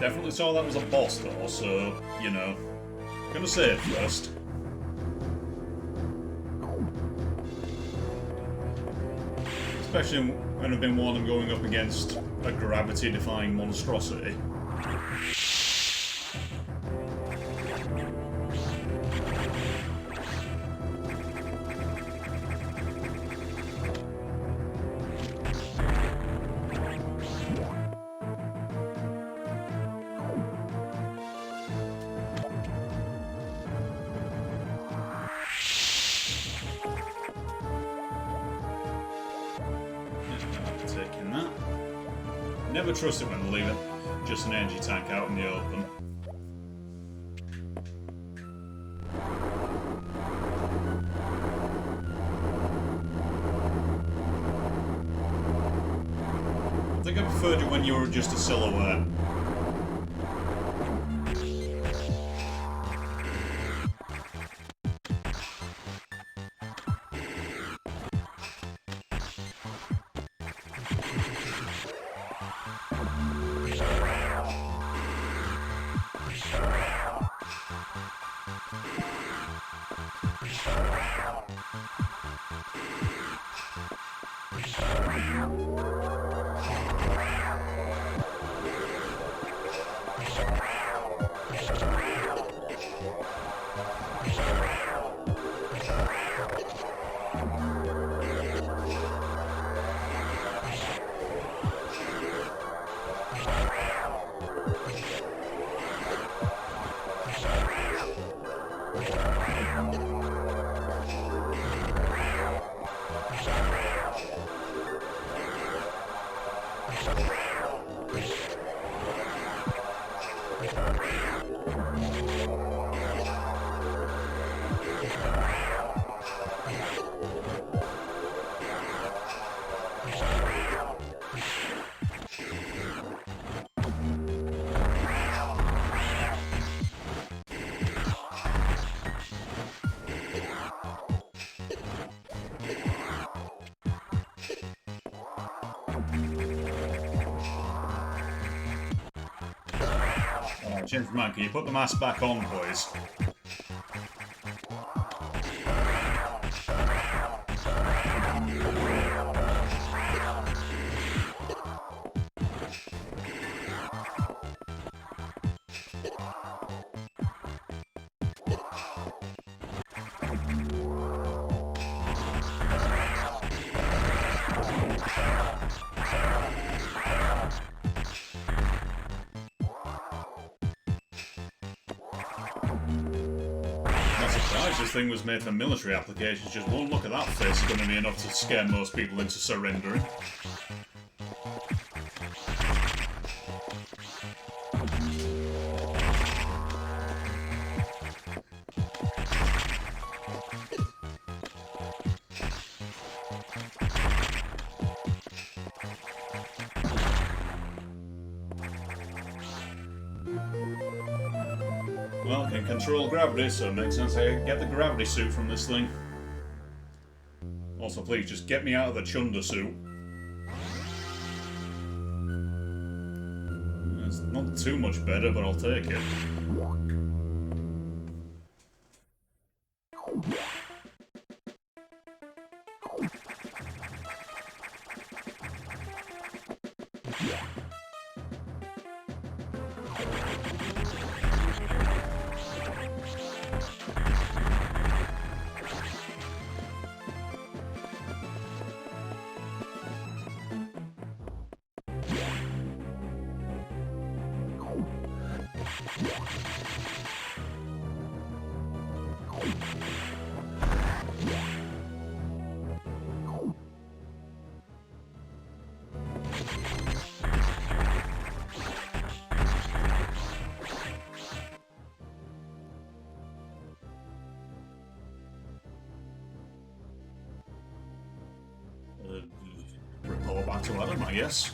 Definitely saw that was a boss though, so, you know, gonna say it first. Especially when I've been warned I'm going up against a gravity-defying monstrosity. Taking that. Never trust it when they leave it. Just an energy tank out in the open. I think I preferred it when you were just a silhouette. Change my mind, can you put the mask back on, please? This thing was made for military applications. Just one look at that face is going to be enough to scare most people into surrendering. Well, I can control gravity, so it makes sense I get the gravity suit from this thing. Also, please, just get me out of the Chunder suit. It's not too much better, but I'll take it. Report back to Adam, I guess.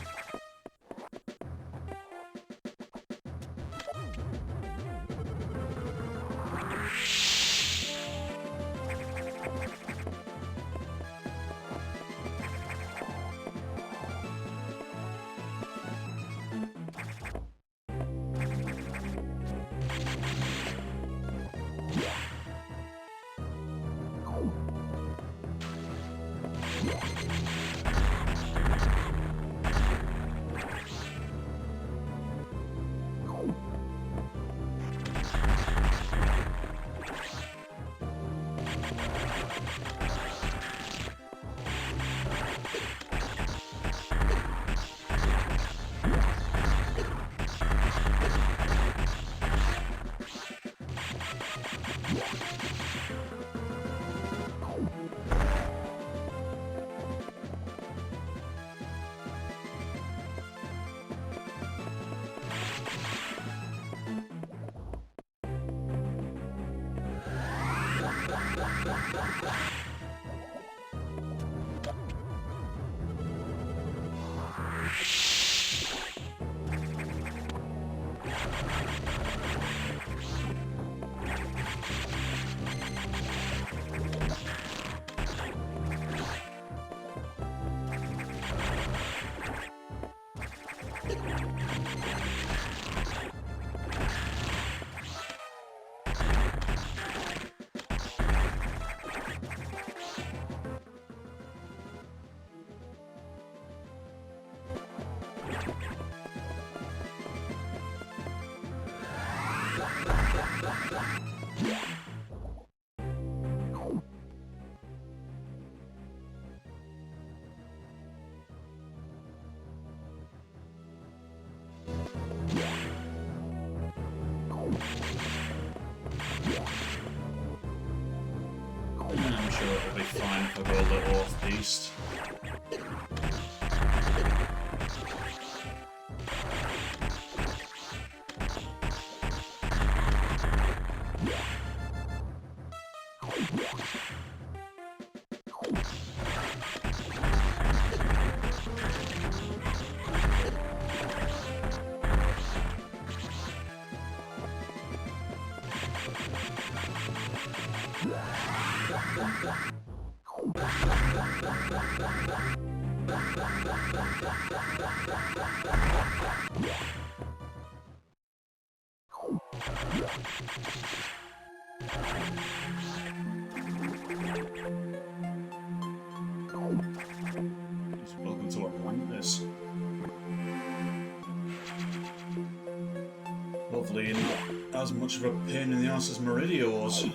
I'm sure it'll be fine if I go a little off-piste. Welcome to Atlantis. Hopefully you're not as much of a pain in the ass as Meridia was.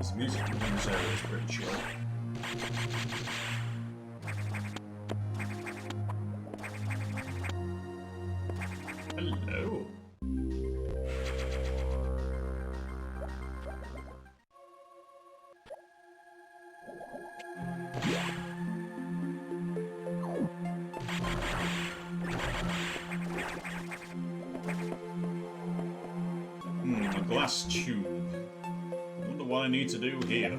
The music in this area is pretty chill. Hello. A glass tube. I wonder what I need to do here.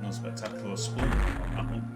No, No spectacular splint on that one.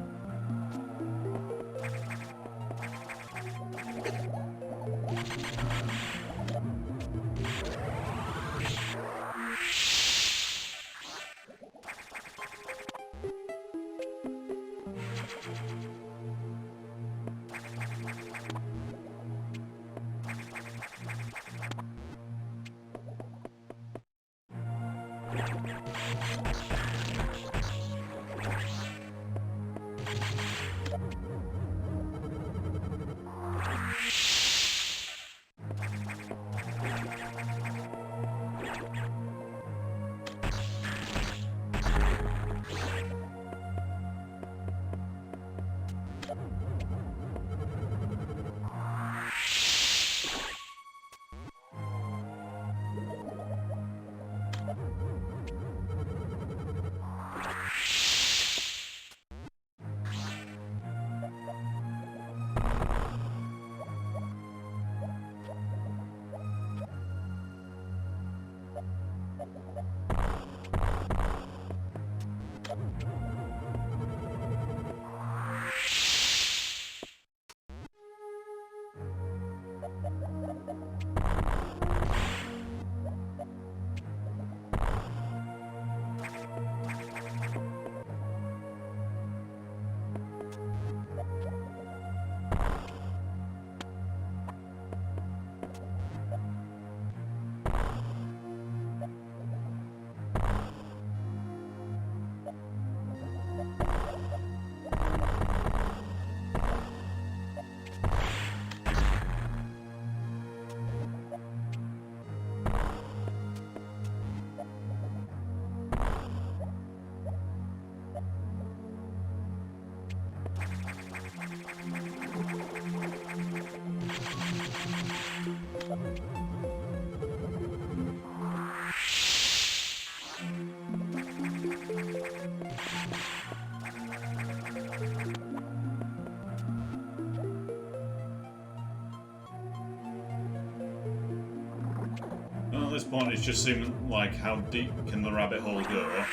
Well, at this point, it's just seeming like how deep can the rabbit hole go?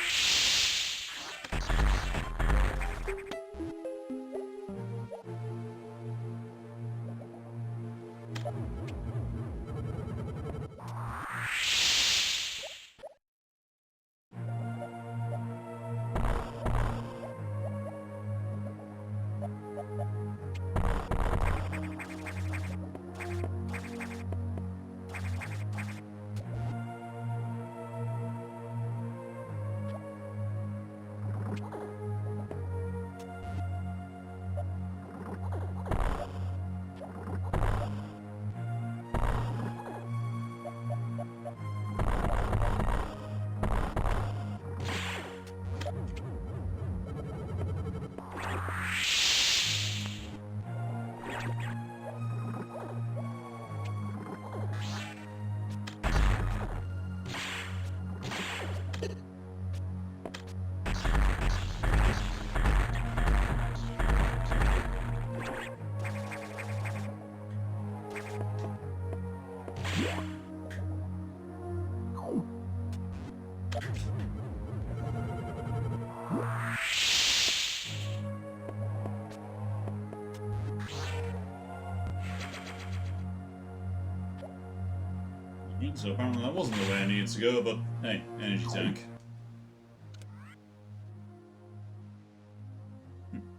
So apparently that wasn't the way I needed to go, but hey, energy tank.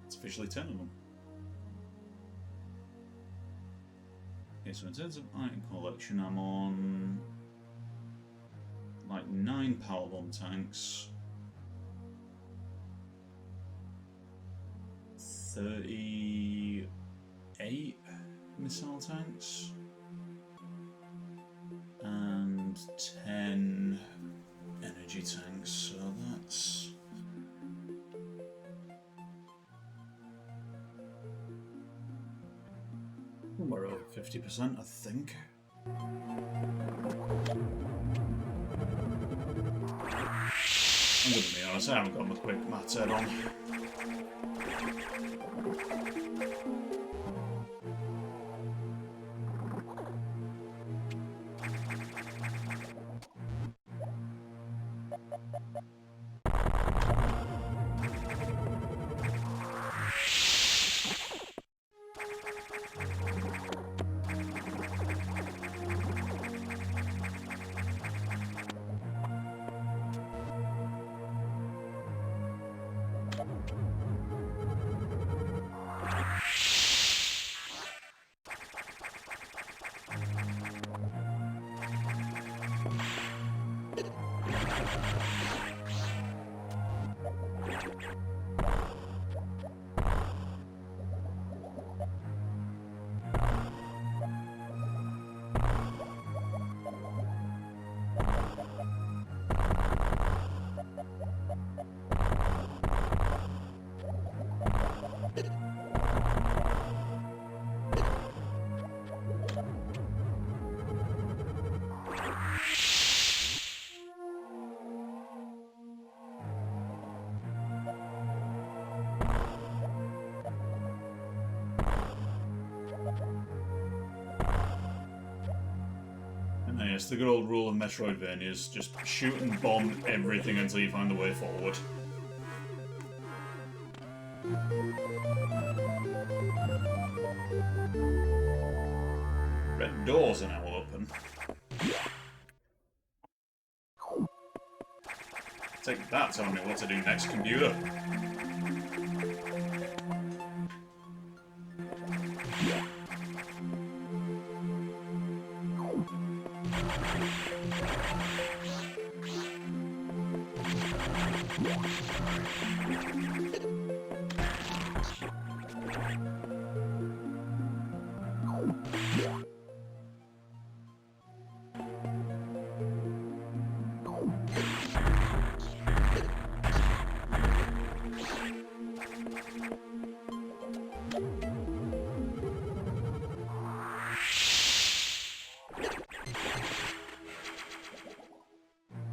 It's officially 10 of them. Okay, so in terms of item collection, I'm on like 9 power bomb tanks, 38 missile tanks, and 10 energy tanks, so that's somewhere over 50%, I think. I'm gonna be honest, I haven't got my quick maths head on. Yes, the good old rule of Metroidvanias, just shoot and bomb everything until you find the way forward. Red doors are now open. Take that, tell me what to do next, computer.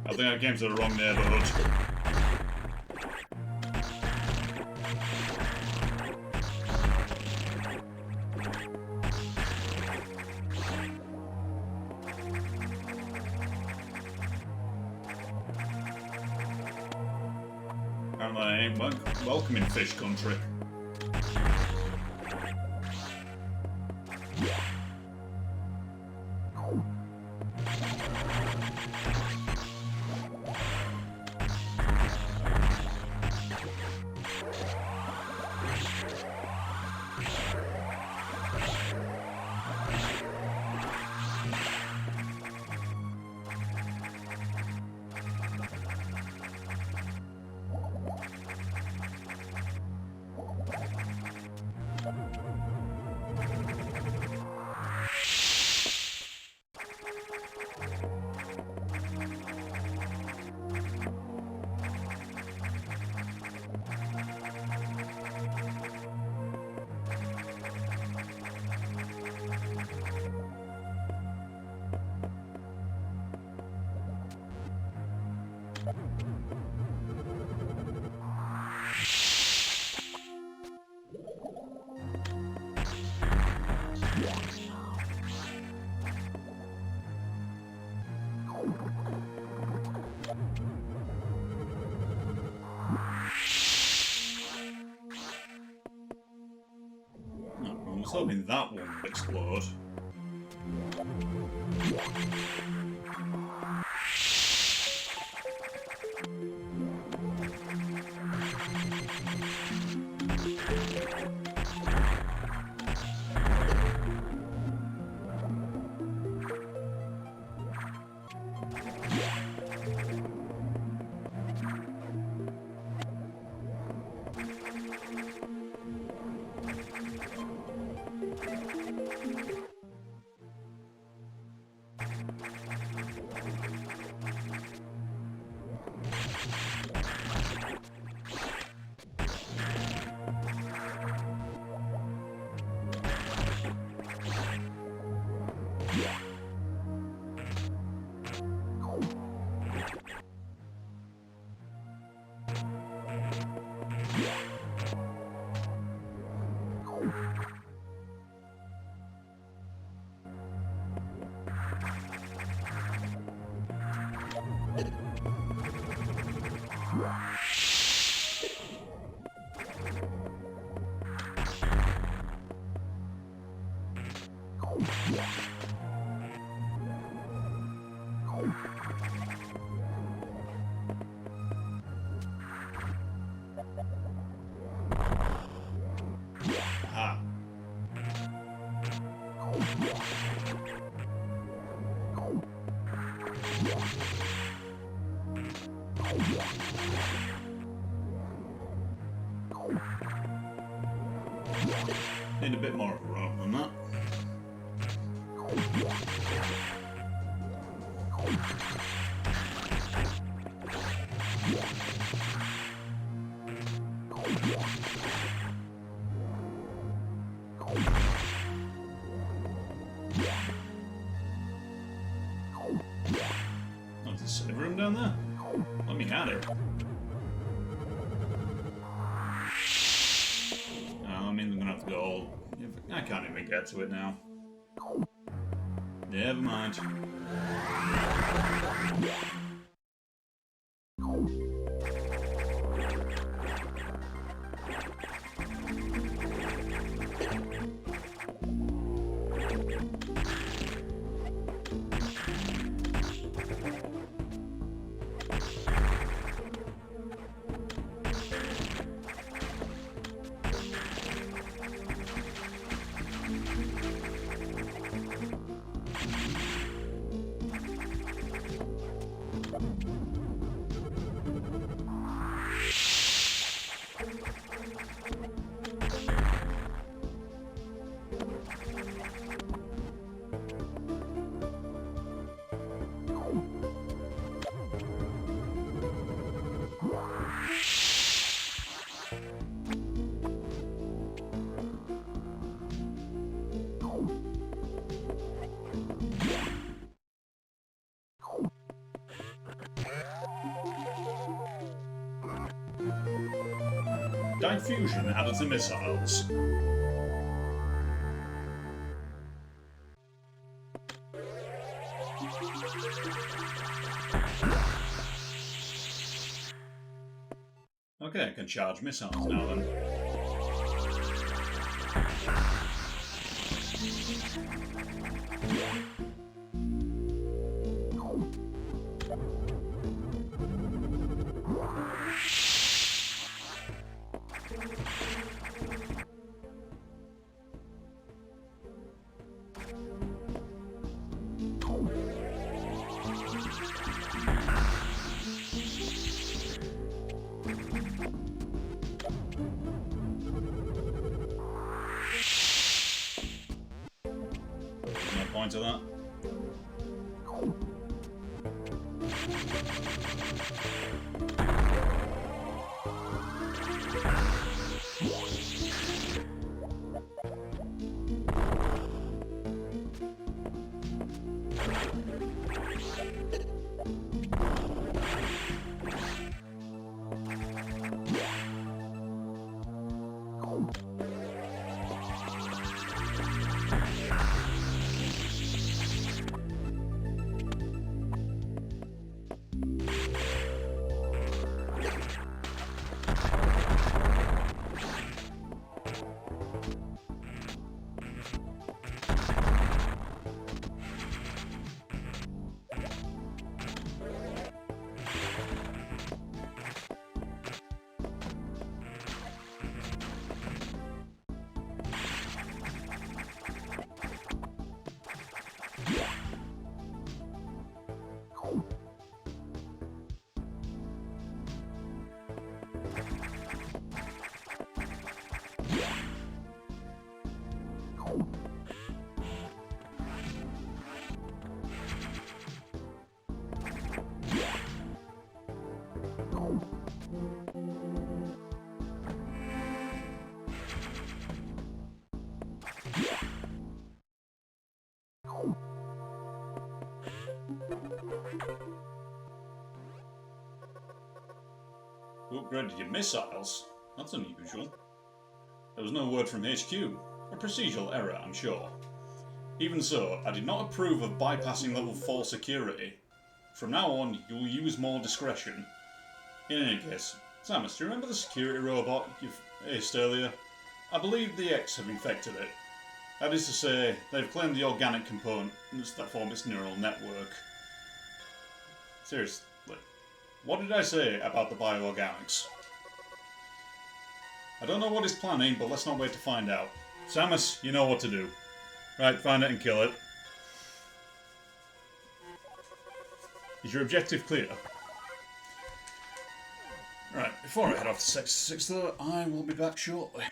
I think I came to the wrong neighborhood. Apparently I ain't welcome in fish country. I was hoping that one would explode. Need a bit more of a rope than that. Oh, there's a save room down there? Let me at it. I mean, I'm gonna have to go all... I can't even get to it now. Never mind. Fusion added to missiles. Okay, I can charge missiles now then. Point to that. You upgraded your missiles? That's unusual. There was no word from HQ. A procedural error, I'm sure. Even so, I did not approve of bypassing level 4 security. From now on, you will use more discretion. In any case, Samus, do you remember the security robot you aced earlier? I believe the X have infected it. That is to say, they've claimed the organic components that form its neural network. Seriously, what did I say about the bioorganics? I don't know what he's planning, but let's not wait to find out. Samus, you know what to do. Right, find it and kill it. Is your objective clear? Right, Before I head off to Sector 6 though, I will be back shortly.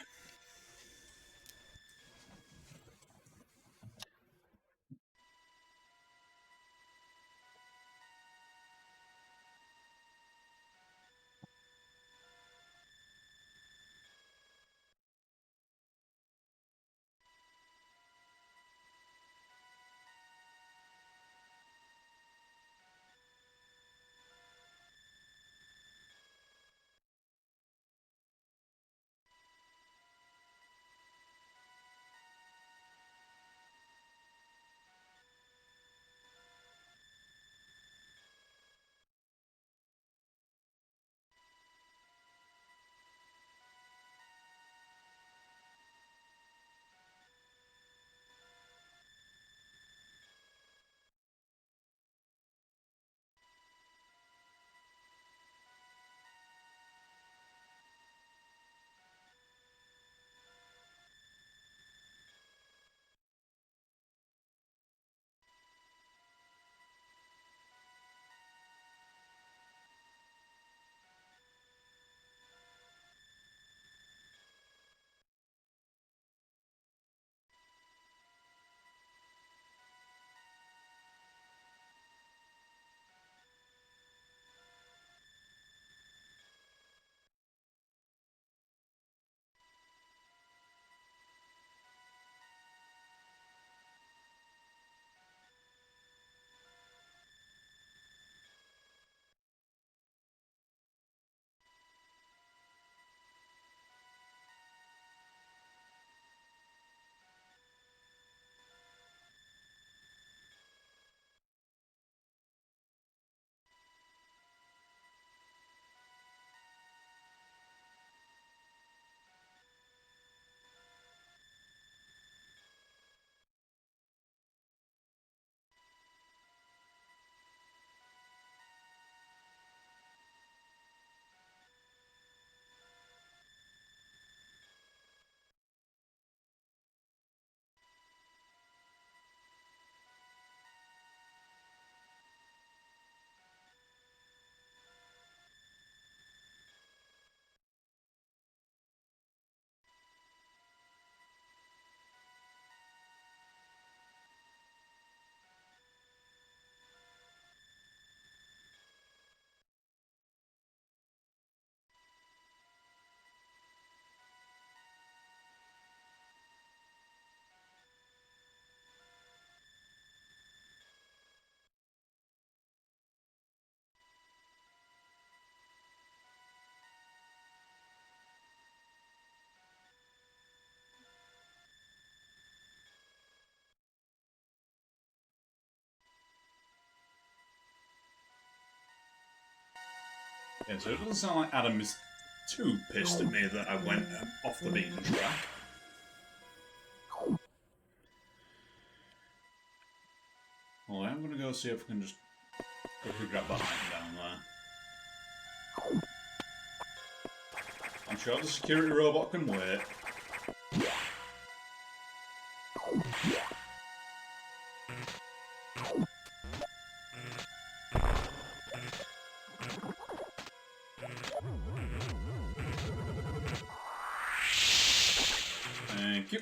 Yeah, so it doesn't sound like Adam is too pissed at me that I went off the beaten track. Well, I am going to go see if I can just quickly grab that item down there. I'm sure the security robot can wait. Thank you.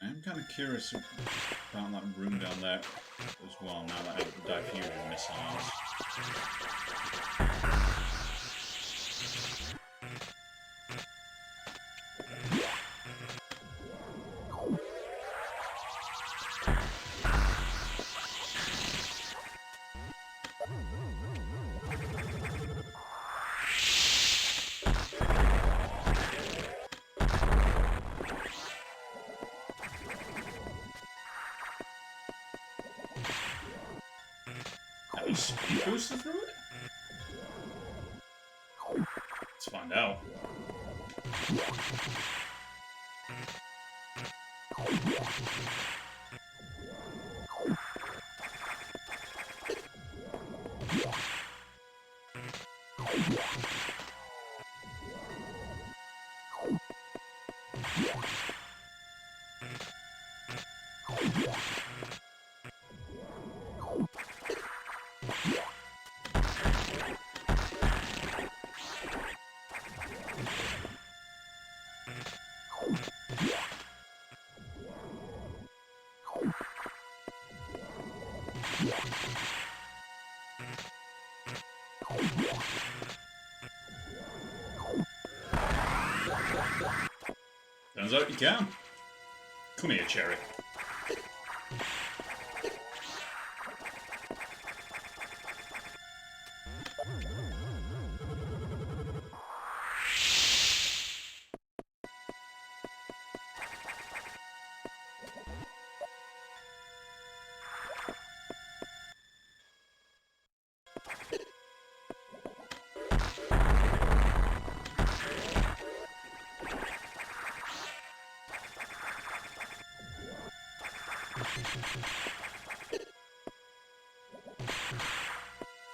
I'm kind of curious about that room down there as well, now that I have the diffusion missiles. Any speed booster through it? Let's find out. Turns out you can. Come here, Cherry.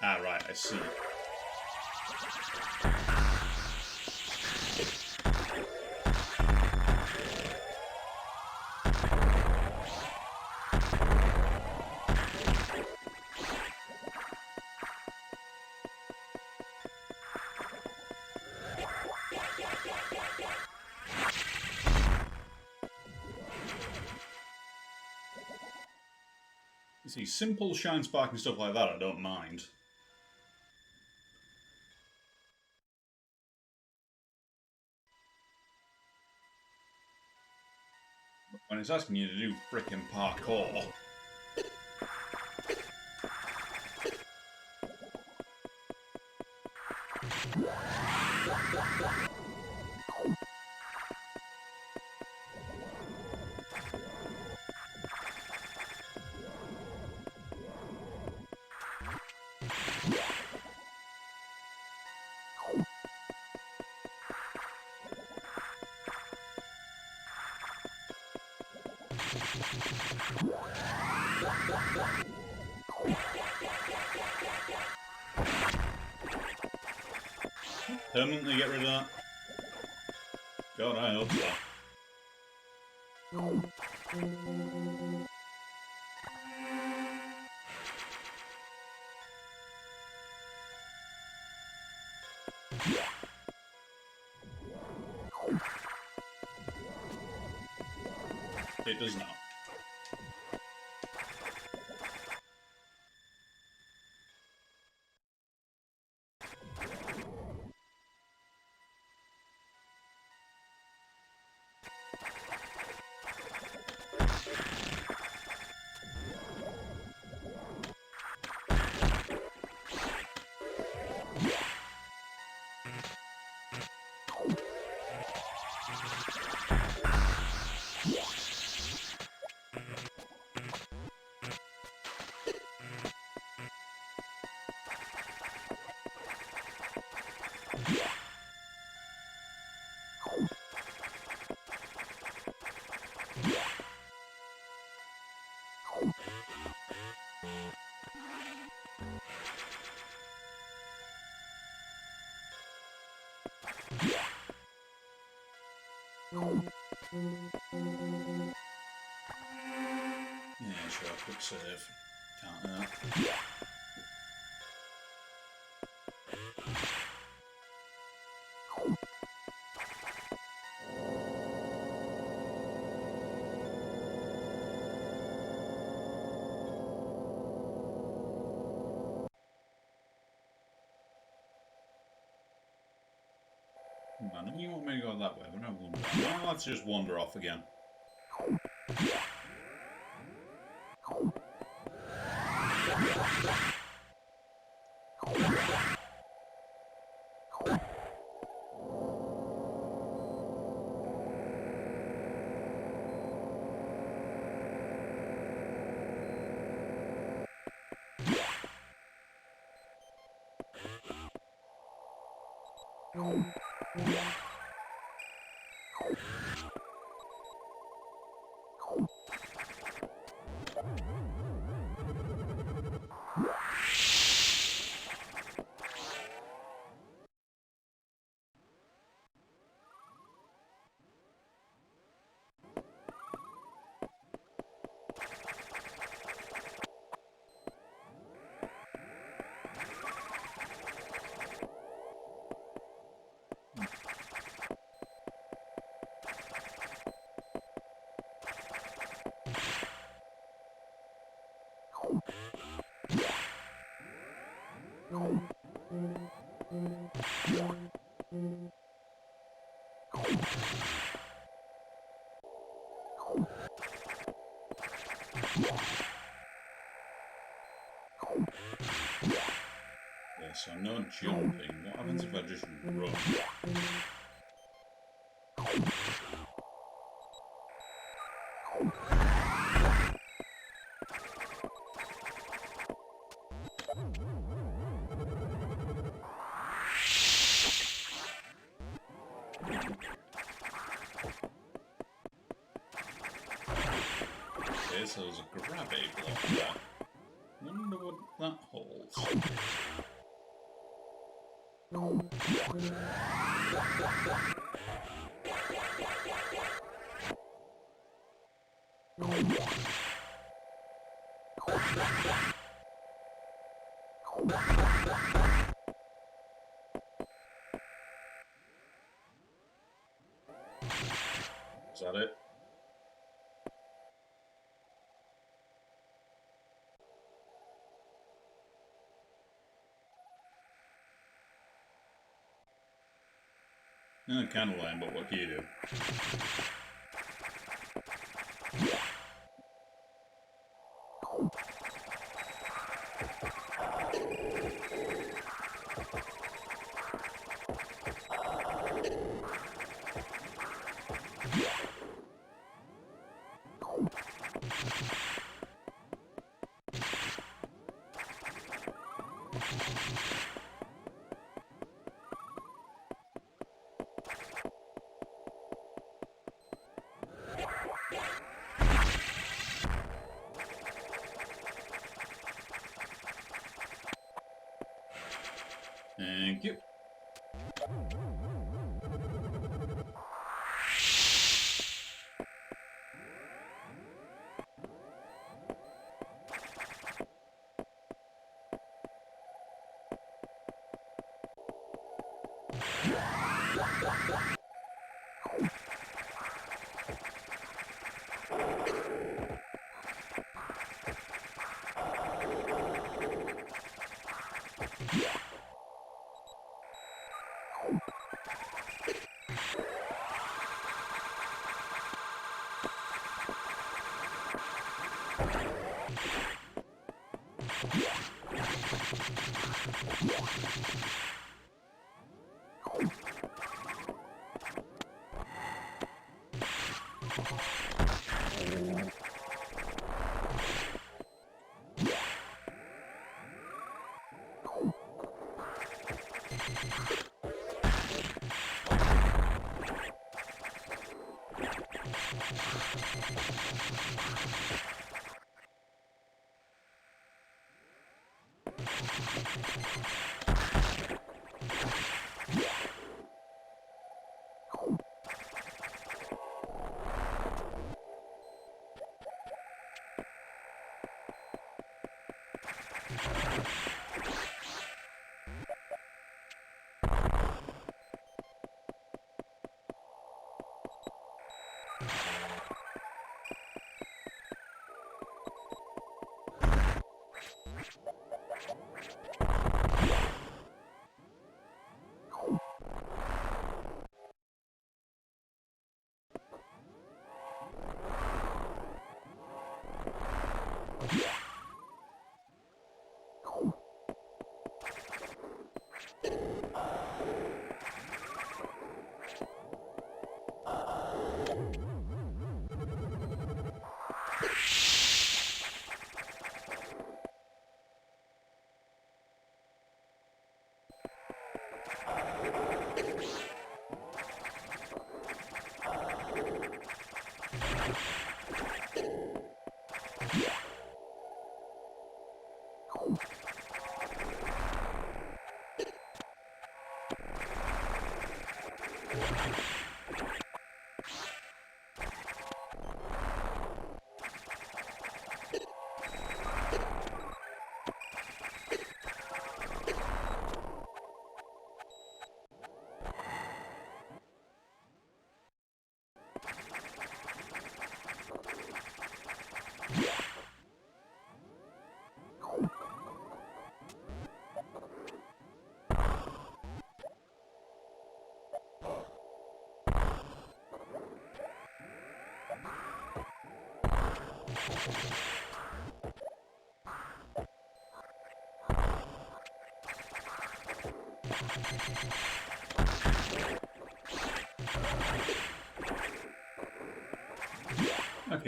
Ah, right, I see. You see, simple shine spark and stuff like that I don't mind. But when it's asking you to do frickin' parkour... Permanently get rid of that? God, I hope so. It does not. Yeah, sure, quick save. Can't hurt. I know you want me to go that way, but no, well, let's just wander off again. Yeah, so no jumping. What happens if I just run? Okay, so there's a gravity block there. Wonder what that holds. Is that it? Kind of lame, but what can you do? Thank you.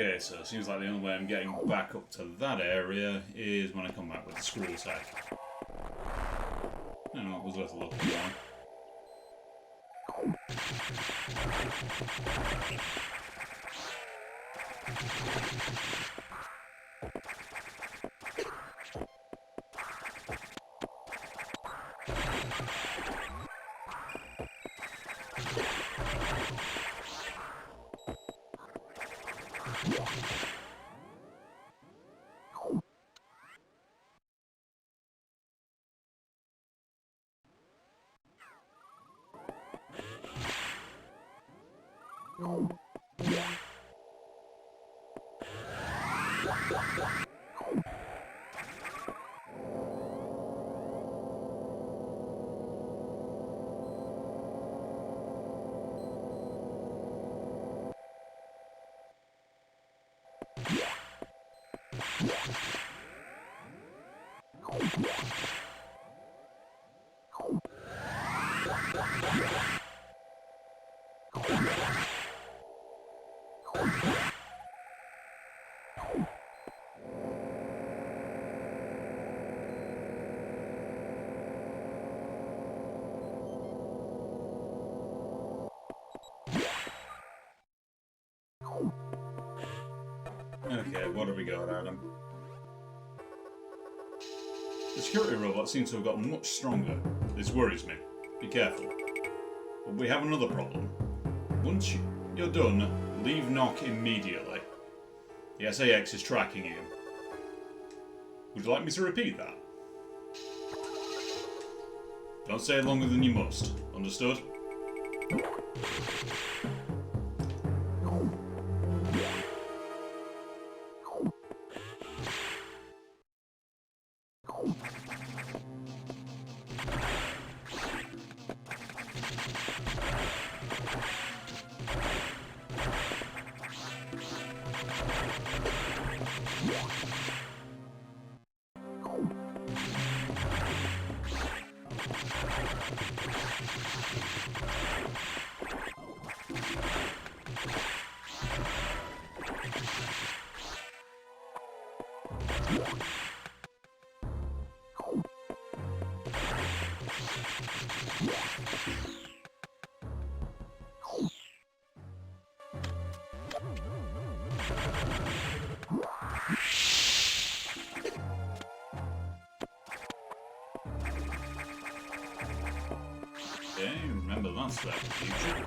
Okay, so it seems like the only way I'm getting back up to that area is when I come back with the scroll tech. I don't know, it was worth a look at that. Okay, what have we got, Adam? The security robot seems to have gotten much stronger. This worries me. Be careful. But we have another problem. Once you're done, leave Knock immediately. The SAX is tracking you. Would you like me to repeat that? Don't stay longer than you must. Understood? Okay, remember that's the future.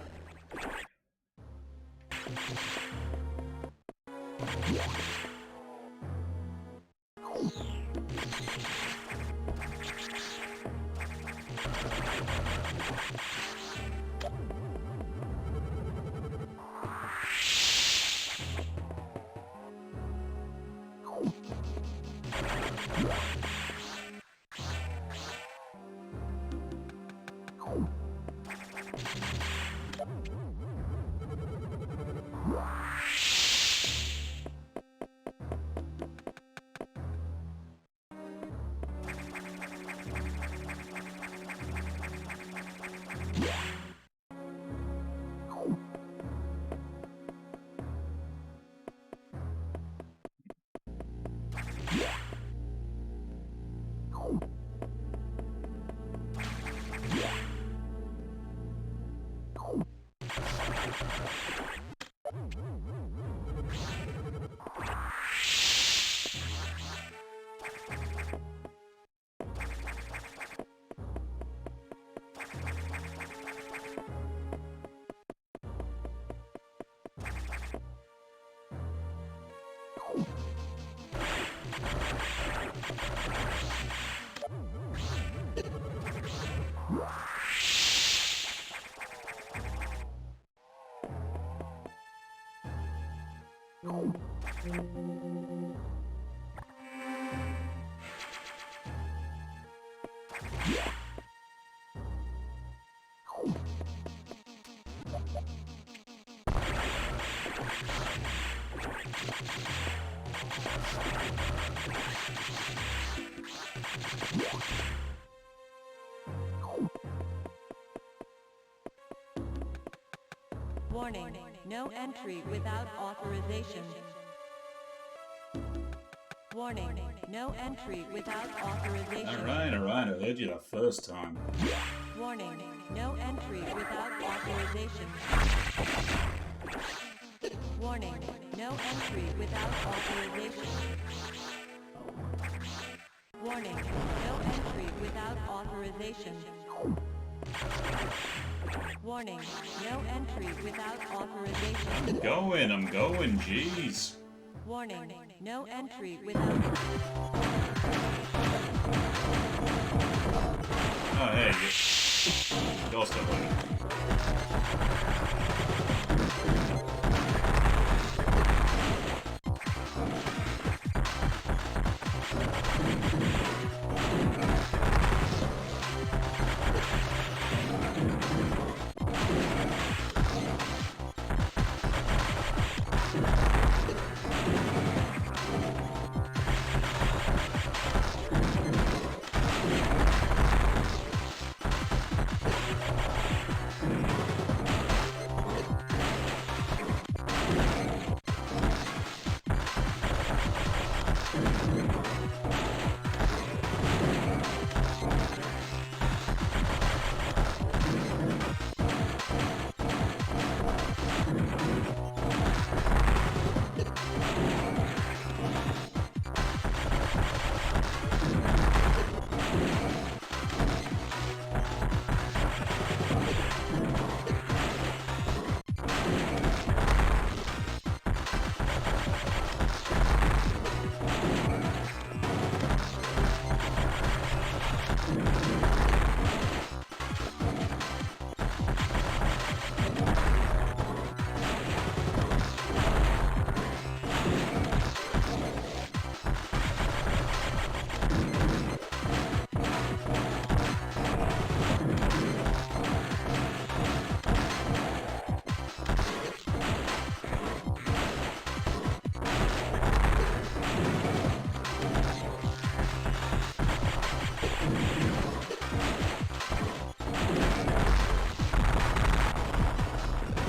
Warning, no entry without authorization. Warning, no entry without authorization. Alright, I heard you that first time. Warning, no entry without authorization. Warning, no entry without authorization. Warning, no entry without authorization. Warning, no entry without authorization. I'm going, jeez. Warning, no entry without... Oh, hey, you're still winning.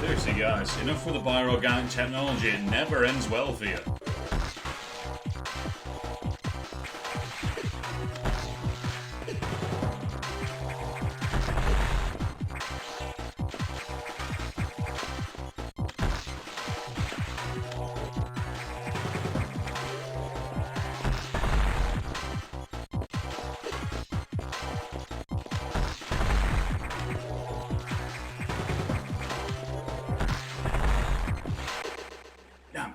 Seriously, guys, enough with the bioorganic technology. It never ends well for you. Damn it.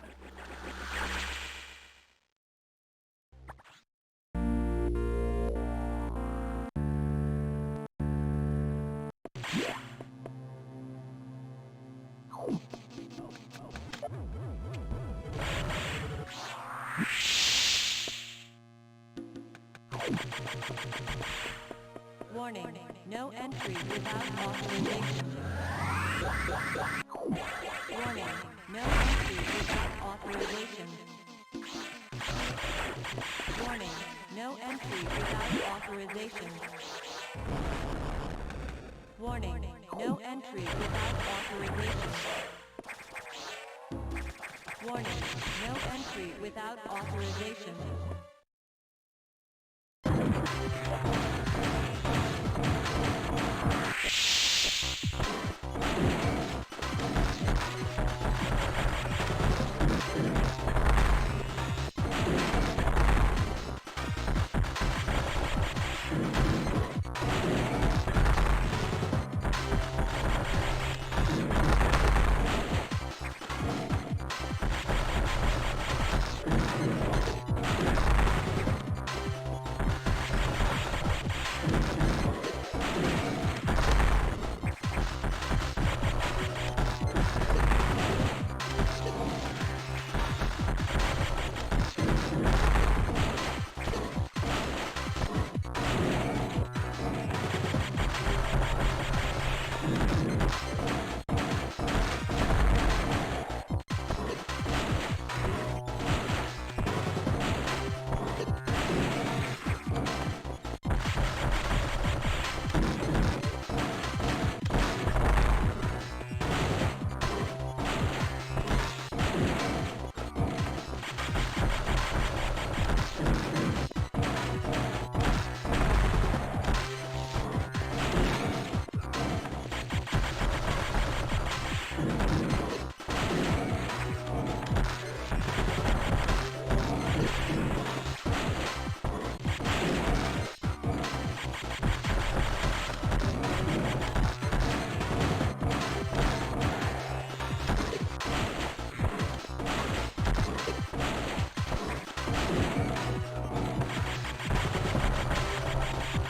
Warning, no entry without authorization. Warning, no entry without authorization. Warning, no entry without authorization. Warning, no entry without authorization. Warning, no entry without authorization.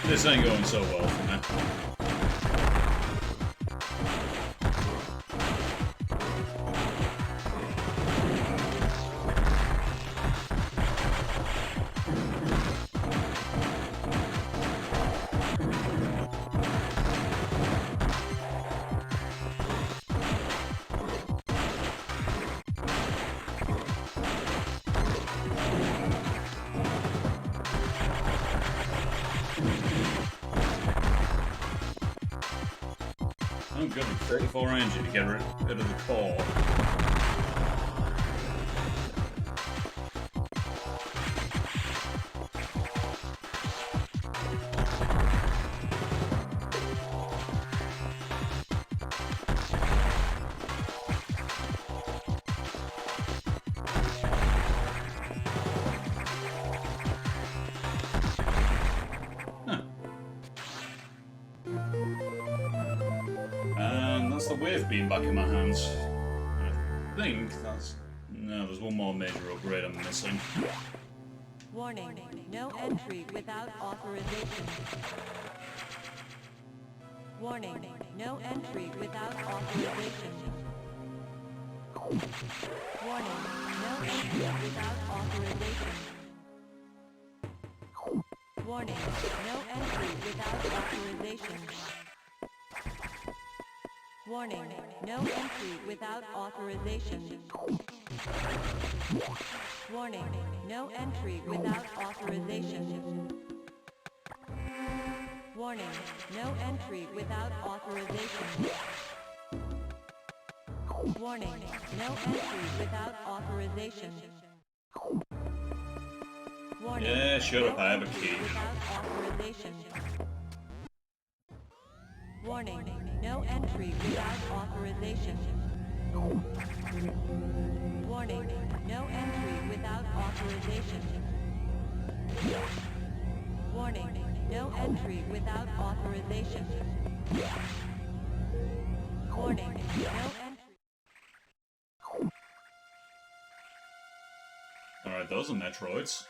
This ain't going so well for me. Oh good, 34 energy to get rid of the core. That's the wave beam back in my hands. I think that's... No, there's one more major upgrade I'm missing. Warning, no entry without authorization. Warning, no entry without authorization. Warning, no entry without authorization. Warning, no entry without authorization. Warning, no entry without authorization. Warning, no entry without authorization. Warning, no entry without authorization. Warning, no entry without authorization. Warning, yeah, shut up, I have a key. without authorization. Warning, no entry without authorization. Warning, no entry without authorization. Warning, no entry without authorization. Warning, no entry. Alright, those are Metroids.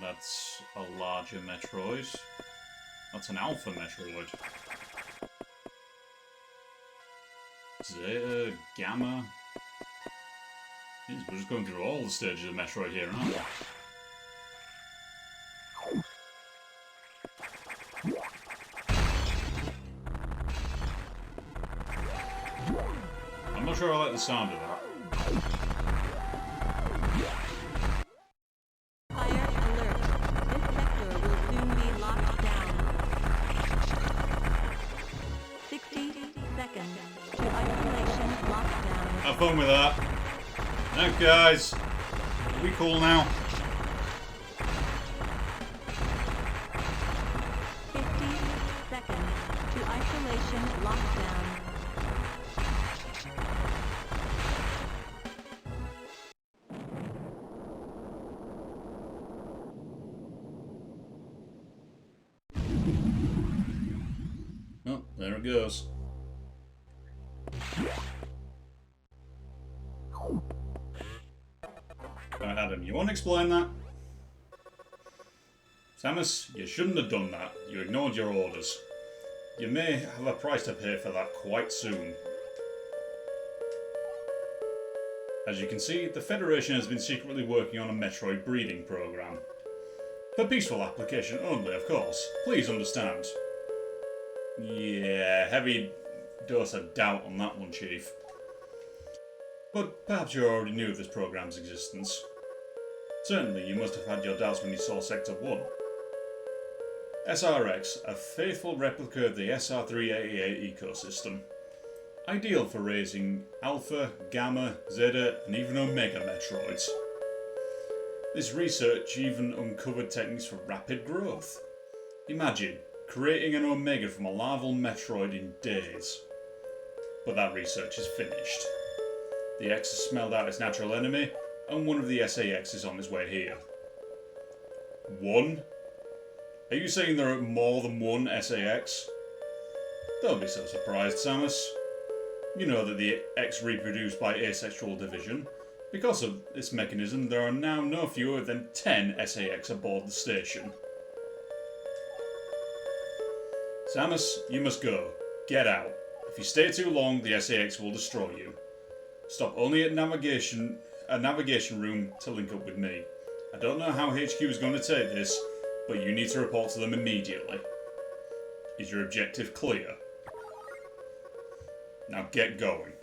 That's a larger Metroid. That's an Alpha Metroid. Zeta, Gamma. Jeez, we're just going through all the stages of Metroid here, aren't we? I'm not sure I like the sound of that. Have fun with that. Now, guys, are we cool now? 50 seconds to isolation lockdown. Oh, there it goes. Adam, you want to explain that? Samus, you shouldn't have done that. You ignored your orders. You may have a price to pay for that quite soon. As you can see, the Federation has been secretly working on a Metroid breeding program. For peaceful application only, of course. Please understand. Yeah, heavy dose of doubt on that one, Chief. But perhaps you already knew of this program's existence. Certainly, you must have had your doubts when you saw Sector 1. SRX, a faithful replica of the SR388 ecosystem. Ideal for raising Alpha, Gamma, Zeta, and even Omega Metroids. This research even uncovered techniques for rapid growth. Imagine creating an Omega from a larval Metroid in days. But that research is finished. The X has smelled out its natural enemy, and one of the SAX is on its way here. One? Are you saying there are more than one SAX? Don't be so surprised, Samus. You know that the X reproduce by asexual division, Because of this mechanism, there are now no fewer than 10 SAX aboard the station. Samus, you must go. Get out. If you stay too long, the SAX will destroy you. Stop only at a navigation room to link up with me. I don't know how HQ is going to take this, but you need to report to them immediately. Is your objective clear? Now get going.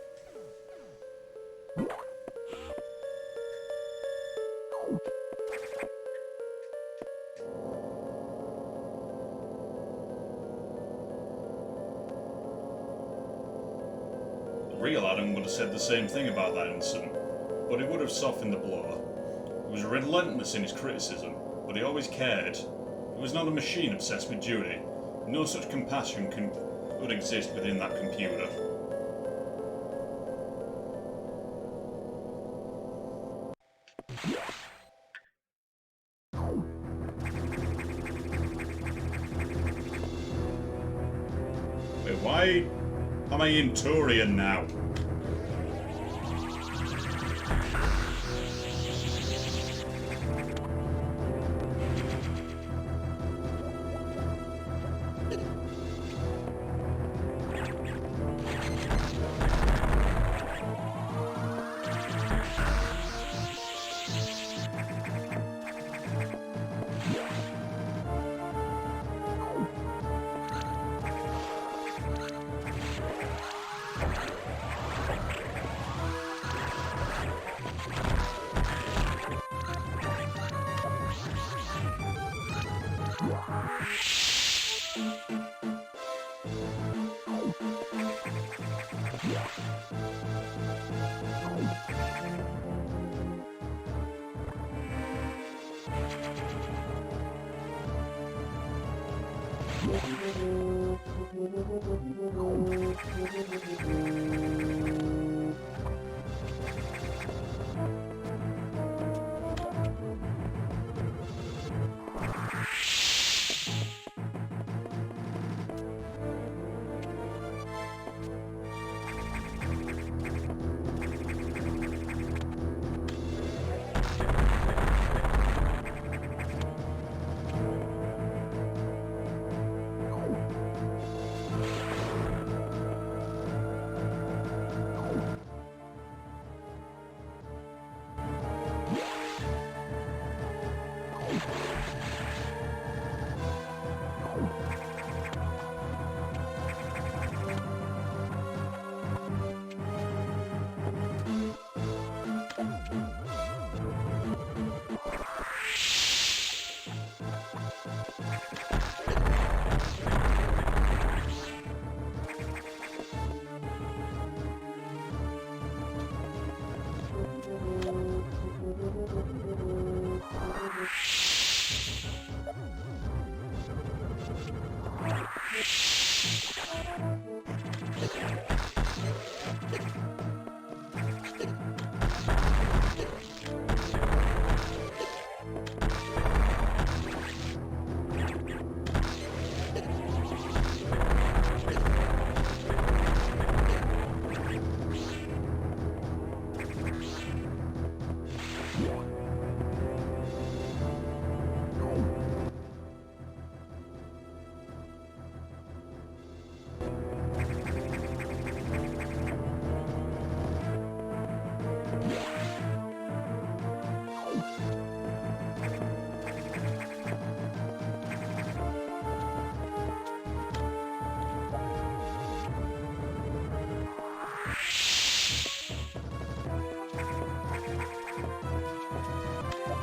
The real Adam would have said the same thing about that incident, but it would have softened the blow. He was relentless in his criticism, but he always cared. He was not a machine obsessed with duty. No such compassion could exist within that computer. Wait, why am I in Turian now?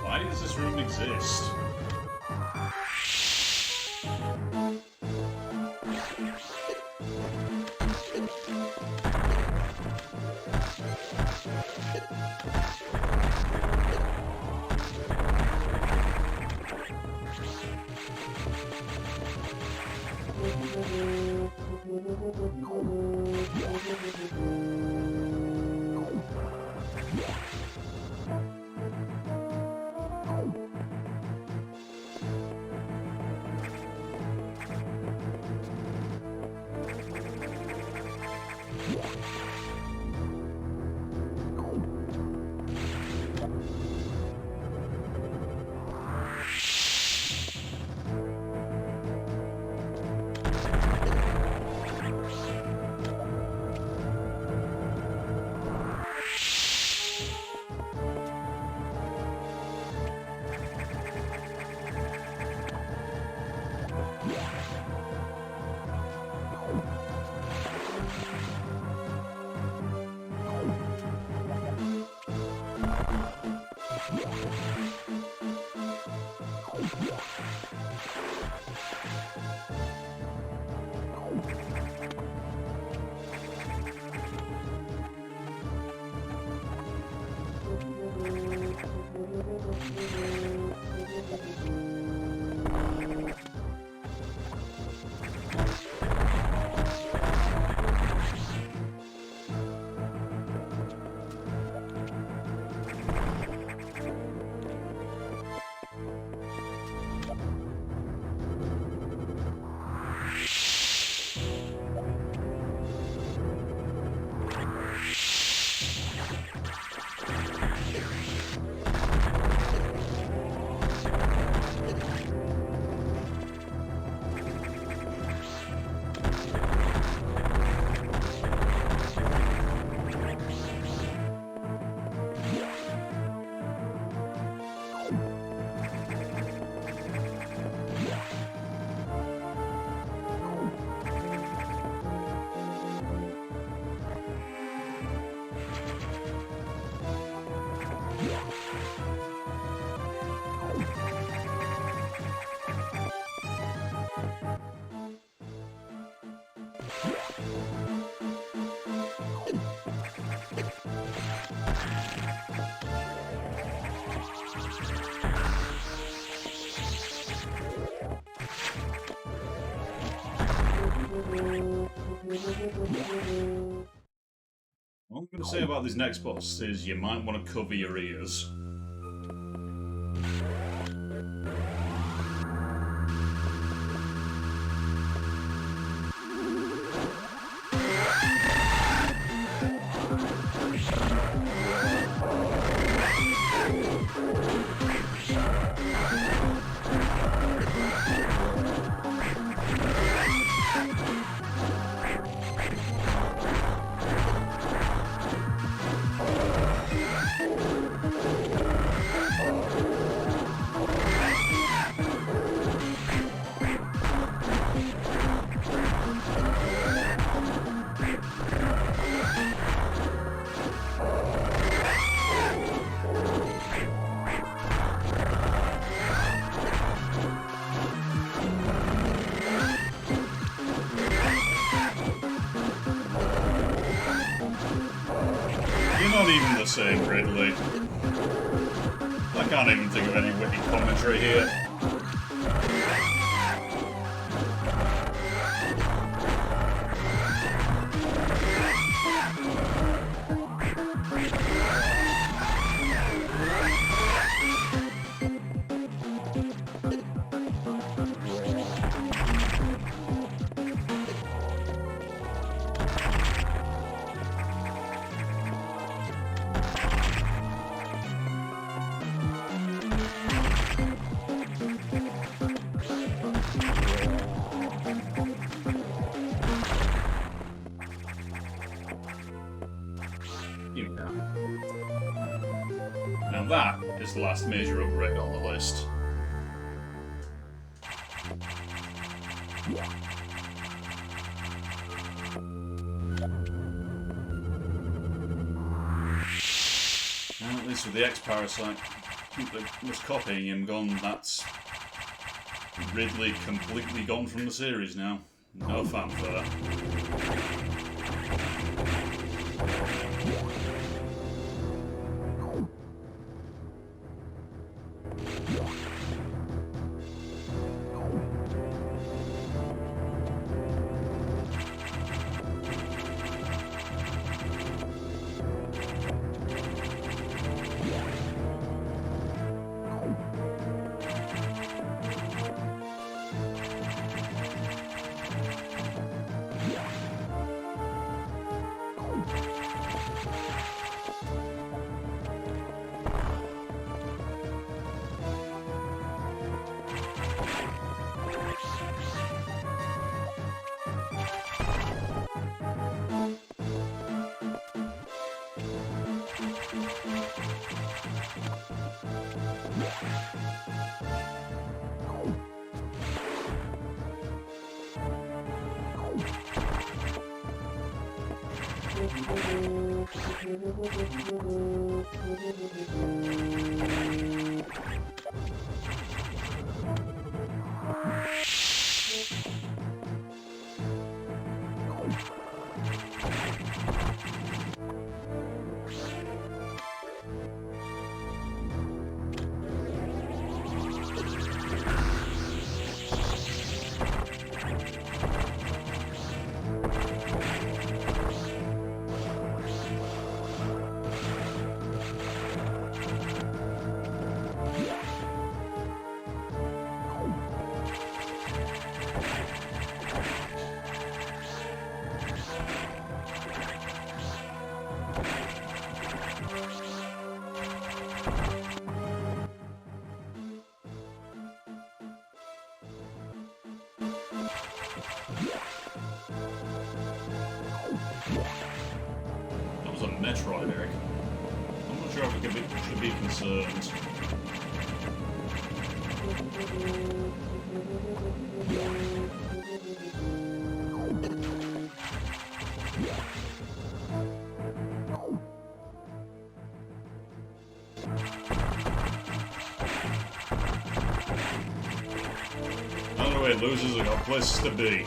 Why does this room exist? What I'm going to say about this next boss is you might want to cover your ears. Not even the same, Ridley. I can't even think of any witty commentary here. Now that is the last major upgrade on the list. Now, at least with the X-Parasite, was copying him gone, that's Ridley completely gone from the series now. No fanfare. A Metroid, Eric. I'm not sure if we should be concerned. Either way, losers have got places to be.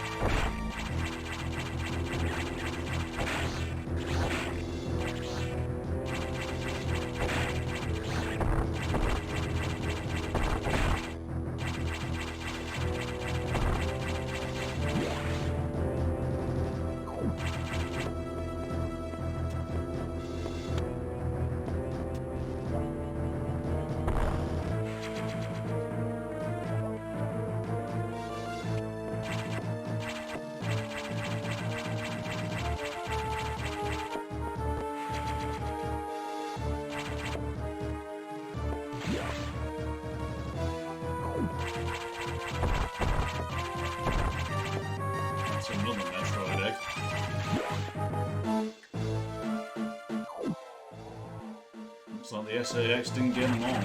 Looks like the SAX didn't get them all.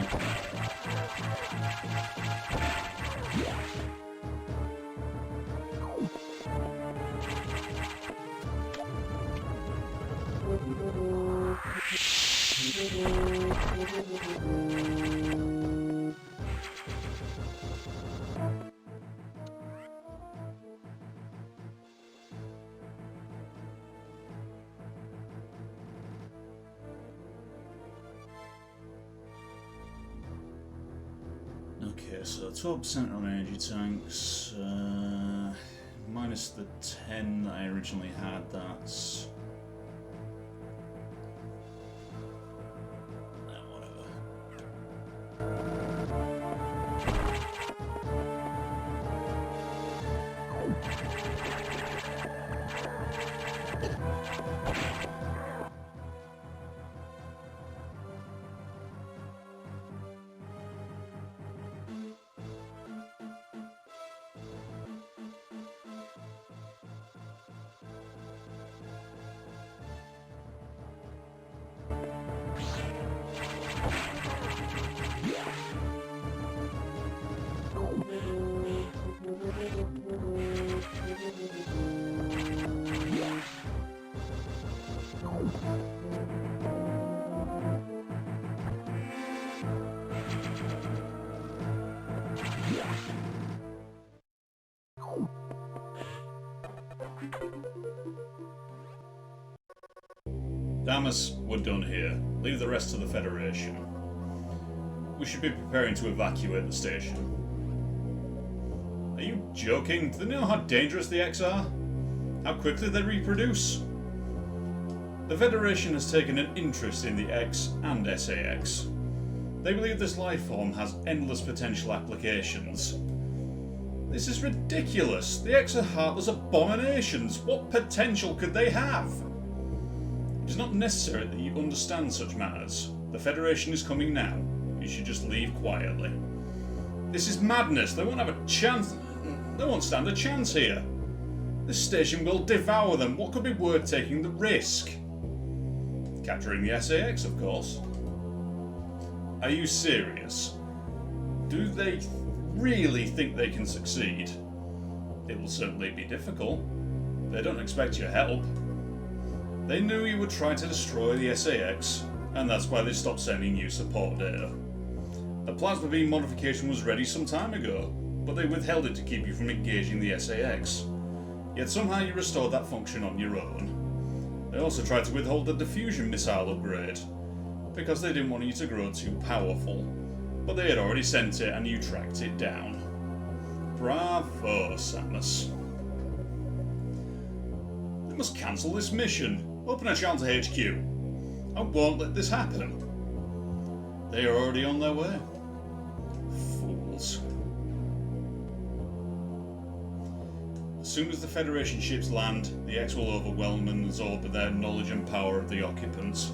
Okay, so 12% on energy tanks, minus the 10 that I originally had, that's... whatever. Damas, we're done here. Leave the rest to the Federation. We should be preparing to evacuate the station. Are you joking? Do they know how dangerous the X are? How quickly they reproduce? The Federation has taken an interest in the X and SAX. They believe this life form has endless potential applications. This is ridiculous. The X are heartless abominations. What potential could they have? It is not necessary that you understand such matters. The Federation is coming now. You should just leave quietly. This is madness. They won't have a chance. They won't stand a chance here. This station will devour them. What could be worth taking the risk? Capturing the SAX, of course. Are you serious? Do they really think they can succeed? It will certainly be difficult. They don't expect your help. They knew you would try to destroy the SAX, and that's why they stopped sending you support data. The plasma beam modification was ready some time ago, but they withheld it to keep you from engaging the SAX. Yet somehow you restored that function on your own. They also tried to withhold the diffusion missile upgrade, because they didn't want you to grow too powerful. But they had already sent it and you tracked it down. Bravo, Samus. They must cancel this mission. Open a channel to HQ. I won't let this happen. They are already on their way. Fools. As soon as the Federation ships land, the X will overwhelm and absorb their knowledge and power of the occupants.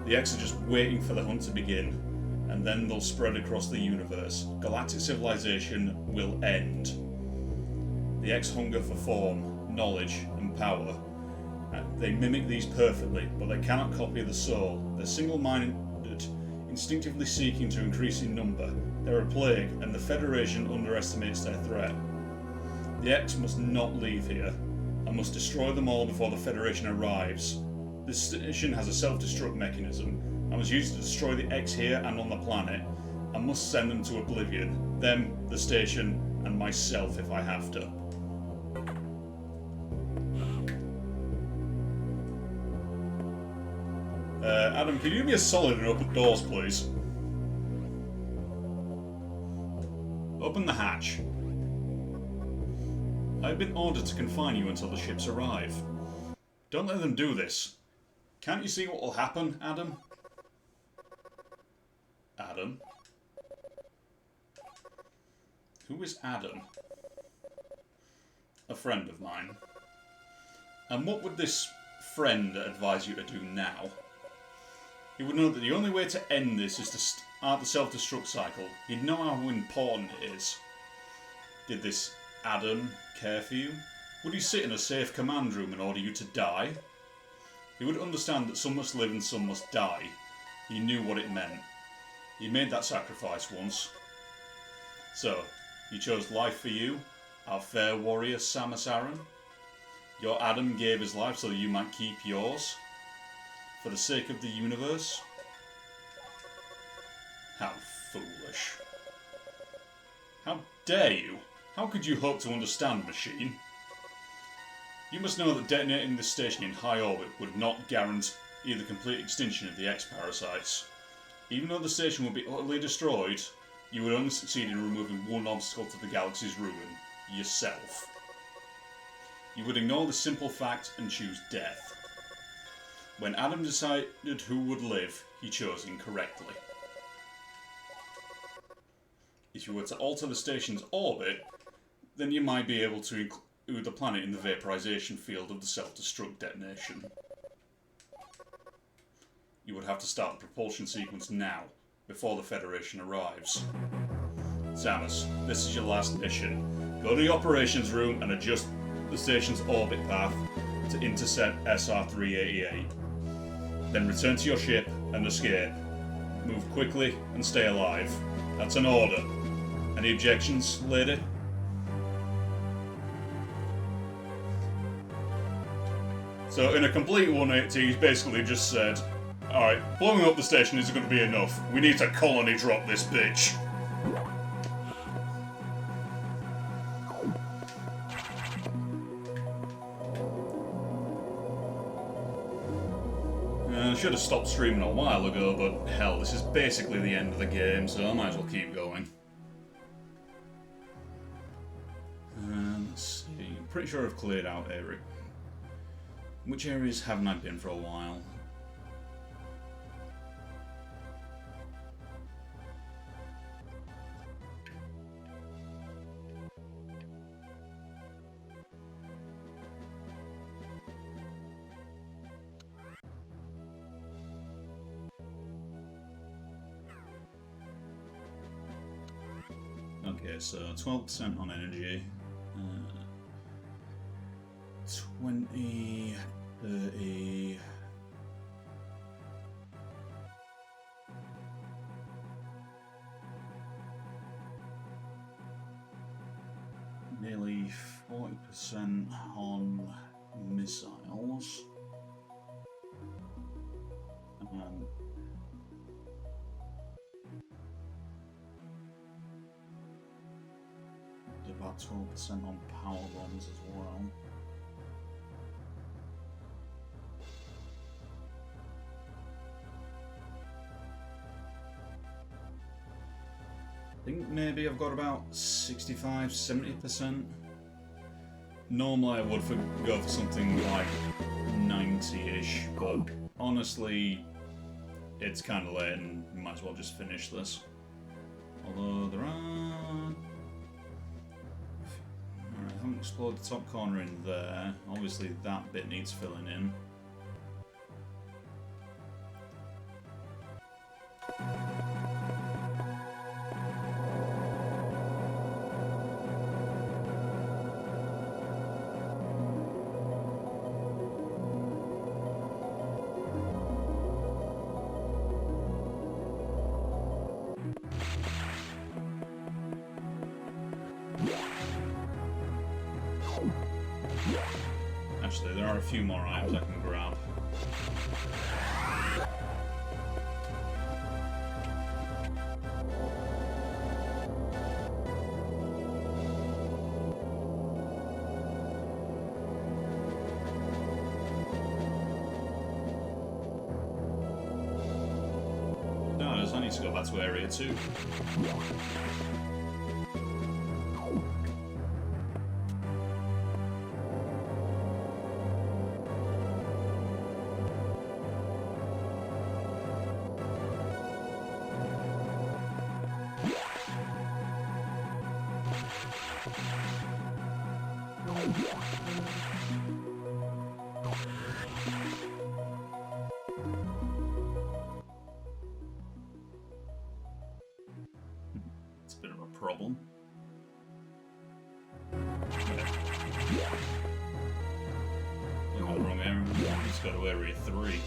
The X are just waiting for the hunt to begin, and then they'll spread across the universe. Galactic civilization will end. The X hunger for form, knowledge, and power. They mimic these perfectly, but they cannot copy the soul. They're single-minded, instinctively seeking to increase in number. They're a plague, and the Federation underestimates their threat. The X must not leave here. I must destroy them all before the Federation arrives. This station has a self-destruct mechanism. I must use it to destroy the X here and on the planet. I must send them to oblivion. Them, the station, and myself if I have to. Adam, can you do me a solid and open doors, please? Open the hatch. I've been ordered to confine you until the ships arrive. Don't let them do this. Can't you see what will happen, Adam? Adam? Who is Adam? A friend of mine. And what would this friend advise you to do now? He would know that the only way to end this is to start the self-destruct cycle. He'd know how important it is. Did this Adam care for you? Would he sit in a safe command room and order you to die? He would understand that some must live and some must die. He knew what it meant. He made that sacrifice once. So, he chose life for you, our fair warrior Samus Aran. Your Adam gave his life so that you might keep yours. For the sake of the universe. How foolish. How dare you? How could you hope to understand, machine? You must know that detonating this station in high orbit would not guarantee the complete extinction of the X-parasites. Even though the station would be utterly destroyed, you would only succeed in removing one obstacle to the galaxy's ruin, yourself. You would ignore the simple fact and choose death. When Adam decided who would live, he chose incorrectly. If you were to alter the station's orbit, then you might be able to include the planet in the vaporization field of the self-destruct detonation. You would have to start the propulsion sequence now, before the Federation arrives. Samus, this is your last mission. Go to the operations room and adjust the station's orbit path to intercept SR-388. Then return to your ship and escape. Move quickly and stay alive. That's an order. Any objections, lady? So in a complete 180, he's basically just said, alright, blowing up the station isn't going to be enough. We need to colony drop this bitch. I should have stopped streaming a while ago, but hell, this is basically the end of the game, so I might as well keep going. Let's see, I'm pretty sure I've cleared out area. Which areas haven't I been for a while? Okay, so 12% on energy, 20, 30, nearly 40% on missiles, and about 12% on power bombs as well. I think maybe I've got about 65–70%. Normally I would go for something like 90-ish, but honestly it's kind of late and we might as well just finish this. Although there are... Alright, I haven't explored the top corner in there. Obviously that bit needs filling in. Actually, there are a few more items I can grab. No, I need to go back to Area 2. It's a bit of a problem. I'm in the wrong area. Let's go to Area 3.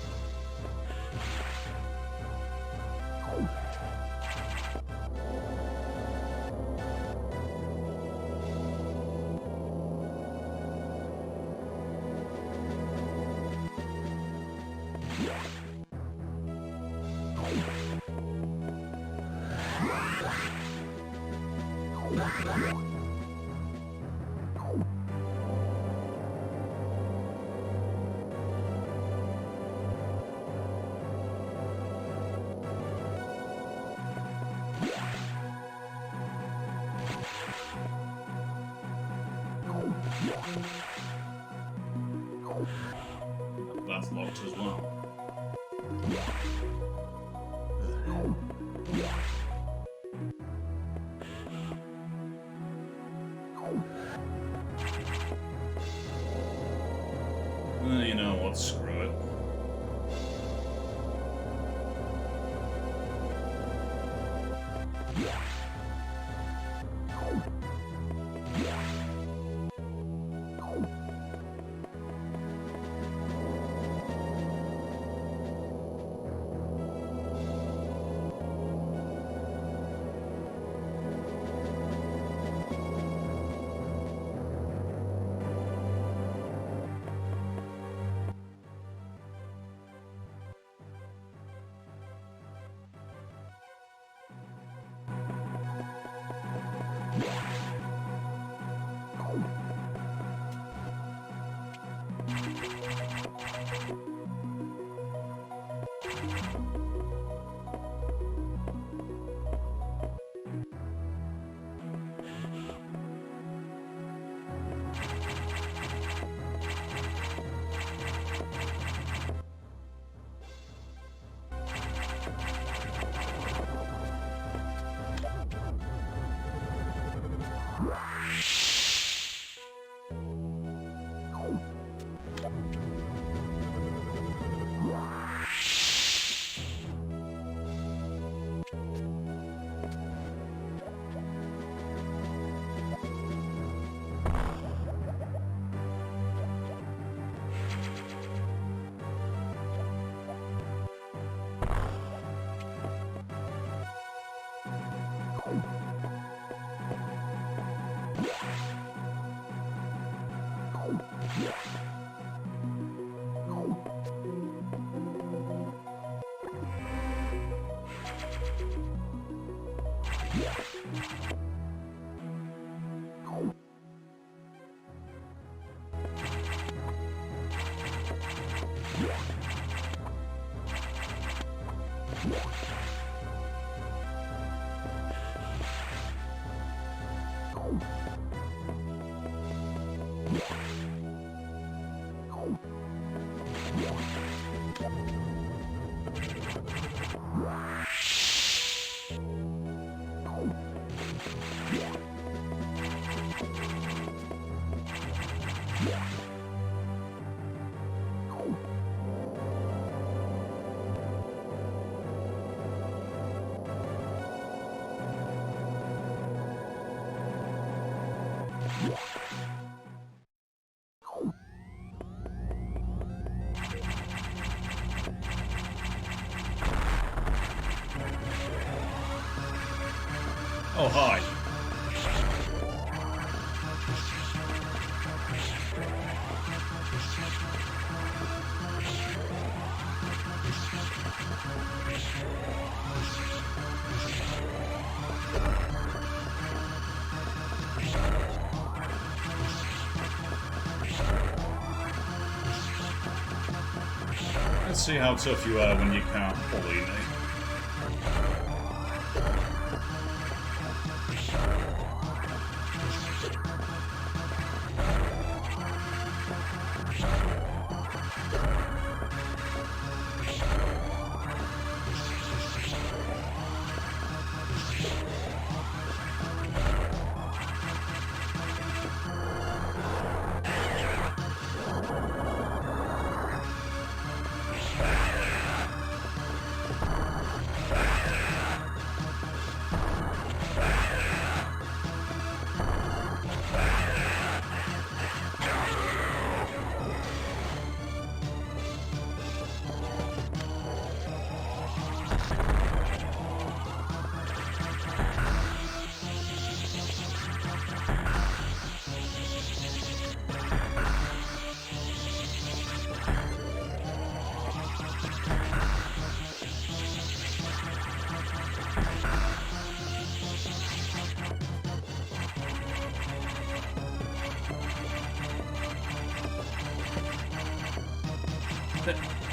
That's locked as well. You know what, screw it. Oh, hi. Let's see how tough you are when you can't bully me.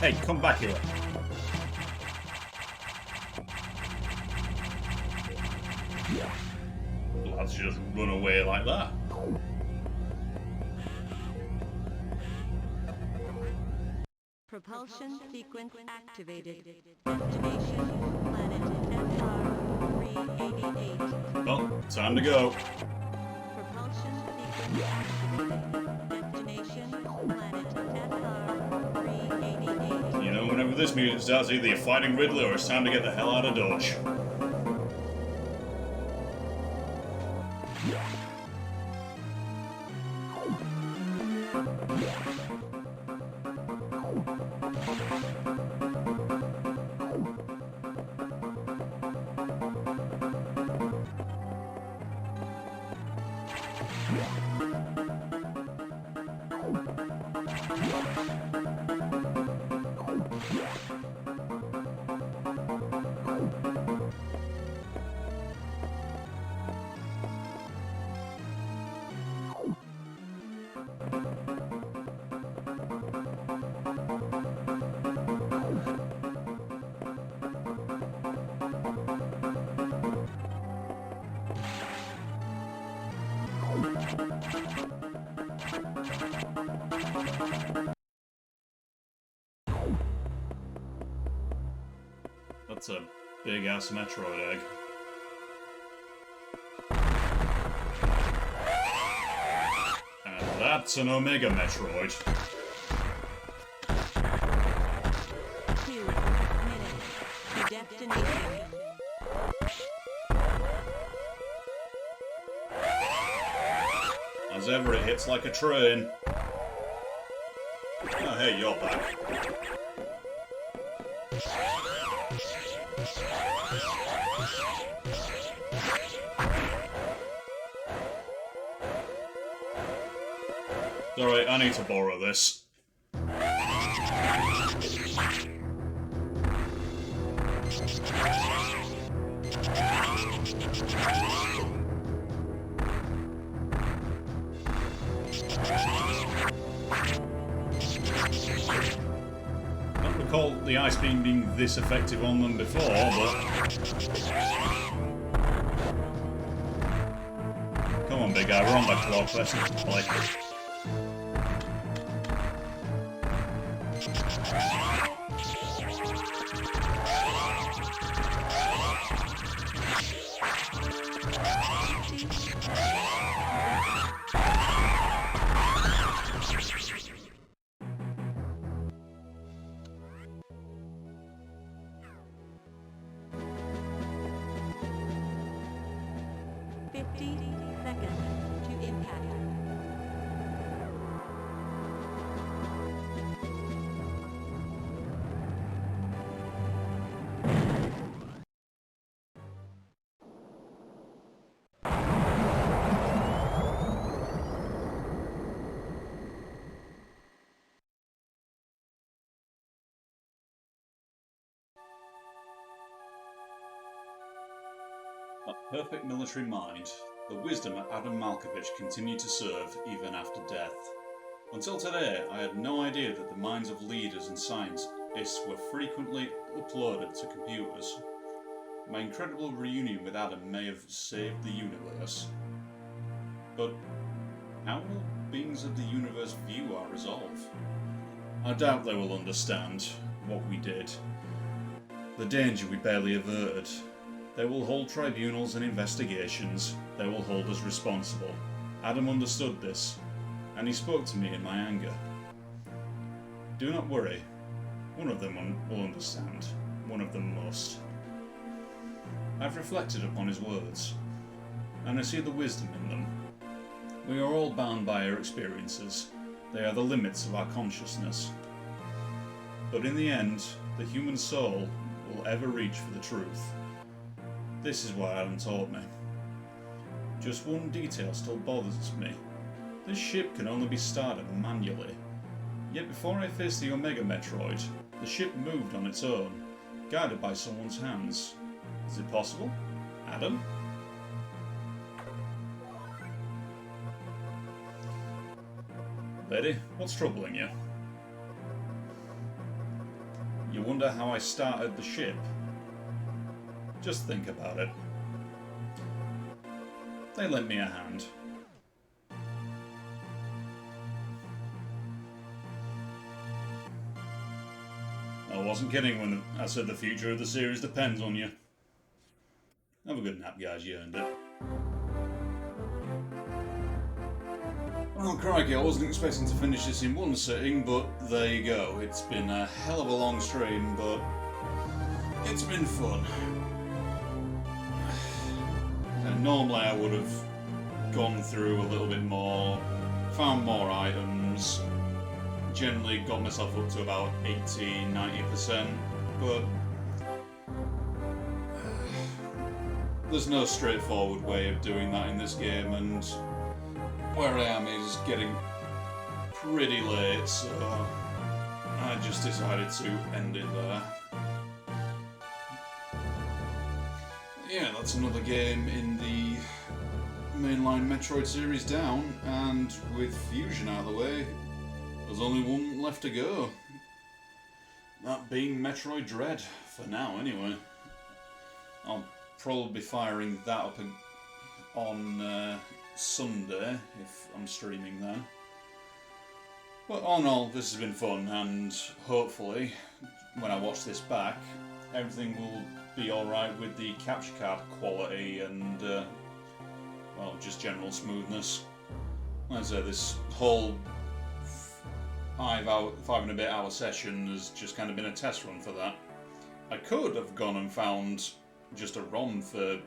Hey, come back here. Lads just run away like that. Propulsion sequence activated. Destination planet SR-388. Well, time to go. Propulsion sequence activated. Destination planet SR-388. You know, whenever this music starts, either you're fighting Ridley or it's time to get the hell out of Dodge. That's a big-ass Metroid egg. And that's an Omega Metroid. 2 minutes to destination. As ever, it hits like a train. Oh, hey, you're back. Alright, I need to borrow this. I don't recall the ice beam being this effective on them before, but... Come on, big guy, we're on the clock, let's play. Seconds to impact. A perfect military mind, the wisdom of Adam Malkovich continued to serve even after death. Until today, I had no idea that the minds of leaders and scientists were frequently uploaded to computers. My incredible reunion with Adam may have saved the universe. But how will beings of the universe view our resolve? I doubt they will understand what we did, the danger we barely averted. They will hold tribunals and investigations. They will hold us responsible. Adam understood this, and he spoke to me in my anger. Do not worry. One of them will understand. One of them must. I've reflected upon his words, and I see the wisdom in them. We are all bound by our experiences. They are the limits of our consciousness. But in the end, the human soul will ever reach for the truth. This is what Adam taught me. Just one detail still bothers me. This ship can only be started manually. Yet before I faced the Omega Metroid, the ship moved on its own, guided by someone's hands. Is it possible? Adam? Lady, what's troubling you? You wonder how I started the ship? Just think about it. They lent me a hand. I wasn't kidding when I said the future of the series depends on you. Have a good nap, guys, you earned it. Well, crikey, I wasn't expecting to finish this in one sitting, but there you go. It's been a hell of a long stream, but it's been fun. And normally I would have gone through a little bit more, found more items, generally got myself up to about 80-90%, but there's no straightforward way of doing that in this game, and where I am is getting pretty late, so I just decided to end it there. Yeah, that's another game in the mainline Metroid series down, and with Fusion out of the way, there's only one left to go. That being Metroid Dread, for now anyway. I'll probably be firing that up on Sunday, if I'm streaming then. But all in all, this has been fun, and hopefully, when I watch this back, everything will be alright with the capture card quality and, well, just general smoothness. Like I say, this whole 5 and a bit hour session has just kind of been a test run for that. I could have gone and found just a ROM for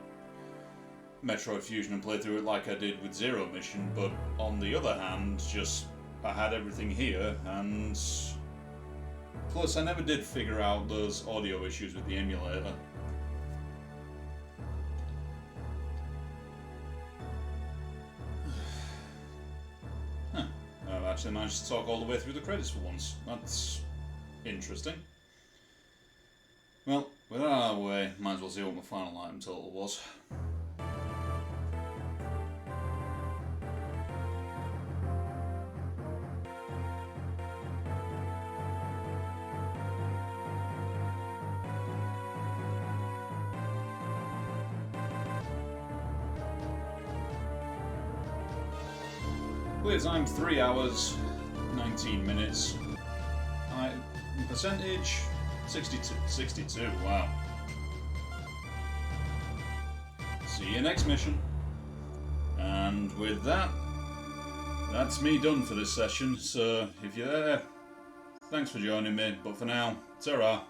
Metroid Fusion and played through it like I did with Zero Mission, but on the other hand, just I had everything here, and plus I never did figure out those audio issues with the emulator. I've actually managed to talk all the way through the credits for once. That's interesting. Well, with that out of the way, might as well see what my final item total was. Clear time 3 hours, 19 minutes. Percentage 62, wow. See you next mission. And with that, that's me done for this session. So if you're there, thanks for joining me. But for now, ta-ra.